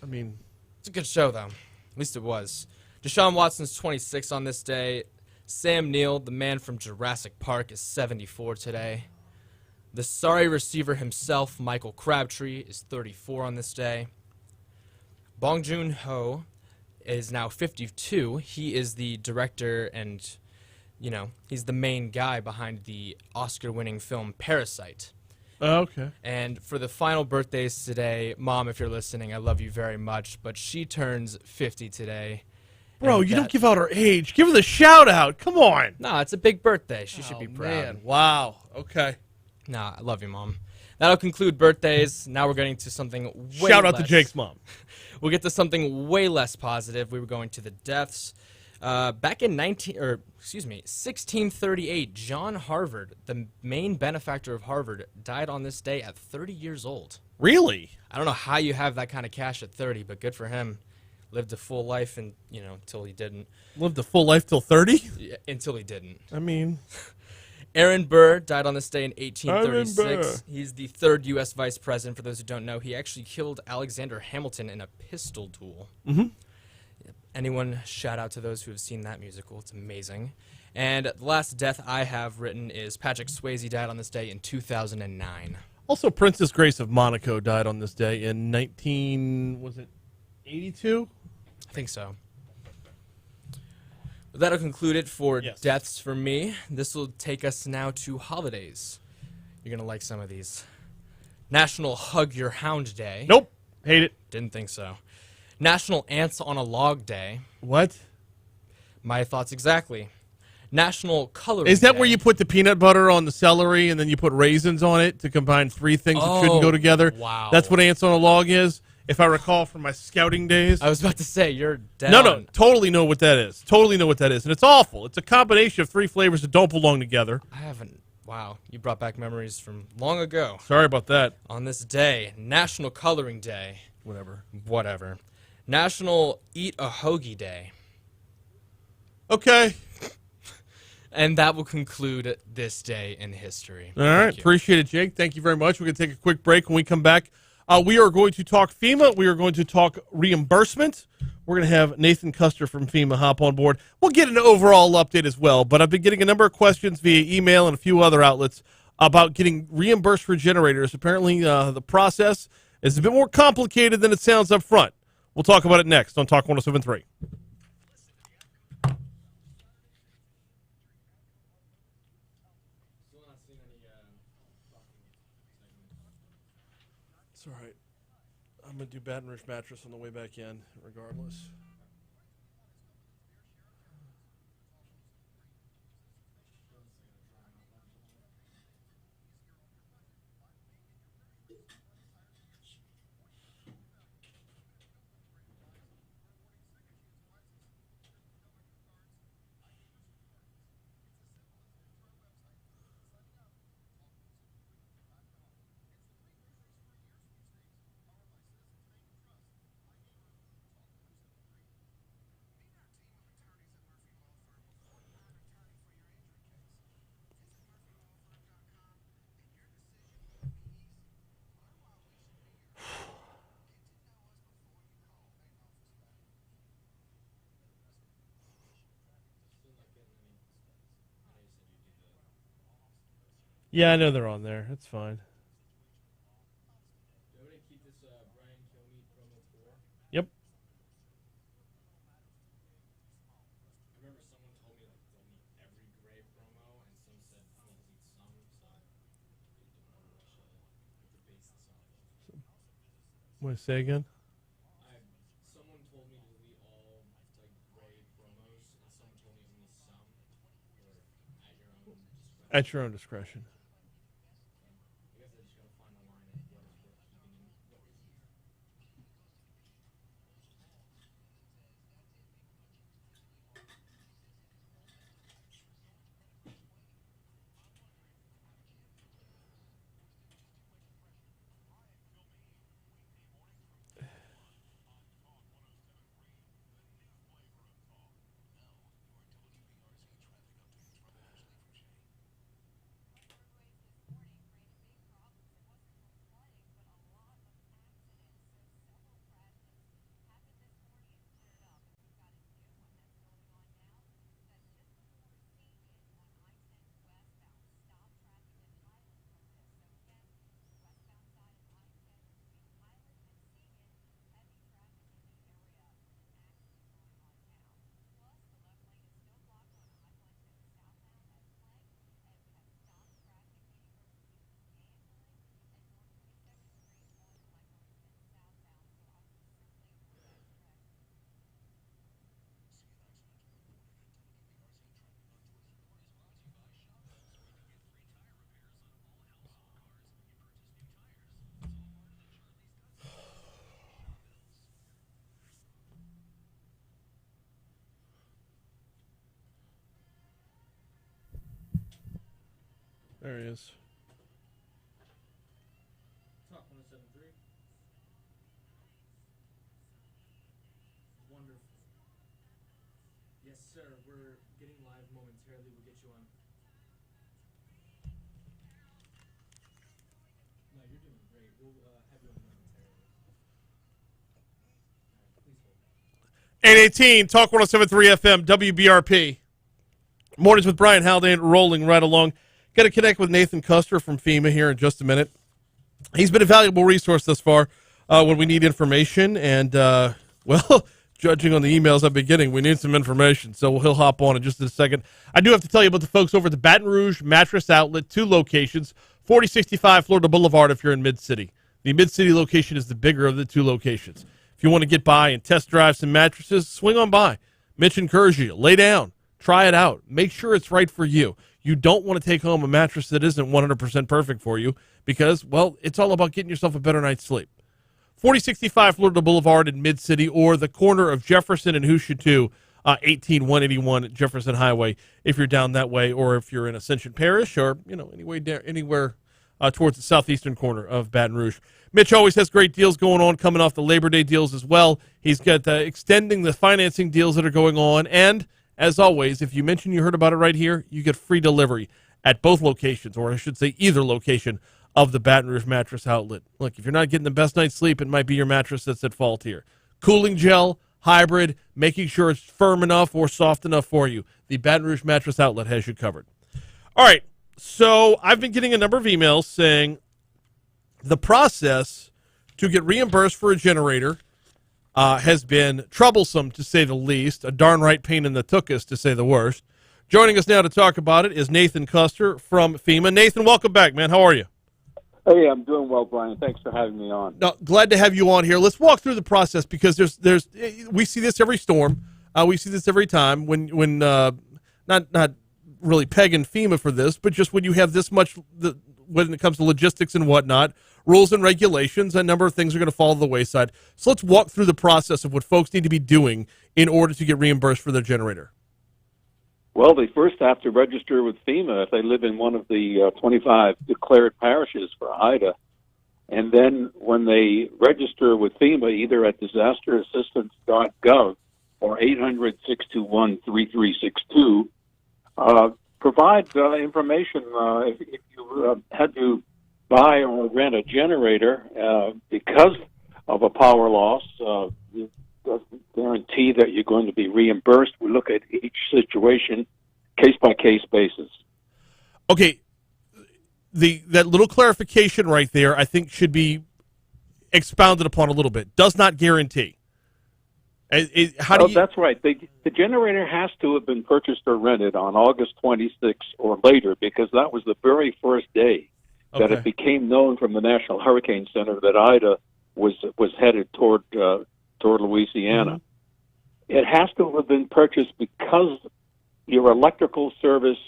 S1: I mean,
S8: It's a good show, though. At least it was. Deshaun Watson's 26 on this day. Sam Neill, the man from Jurassic Park, is 74 today. The sorry receiver himself, Michael Crabtree, is 34 on this day. Bong Joon-ho is now 52. He is the director and, he's the main guy behind the Oscar-winning film Parasite.
S1: okay.
S8: And for the final birthdays today, Mom, if you're listening, I love you very much, but she turns 50 today.
S1: Bro,
S8: And
S1: you don't
S8: that-
S1: give out her age. Give her the shout out. Come on.
S8: Nah, it's a big birthday. She should be proud.
S1: Man. Wow. Okay.
S8: Nah, I love you, Mom. That'll conclude birthdays. Now we're getting to something way
S1: Shout out to
S8: less-
S1: Jake's mom.
S8: We'll get to something way less positive. We were going to the deaths. Back in 1638, John Harvard, the main benefactor of Harvard, died on this day at 30 years old.
S1: Really?
S8: I don't know how you have that kind of cash at 30, but good for him. Lived a full life and, until he didn't.
S1: Lived a full life till 30?
S8: Yeah, until he didn't.
S1: I mean,
S8: Aaron Burr died on this day in 1836.
S1: Aaron Burr.
S8: He's the 3rd U.S. vice president. For those who don't know, he actually killed Alexander Hamilton in a pistol duel.
S1: Mhm.
S8: Anyone, shout out to those who have seen that musical. It's amazing. And the last death I have written is Patrick Swayze died on this day in 2009.
S1: also Princess Grace of Monaco died on this day in 82?
S8: I think so. But that'll conclude it for
S1: Yes.
S8: deaths for me. This will take us now to holidays. You're going to like some of these. National Hug Your Hound Day.
S1: Nope. Hate it.
S8: Didn't think so. National Ants on a Log Day.
S1: What?
S8: My thoughts exactly. National Coloring
S1: Is that
S8: Day.
S1: where you put the peanut butter on the celery and then you put raisins on it to combine 3 things that shouldn't go together?
S8: Wow.
S1: That's what ants on a log is, if I recall from my scouting days.
S8: I was about to say, you're dead
S1: No,
S8: on.
S1: totally know what that is. Totally know what that is. And it's awful. It's a combination of 3 flavors that don't belong together.
S8: I haven't. Wow, you brought back memories from long ago.
S1: Sorry about that.
S8: On this day, National Coloring Day. Whatever. National Eat a Hoagie Day.
S1: Okay.
S8: And that will conclude this day in history.
S1: All right. Appreciate it, Jake. Thank you very much. We're going to take a quick break. When we come back, we are going to talk FEMA. We are going to talk reimbursement. We're going to have Nathan Custer from FEMA hop on board. We'll get an overall update as well, but I've been getting a number of questions via email and a few other outlets about getting reimbursed for generators. Apparently, the process is a bit more complicated than it sounds up front. We'll talk about it next on Talk 107.3. It's all right. I'm going to do Baton Rouge Mattress on the way back in, regardless. Yeah, I know they're on there. It's fine. Yep. Want to say again?
S2: Someone told me to delete all gray promos, and someone told me only some, or at your own discretion.
S1: At your own discretion.
S2: I guess I just gotta find the line of what is worth keeping and what isn't.
S1: There he is.
S2: Talk 107.3. Wonderful. Yes, sir. We're getting live momentarily. We'll get you on. No, you're doing great. We'll have you on momentarily. All right, please hold.
S1: 818, Talk 107.3 FM, WBRP. Mornings with Brian Haldane rolling right along. Got to connect with Nathan Custer from FEMA here in just a minute. He's been a valuable resource thus far when we need information. And, well, judging on the emails I've been getting, we need some information. So he'll hop on in just a second. I do have to tell you about the folks over at the Baton Rouge Mattress Outlet, 2 locations, 4065 Florida Boulevard if you're in Mid-City. The Mid-City location is the bigger of the 2 locations. If you want to get by and test drive some mattresses, swing on by. Mitch encourages you. Lay down. Try it out. Make sure it's right for you. You don't want to take home a mattress that isn't 100% perfect for you because, well, it's all about getting yourself a better night's sleep. 4065 Florida Boulevard in Mid-City or the corner of Jefferson and Hoosier 2 18181 Jefferson Highway if you're down that way, or if you're in Ascension Parish, or anywhere towards the southeastern corner of Baton Rouge. Mitch always has great deals going on, coming off the Labor Day deals as well. He's got extending the financing deals that are going on, and as always, if you mention you heard about it right here, you get free delivery at both locations, or I should say either location of the Baton Rouge Mattress Outlet. Look, if you're not getting the best night's sleep, it might be your mattress that's at fault here. Cooling gel, hybrid, making sure it's firm enough or soft enough for you. The Baton Rouge Mattress Outlet has you covered. All right, so I've been getting a number of emails saying the process to get reimbursed for a generator has been troublesome, to say the least, a darn right pain in the tuchus, to say the worst. Joining us now to talk about it is Nathan Custer from FEMA. Nathan, welcome back, man. How are you?
S10: Hey, I'm doing well, Brian. Thanks for having me on.
S1: No, glad to have you on here. Let's walk through the process, because we see this every storm. We see this every time when not really pegging FEMA for this, but just when you have this much, when it comes to logistics and whatnot, rules and regulations, a number of things are going to fall to the wayside. So let's walk through the process of what folks need to be doing in order to get reimbursed for their generator.
S10: Well, they first have to register with FEMA if they live in one of the 25 declared parishes for Ida. And then when they register with FEMA, either at disasterassistance.gov or 800-621-3362, provide information if you had to buy or rent a generator because of a power loss. It doesn't guarantee that you're going to be reimbursed. We look at each situation case-by-case basis.
S1: Okay, that little clarification right there, I think, should be expounded upon a little bit. Does not guarantee.
S10: That's right. The generator has to have been purchased or rented on August 26th or later, because that was the very first day that it became known from the National Hurricane Center that Ida was headed toward Louisiana. Mm-hmm. It has to have been purchased because your electrical service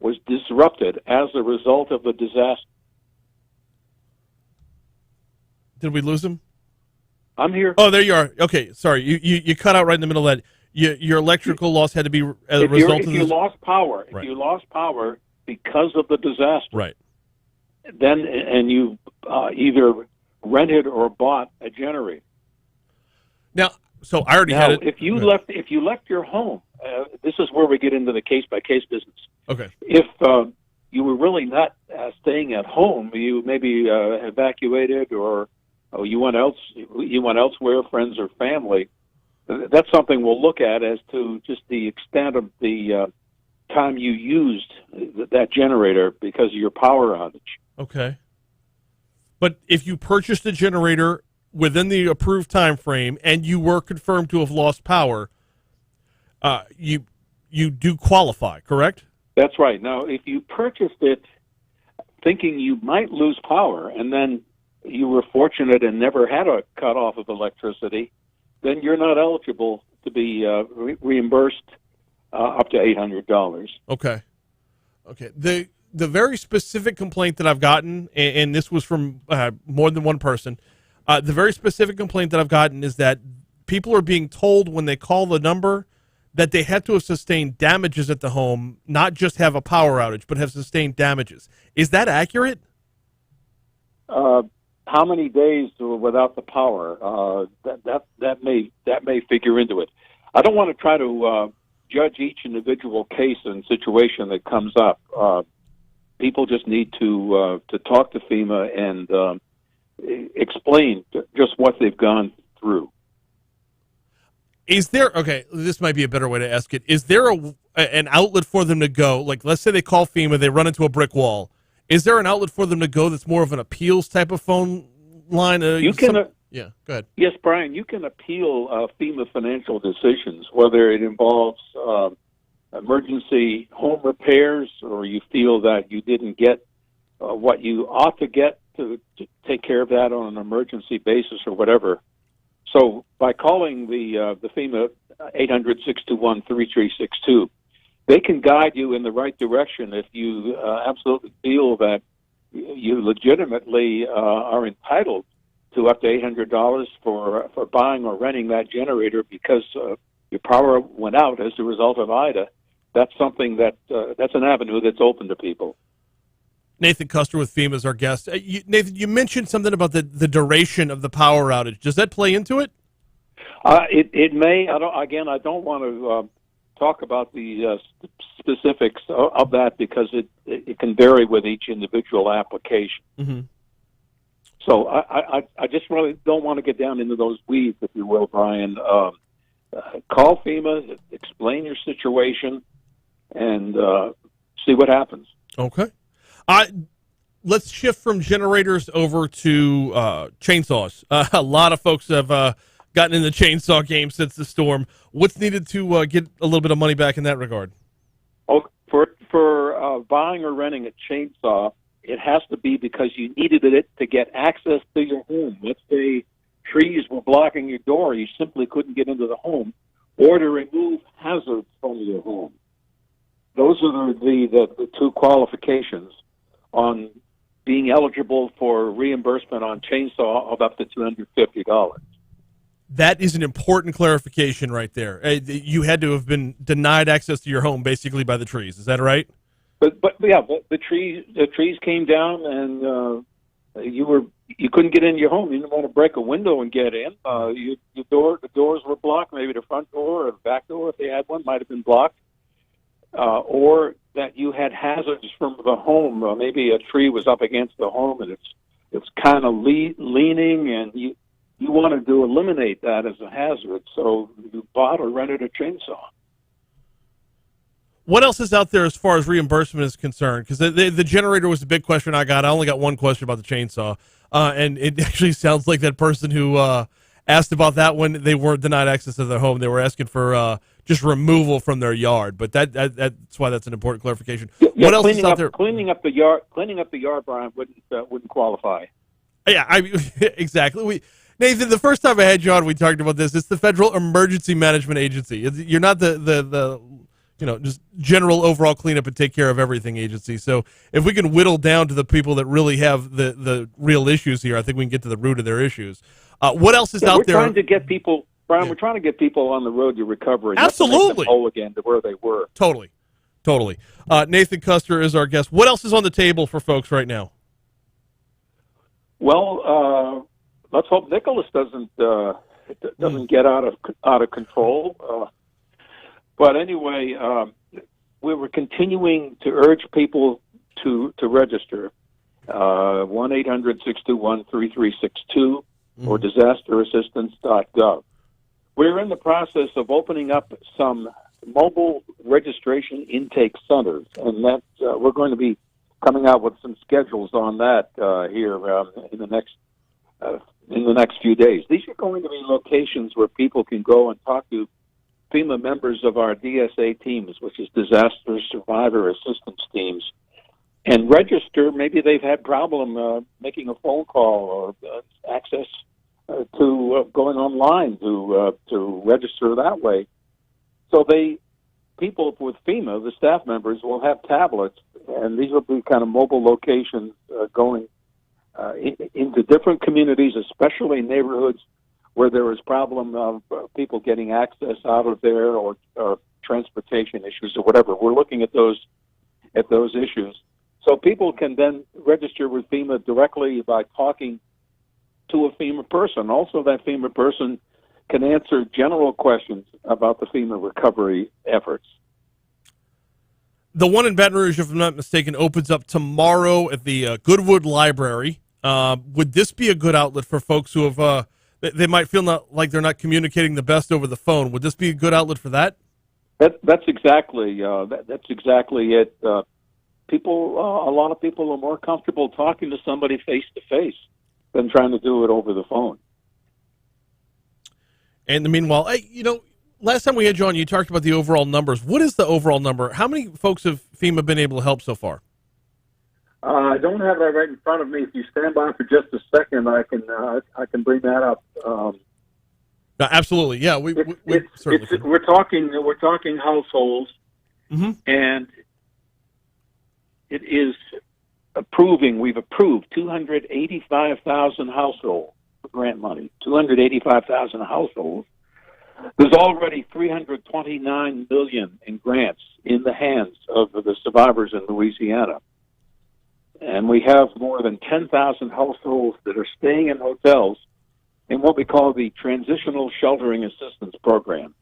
S10: was disrupted as a result of the disaster.
S1: Did we lose him?
S10: I'm here.
S1: Oh, there you are. Okay, sorry. You cut out right in the middle of that. Your electrical loss had to be as a result of this.
S10: If you lost power, if you lost power because of the disaster,
S1: right?
S10: Then and you either rented or bought a generator.
S1: Now, so I already had it.
S10: If you left your home, this is where we get into the case-by-case business.
S1: Okay.
S10: If you were really not staying at home, you maybe evacuated or you went elsewhere, friends or family. That's something we'll look at as to just the extent of the time you used that generator because of your power outage. Okay.
S1: But if you purchased a generator within the approved time frame and you were confirmed to have lost power, you do qualify, correct?
S10: That's right. Now, if you purchased it thinking you might lose power and then you were fortunate and never had a cutoff of electricity, then you're not eligible to be reimbursed up to $800.
S1: Okay. The very specific complaint that I've gotten, and this was from more than one person, the very specific complaint that I've gotten is that people are being told when they call the number that they had to have sustained damages at the home, not just have a power outage, but have sustained damages. Is that accurate?
S10: How many days without the power? That may figure into it. I don't want to try to judge each individual case and situation that comes up. People just need to talk to FEMA and explain just what they've gone through.
S1: Is there, this might be a better way to ask it, is there an outlet for them to go? Like, let's say they call FEMA, they run into a brick wall. Is there an outlet for them to go that's more of an appeals type of phone line?
S10: You can,
S1: go ahead.
S10: Yes, Brian, you can appeal FEMA financial decisions, whether it involves emergency home repairs or you feel that you didn't get what you ought to get to take care of that on an emergency basis or whatever. So by calling the FEMA 800-621-3362, they can guide you in the right direction if you absolutely feel that you legitimately are entitled to up to $800 for buying or renting that generator because your power went out as a result of Ida, that's something that's an avenue that's open to people.
S1: Nathan Custer with FEMA is our guest. Nathan, you mentioned something about the duration of the power outage. Does that play into it?
S10: It may. I don't want to talk about the specifics of that because it can vary with each individual application.
S1: Mm-hmm.
S10: So I just really don't want to get down into those weeds, if you will, Brian. Call FEMA, explain your situation, and see what happens.
S1: Okay. Let's shift from generators over to chainsaws. A lot of folks have gotten in the chainsaw game since the storm. What's needed to get a little bit of money back in that regard?
S10: Oh, for buying or renting a chainsaw, it has to be because you needed it to get access to your home. Let's say trees were blocking your door, you simply couldn't get into the home, or to remove hazards from your home. Those are the two qualifications on being eligible for reimbursement on chainsaw of up to $250.
S1: That is an important clarification right there. You had to have been denied access to your home basically by the trees. Is that right?
S10: But the trees came down and you couldn't get in your home. You didn't want to break a window and get in. The doors were blocked. Maybe the front door or the back door, if they had one, might have been blocked. Or that you had hazards from the home. Maybe a tree was up against the home and it's kind of leaning, and you wanted to eliminate that as a hazard, so you bought or rented a chainsaw.
S1: What else is out there as far as reimbursement is concerned? Because the generator was the big question I got. I only got one question about the chainsaw, and it actually sounds like that person who asked about that one, they weren't denied access to their home. They were asking for just removal from their yard. But that's why that's an important clarification.
S10: Yeah,
S1: what else is out there?
S10: Cleaning up the yard, Brian, wouldn't qualify.
S1: Yeah, exactly. Nathan, the first time I had you on, we talked about this. It's the Federal Emergency Management Agency. You're not the just general overall cleanup and take care of everything agency. So if we can whittle down to the people that really have the real issues here, I think we can get to the root of their issues. What else is out there?
S10: We're trying to get people, Brian. Yeah. We're trying to get people on the road to recovery.
S1: Absolutely,
S10: not to make them whole again to where they were.
S1: Totally. Nathan Custer is our guest. What else is on the table for folks right now?
S10: Well, let's hope Nicholas doesn't get out of control. But anyway, we were continuing to urge people to register. 1-800-621-3362 or disasterassistance.gov. We're in the process of opening up some mobile registration intake centers, and that we're going to be coming out with some schedules on that here in the next few days. These are going to be locations where people can go and talk to FEMA members of our DSA teams, which is Disaster Survivor Assistance Teams, and register. Maybe they've had problem making a phone call or access to going online to register that way. So people with FEMA, the staff members, will have tablets, and these will be kind of mobile locations going into different communities, especially neighborhoods where there is problem of people getting access out of there or transportation issues or whatever. We're looking at those issues. So people can then register with FEMA directly by talking to a FEMA person. Also, that FEMA person can answer general questions about the FEMA recovery efforts.
S1: The one in Baton Rouge, if I'm not mistaken, opens up tomorrow at the Goodwood Library. Would this be a good outlet for folks who have they might feel like they're not communicating the best over the phone? Would this be a good outlet for that?
S10: That's exactly it. People, a lot of people are more comfortable talking to somebody face to face than trying to do it over the phone.
S1: And meanwhile, last time we had you on, you talked about the overall numbers. What is the overall number? How many folks have FEMA been able to help so far?
S10: I don't have that right in front of me. If you stand by for just a second, I can bring that up.
S1: No, absolutely, yeah.
S10: We're talking households,
S1: mm-hmm.
S10: and it is approving. We've approved 285,000 households for grant money. 285,000 households There's already $329 million in grants in the hands of the survivors in Louisiana. And we have more than 10,000 households that are staying in hotels in what we call the Transitional Sheltering Assistance Program.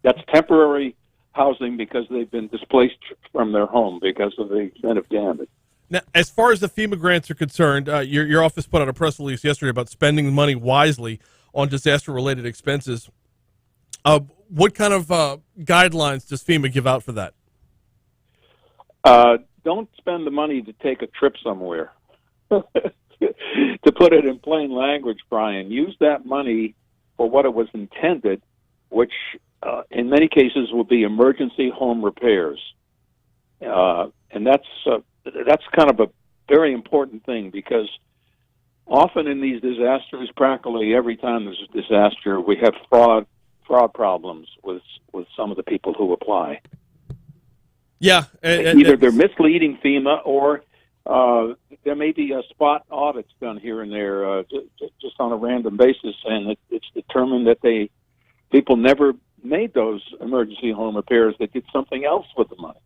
S10: That's temporary housing because they've been displaced from their home because of the extent of damage.
S1: Now, as far as the FEMA grants are concerned, your office put out a press release yesterday about spending money wisely on disaster-related expenses. What kind of guidelines does FEMA give out for that?
S10: Don't spend the money to take a trip somewhere. To put it in plain language, Brian, use that money for what it was intended, which in many cases will be emergency home repairs. And that's kind of a very important thing, because often in these disasters, practically every time there's a disaster, we have fraud problems with some of the people who apply.
S1: Yeah.
S10: Either they're misleading FEMA, or there may be spot audits done here and there just on a random basis, and it's determined that people never made those emergency home repairs. They did something else with the money.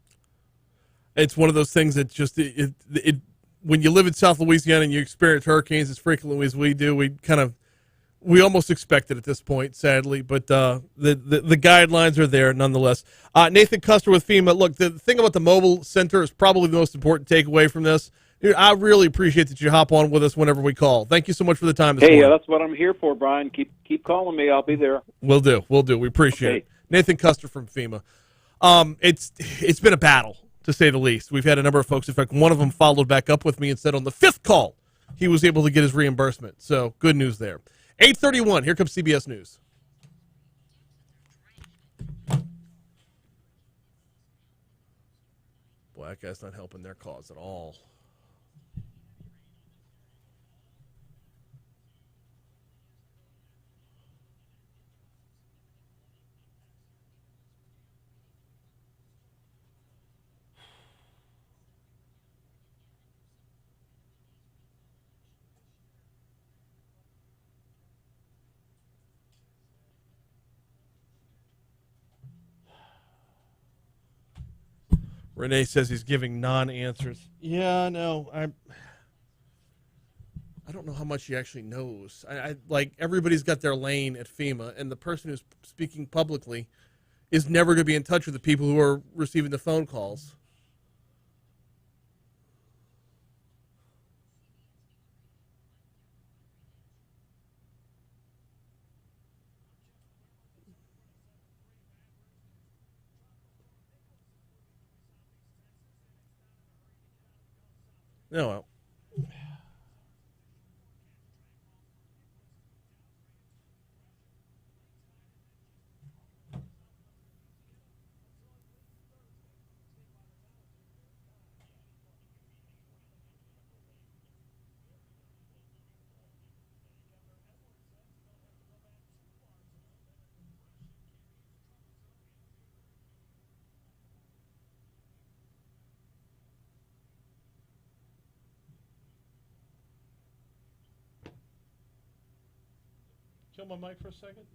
S1: It's one of those things that just when you live in South Louisiana and you experience hurricanes as frequently as we do, we almost expect it at this point, sadly. But the guidelines are there nonetheless. Nathan Custer with FEMA. Look, the thing about the mobile center is probably the most important takeaway from this. Dude, I really appreciate that you hop on with us whenever we call. Thank you so much for the time this morning.
S10: Hey, that's what I'm here for, Brian. Keep calling me. I'll be there.
S1: We'll do. We appreciate it. Nathan Custer from FEMA. It's been a battle, to say the least. We've had a number of folks. In fact, one of them followed back up with me and said on the 5th call he was able to get his reimbursement. So good news there. 8:31. Here comes CBS News. Boy, that guy's not helping their cause at all. Renee says he's giving non-answers. Yeah, no, I don't know how much he actually knows. I like, everybody's got their lane at FEMA, and the person who's speaking publicly is never going to be in touch with the people who are receiving the phone calls. No, well. Kill my mic for a second.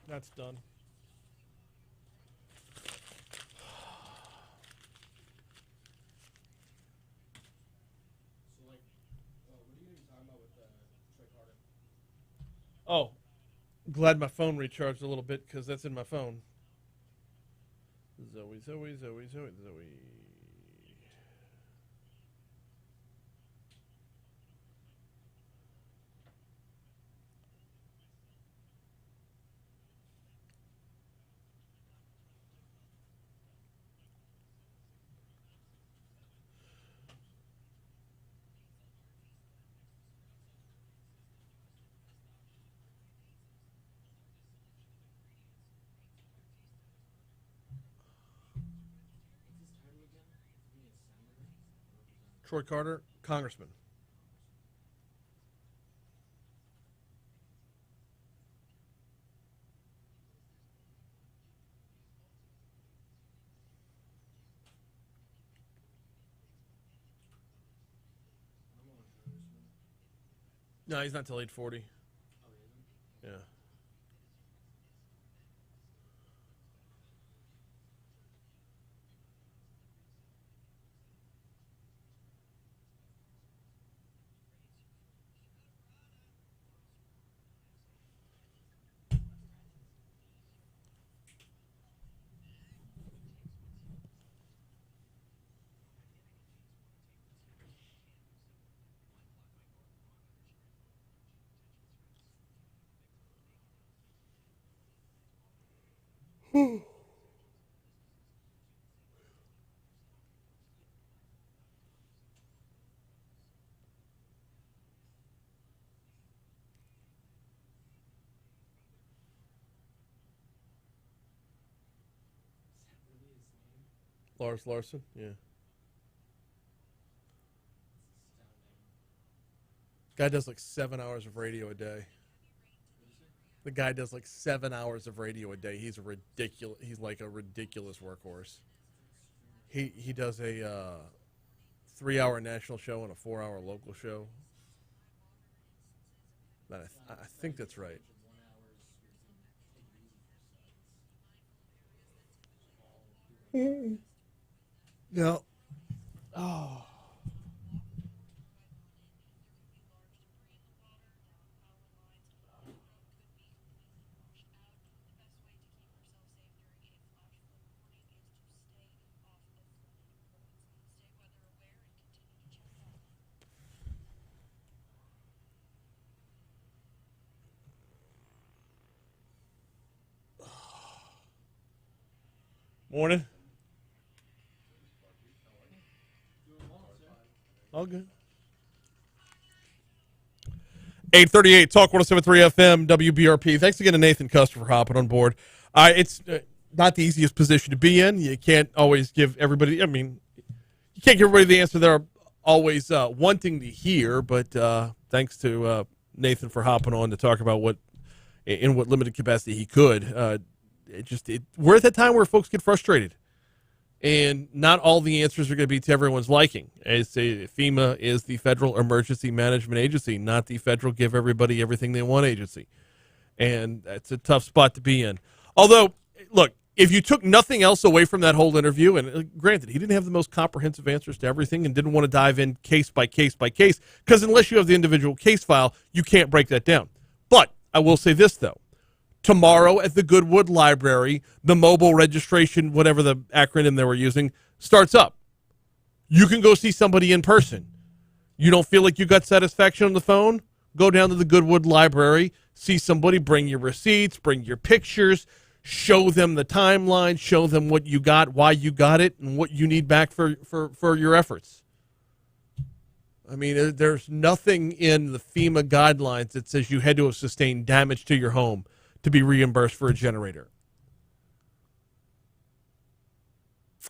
S1: That's done.
S2: So, like, what are you going to be talking about with Troy Carter?
S1: Oh, glad my phone recharged a little bit because that's in my phone. Zoe. Troy Carter, Congressman. No, he's not till 8:40. Yeah. Lars Larson, yeah. Guy does like 7 hours of radio a day. The guy does like 7 hours of radio a day. He's like a ridiculous workhorse. He does a 3-hour national show and a 4-hour local show. I think that's right. No. Oh. Morning. All good. 8:38 Talk 107.3 FM WBRP. Thanks again to Nathan Custer for hopping on board. It's not the easiest position to be in. You can't always give everybody. I mean, you can't give everybody the answer they're always wanting to hear. But thanks to Nathan for hopping on to talk about what limited capacity he could. We're at that time where folks get frustrated. And not all the answers are going to be to everyone's liking. As FEMA is the Federal Emergency Management Agency, not the federal give everybody everything they want agency. And that's a tough spot to be in. Although, look, if you took nothing else away from that whole interview, and granted, he didn't have the most comprehensive answers to everything and didn't want to dive in case by case by case, because unless you have the individual case file, you can't break that down. But I will say this, though. Tomorrow at the Goodwood Library, the mobile registration, whatever the acronym they were using, starts up. You can go see somebody in person. You don't feel like you got satisfaction on the phone? Go down to the Goodwood Library, see somebody, bring your receipts, bring your pictures, show them the timeline, show them what you got, why you got it, and what you need back for your efforts. I mean, there's nothing in the FEMA guidelines that says you had to have sustained damage to your home to be reimbursed for a generator.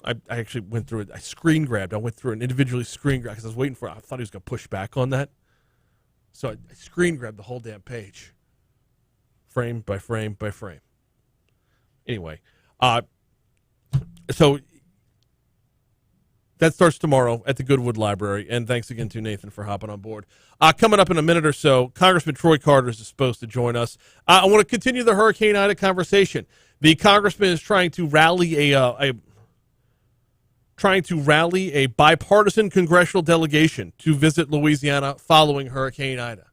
S1: I actually went through it. I went through and individually screen grabbed because I was waiting for it. I thought he was going to push back on that. So I screen grabbed the whole damn page. Frame by frame by frame. Anyway, so That starts tomorrow at the Goodwood Library. And thanks again to Nathan for hopping on board. Coming up in a minute or so, Congressman Troy Carter is supposed to join us. I want to continue the Hurricane Ida conversation. The congressman is trying to rally a bipartisan congressional delegation to visit Louisiana following Hurricane Ida.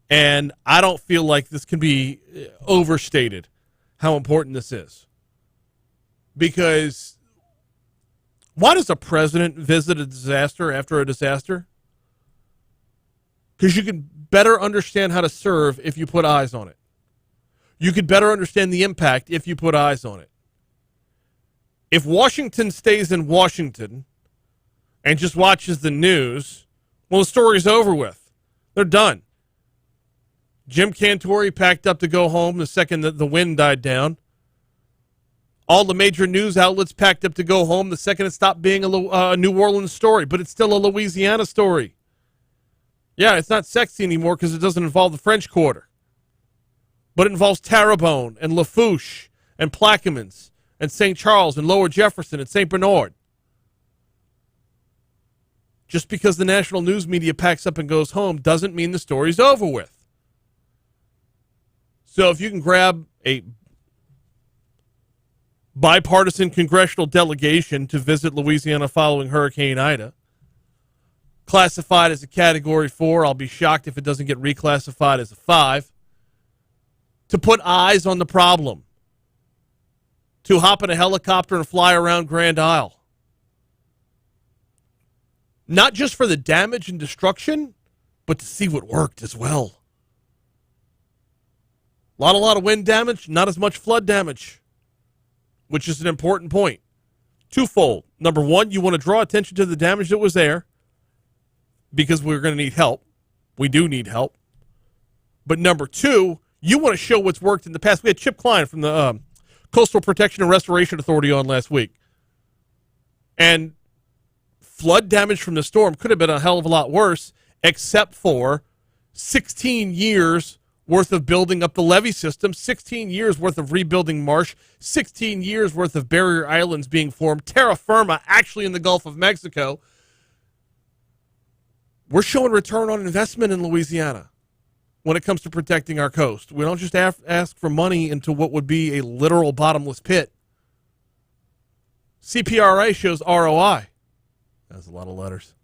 S1: And I don't feel like this can be overstated how important this is. Because why does a president visit a disaster after a disaster? Because you can better understand how to serve if you put eyes on it. You could better understand the impact if you put eyes on it. If Washington stays in Washington and just watches the news, well, the story's over with. They're done. Jim Cantori packed up to go home the second that the wind died down. All the major news outlets packed up to go home the second it stopped being a New Orleans story, but it's still a Louisiana story. Yeah, it's not sexy anymore because it doesn't involve the French Quarter. But it involves Terrebonne and Lafourche and Plaquemines and St. Charles and Lower Jefferson and St. Bernard. Just because the national news media packs up and goes home doesn't mean the story's over with. So if you can grab a bipartisan congressional delegation to visit Louisiana following Hurricane Ida, classified as a Category 4, I'll be shocked if it doesn't get reclassified as a 5, to put eyes on the problem, to hop in a helicopter and fly around Grand Isle. Not just for the damage and destruction, but to see what worked as well. A lot of wind damage, not as much flood damage, which is an important point. Twofold. Number one, you want to draw attention to the damage that was there because we're going to need help. We do need help. But number two, you want to show what's worked in the past. We had Chip Klein from the Coastal Protection and Restoration Authority on last week. And flood damage from the storm could have been a hell of a lot worse, except for 16 years worth of building up the levee system, 16 years worth of rebuilding marsh, 16 years worth of barrier islands being formed, terra firma actually in the Gulf of Mexico. We're showing return on investment in Louisiana when it comes to protecting our coast. We don't just ask for money into what would be a literal bottomless pit. CPRA shows ROI. That's a lot of letters.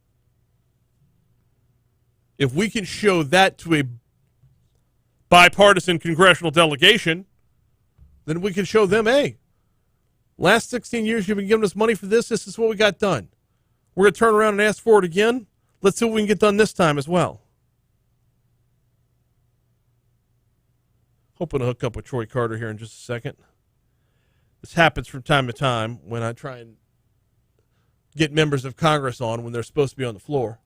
S1: If we can show that to a bipartisan congressional delegation, then we can show them, hey, last 16 years you've been giving us money for this. This is what we got done. We're going to turn around and ask for it again. Let's see what we can get done this time as well. Hoping to hook up with Troy Carter here in just a second. This happens from time to time when I try and get members of Congress on when they're supposed to be on the floor.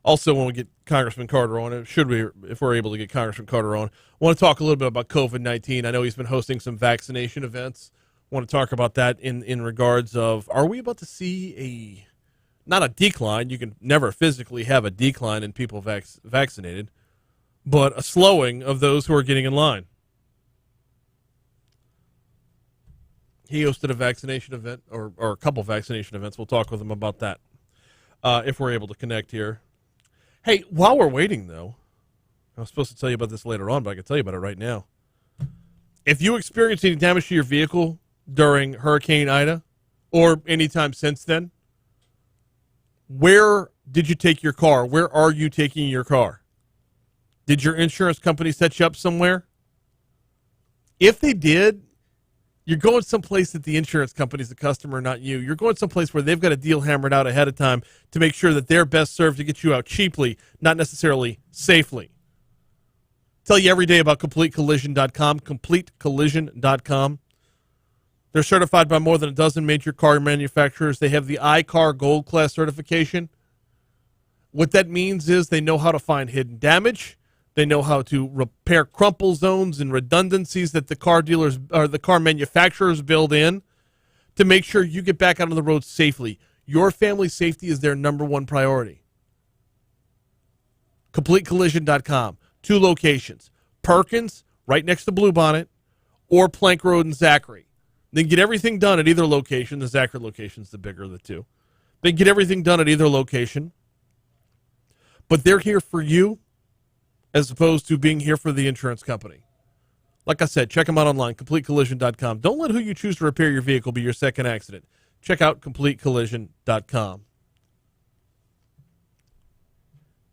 S1: Also, when we get Congressman Carter on, if we're able to get Congressman Carter on, I want to talk a little bit about COVID-19. I know he's been hosting some vaccination events. I want to talk about that in regards of, are we about to see not a decline, you can never physically have a decline in people vaccinated, but a slowing of those who are getting in line. He hosted a vaccination event, or a couple vaccination events. We'll talk with him about that if we're able to connect here. Hey, while we're waiting, though, I was supposed to tell you about this later on, but I can tell you about it right now. If you experienced any damage to your vehicle during Hurricane Ida or anytime since then, where did you take your car? Where are you taking your car? Did your insurance company set you up somewhere? If they did, you're going someplace that the insurance company is the customer, not you. You're going someplace where they've got a deal hammered out ahead of time to make sure that they're best served to get you out cheaply, not necessarily safely. Tell you every day about CompleteCollision.com, CompleteCollision.com. They're certified by more than a dozen major car manufacturers. They have the iCar Gold Class certification. What that means is they know how to find hidden damage. They know how to repair crumple zones and redundancies that the car dealers or the car manufacturers build in to make sure you get back out on the road safely. Your family's safety is their number one priority. CompleteCollision.com. 2 locations. Perkins, right next to Bluebonnet, or Plank Road and Zachary. They get everything done at either location. The Zachary location's the bigger of the two. They get everything done at either location. But they're here for you as opposed to being here for the insurance company. Like I said, check them out online, CompleteCollision.com. Don't let who you choose to repair your vehicle be your second accident. Check out CompleteCollision.com.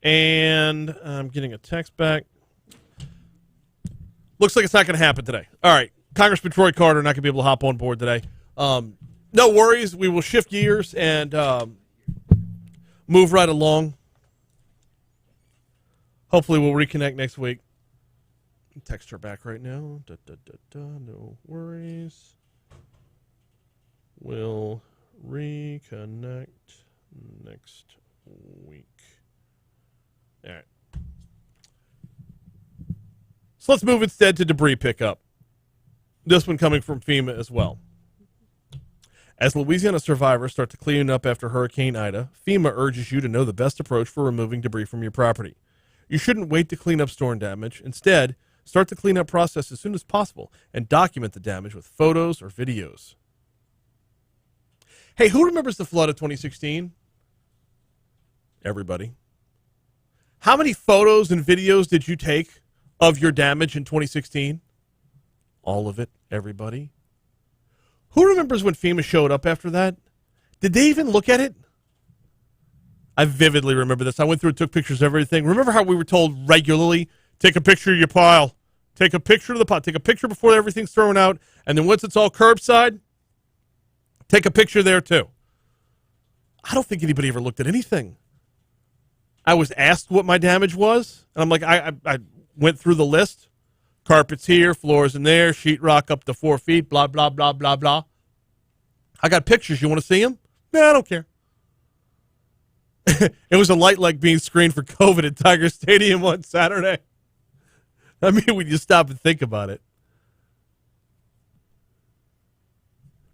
S1: And I'm getting a text back. Looks like it's not going to happen today. All right, Congressman Troy Carter not going to be able to hop on board today. No worries. We will shift gears and move right along. Hopefully we'll reconnect next week. Text her back right now. No worries. We'll reconnect next week. All right. So let's move instead to debris pickup. This one coming from FEMA as well. As Louisiana survivors start to clean up after Hurricane Ida, FEMA urges you to know the best approach for removing debris from your property. You shouldn't wait to clean up storm damage. Instead, start the cleanup process as soon as possible and document the damage with photos or videos. Hey, who remembers the flood of 2016? Everybody. How many photos and videos did you take of your damage in 2016? All of it, everybody. Who remembers when FEMA showed up after that? Did they even look at it? I vividly remember this. I went through and took pictures of everything. Remember how we were told regularly, take a picture of your pile. Take a picture of the pile. Take a picture before everything's thrown out. And then once it's all curbside, take a picture there too. I don't think anybody ever looked at anything. I was asked what my damage was. And I'm like, I went through the list. Carpets here, floors in there, sheetrock up to 4 feet, blah, blah, blah, blah, blah. I got pictures. You want to see them? Nah, I don't care. It was a light like being screened for COVID at Tiger Stadium on Saturday. I mean, when you stop and think about it.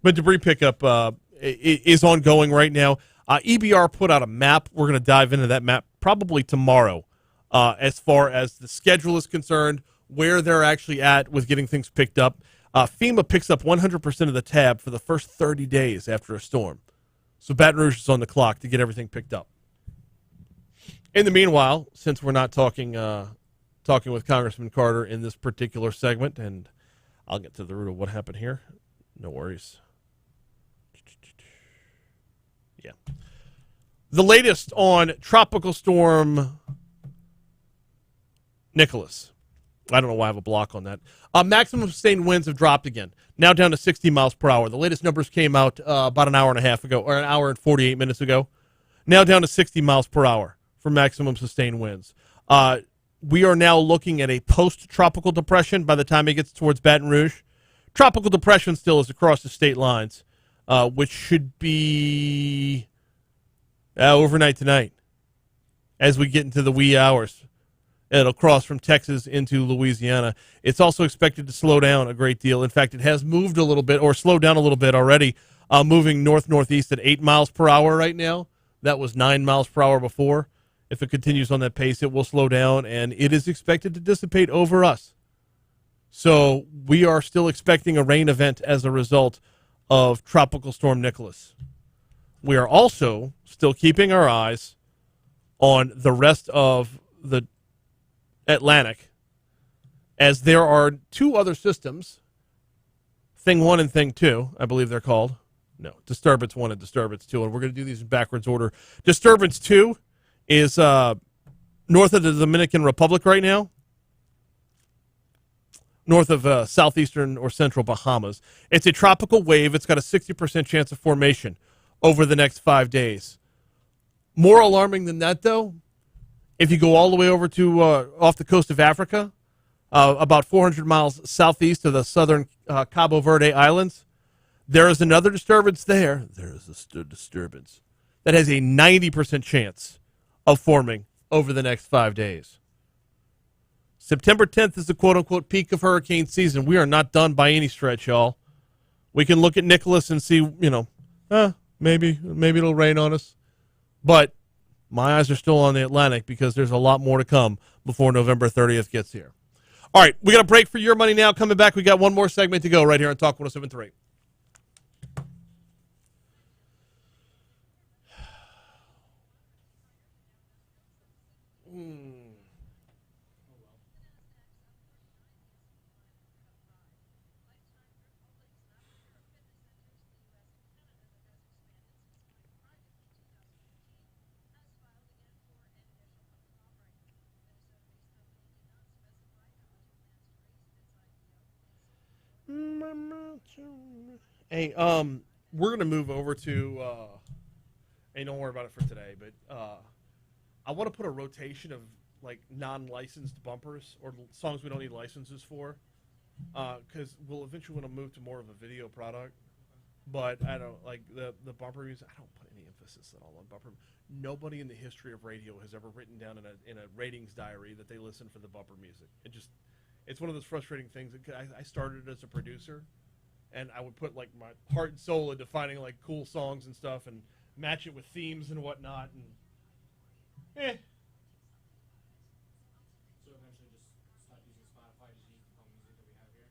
S1: But debris pickup is ongoing right now. EBR put out a map. We're going to dive into that map probably tomorrow as far as the schedule is concerned, where they're actually at with getting things picked up. FEMA picks up 100% of the tab for the first 30 days after a storm. So Baton Rouge is on the clock to get everything picked up. In the meanwhile, since we're not talking with Congressman Carter in this particular segment, and I'll get to the root of what happened here. No worries. Yeah. The latest on Tropical Storm Nicholas. I don't know why I have a block on that. Maximum sustained winds have dropped again, now down to 60 miles per hour. The latest numbers came out about an hour and a half ago, or an hour and 48 minutes ago. Now down to 60 miles per hour for maximum sustained winds. We are now looking at a post-tropical depression by the time it gets towards Baton Rouge. Tropical depression still is across the state lines, which should be overnight tonight as we get into the wee hours. It'll cross from Texas into Louisiana. It's also expected to slow down a great deal. In fact, it has moved a little bit, or slowed down a little bit already, moving north-northeast at 8 miles per hour right now. That was 9 miles per hour before. If it continues on that pace, it will slow down, and it is expected to dissipate over us. So we are still expecting a rain event as a result of Tropical Storm Nicholas. We are also still keeping our eyes on the rest of the Atlantic, as there are two other systems, Thing 1 and Thing 2, I believe they're called. No, Disturbance 1 and Disturbance 2, and we're going to do these in backwards order. Disturbance 2 is north of the Dominican Republic right now, north of southeastern or central Bahamas. It's a tropical wave. It's got a 60% chance of formation over the next 5 days. More alarming than that, though, if you go all the way over to off the coast of Africa, about 400 miles southeast of the southern Cabo Verde Islands, there is another disturbance there. There is a disturbance that has a 90% chance of forming over the next 5 days. September 10th is the quote-unquote peak of hurricane season. We are not done by any stretch, y'all. We can look at Nicholas and see, maybe it'll rain on us. But my eyes are still on the Atlantic because there's a lot more to come before November 30th gets here. All right, we got a break for Your Money Now. Coming back, we got one more segment to go right here on Talk 107.3. Hey, we're gonna move over to. Hey, don't worry about it for today, but I want to put a rotation of like non-licensed bumpers or songs we don't need licenses for, because we'll eventually want to move to more of a video product. But I don't like the bumper music. I don't put any emphasis at all on bumper. Nobody in the history of radio has ever written down in a ratings diary that they listen for the bumper music. It's one of those frustrating things. I started as a producer, and I would put like my heart and soul into finding like cool songs and stuff, and match it with themes and whatnot. And
S2: So eventually just stop using Spotify, just use the phone music that we have here?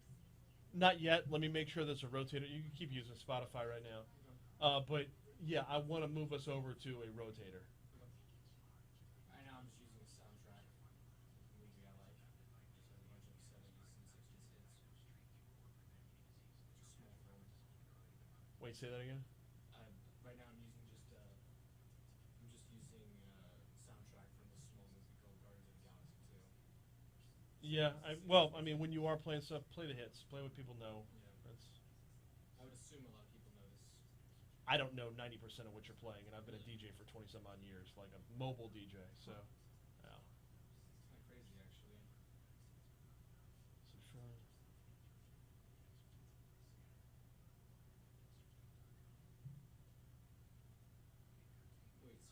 S1: not yet. Let me make sure there's a rotator. You can keep using Spotify right now, but yeah, I want to move us over to a rotator.
S2: Right now I'm just using a soundtrack from a movie I like. Just a bunch of 70s and 60s hits. Just small phone.
S1: Wait, say that again.
S2: Right now I'm using soundtrack from this small movie called Guardians of the Galaxy 2.
S1: Yeah, well, I mean, when you are playing stuff, play the hits. Play what people know.
S2: Yeah. I would assume a lot of people know this.
S1: I don't know 90% of what you're playing, and I've been a DJ for 20-some odd years, like a mobile DJ. So, yeah.
S2: It's kind of crazy, actually. Wait, so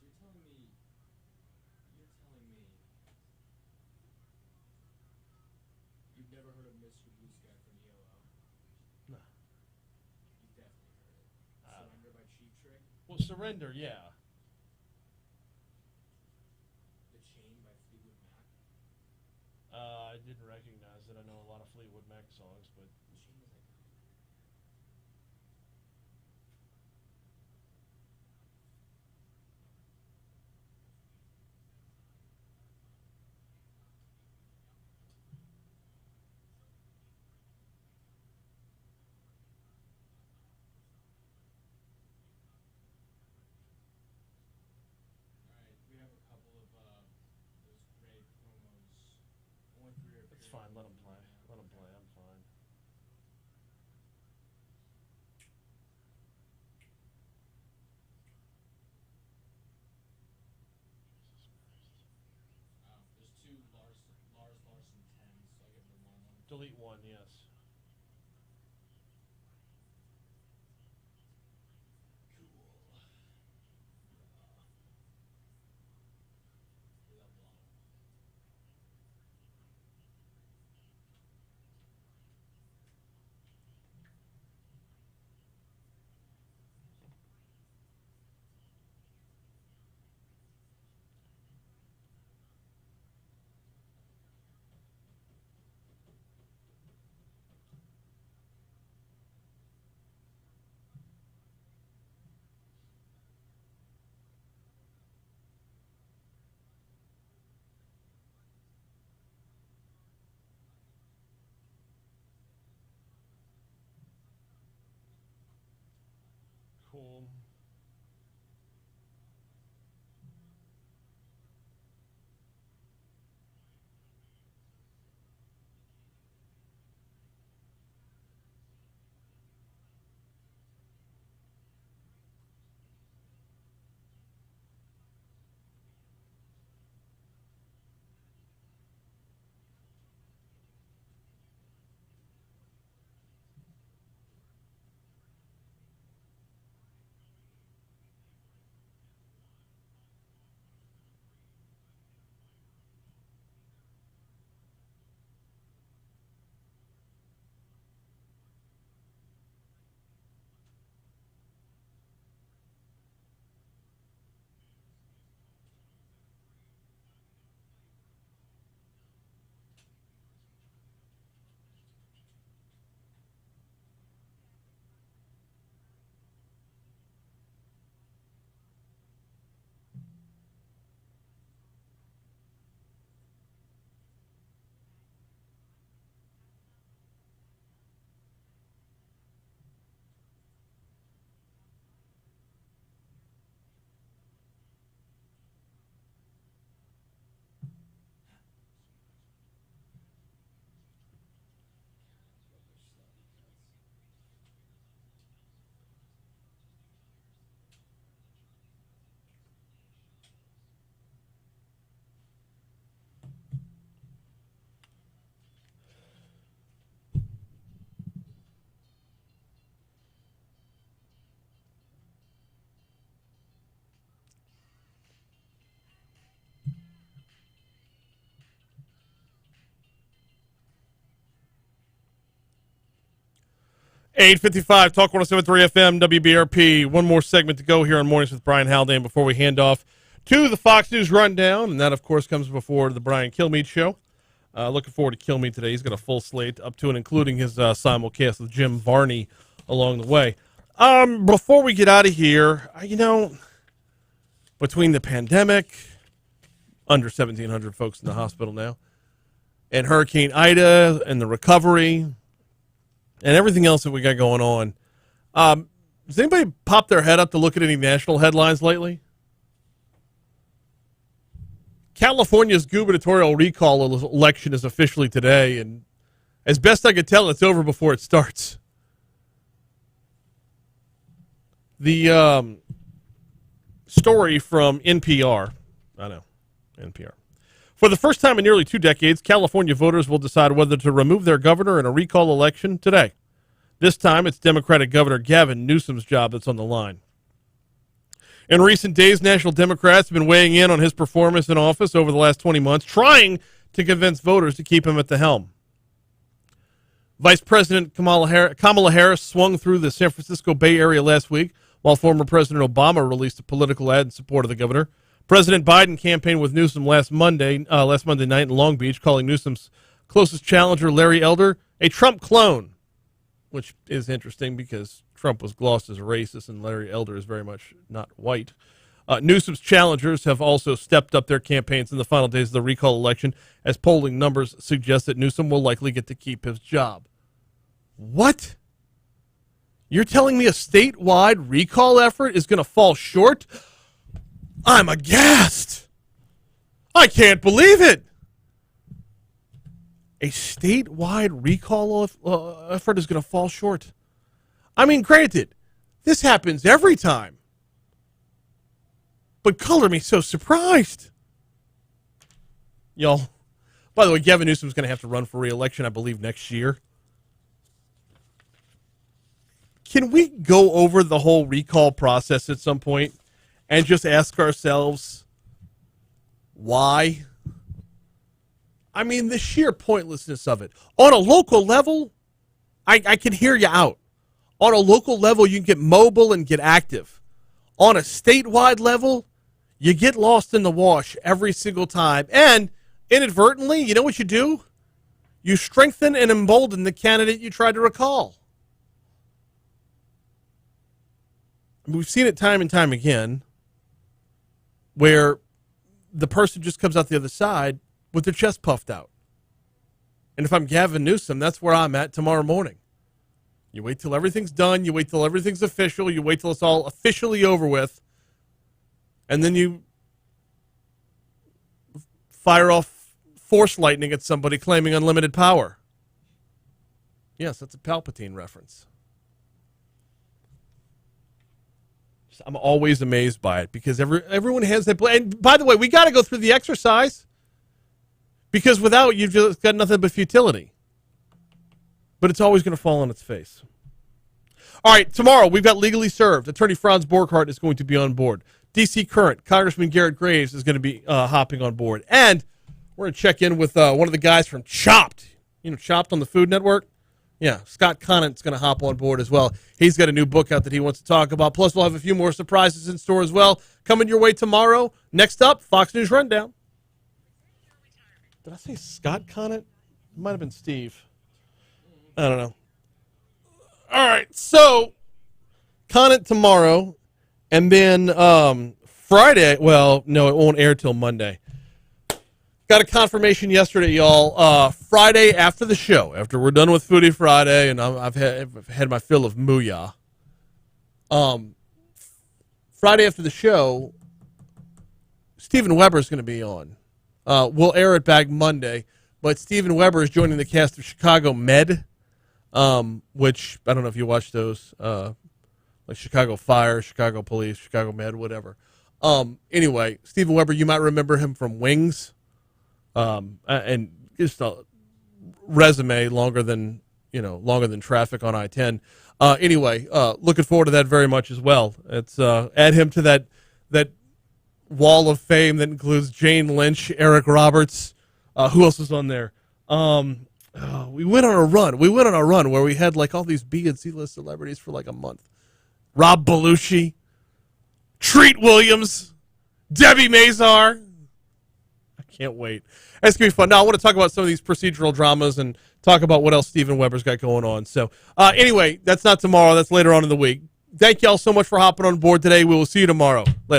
S2: you're telling me you've never heard of Mr. Blue Sky from ELO?
S1: No.
S2: You definitely heard it. Surrender by Cheap Trick?
S1: Well, Surrender, yeah.
S2: The Chain by Fleetwood Mac?
S1: I didn't recognize it. I know a lot of Fleetwood Mac songs, but
S2: The Chain was like... Alright, we have a couple of those great promos. Only 3 are
S1: it's fine. Let them play. Let them play. I'm fine.
S2: There's 2 Lars Larson 10s, so I'll get rid of one.
S1: Delete one, yes. Cool. 8:55, Talk 107.3 FM, WBRP. One more segment to go here on Mornings with Brian Haldane before we hand off to the Fox News Rundown. And that, of course, comes before the Brian Kilmeade Show. Looking forward to Kilmeade today. He's got a full slate up to and including his simulcast with Jim Varney along the way. Before we get out of here, between the pandemic, under 1,700 folks in the hospital now, and Hurricane Ida and the recovery and everything else that we got going on, does anybody pop their head up to look at any national headlines lately? California's gubernatorial recall election is officially today, and as best I could tell, it's over before it starts. The story from NPR. I know, NPR. For the first time in nearly 2 decades, California voters will decide whether to remove their governor in a recall election today. This time, it's Democratic Governor Gavin Newsom's job that's on the line. In recent days, national Democrats have been weighing in on his performance in office over the last 20 months, trying to convince voters to keep him at the helm. Vice President Kamala Harris swung through the San Francisco Bay Area last week, while former President Obama released a political ad in support of the governor. President Biden campaigned with Newsom last Monday night in Long Beach, calling Newsom's closest challenger, Larry Elder, a Trump clone, which is interesting because Trump was glossed as a racist and Larry Elder is very much not white. Newsom's challengers have also stepped up their campaigns in the final days of the recall election, as polling numbers suggest that Newsom will likely get to keep his job. What? You're telling me a statewide recall effort is going to fall short? I'm aghast. I can't believe it. A statewide recall effort is going to fall short. I mean, granted, this happens every time. But color me so surprised. Y'all, by the way, Gavin Newsom's going to have to run for re-election, I believe, next year. Can we go over the whole recall process at some point and just ask ourselves why? I mean, the sheer pointlessness of it. On a local level, I can hear you out. On a local level, you can get mobile and get active. On a statewide level, you get lost in the wash every single time. And inadvertently, you know what you do? You strengthen and embolden the candidate you tried to recall. We've seen it time and time again where the person just comes out the other side with their chest puffed out. And if I'm Gavin Newsom, that's where I'm at tomorrow morning. You wait till everything's done. You wait till everything's official. You wait till it's all officially over with. And then you fire off force lightning at somebody claiming unlimited power. Yes, that's a Palpatine reference. I'm always amazed by it because everyone has that. And by the way, we got to go through the exercise because without you've just got nothing but futility. But it's always going to fall on its face. All right, tomorrow we've got Legally Served. Attorney Franz Borghardt is going to be on board. D.C. Current, Congressman Garrett Graves is going to be hopping on board. And we're going to check in with one of the guys from Chopped. You know, Chopped on the Food Network? Yeah, Scott Conant's going to hop on board as well. He's got a new book out that he wants to talk about. Plus, we'll have a few more surprises in store as well. Coming your way tomorrow. Next up, Fox News Rundown. Did I say Scott Conant? It might have been Steve. I don't know. All right, so Conant tomorrow. And then Friday, well, no, it won't air till Monday. Got a confirmation yesterday, y'all. Friday after the show, after we're done with Foodie Friday, and I've had my fill of Mooyah. Friday after the show, Steven Weber is going to be on. We'll air it back Monday, but Steven Weber is joining the cast of Chicago Med, which I don't know if you watch those, like Chicago Fire, Chicago Police, Chicago Med, whatever. Anyway, Steven Weber, you might remember him from Wings. And just a resume longer than traffic on I-10. Anyway, looking forward to that very much as well. It's add him to that wall of fame that includes Jane Lynch, Eric Roberts. Who else is on there? Oh, we went on a run. We went on a run where we had like all these B and C list celebrities for like a month. Rob Belushi, Treat Williams, Debbie Mazar. I can't wait. It's going to be fun. Now, I want to talk about some of these procedural dramas and talk about what else Steven Weber's got going on. So, anyway, that's not tomorrow. That's later on in the week. Thank y'all so much for hopping on board today. We will see you tomorrow. Later.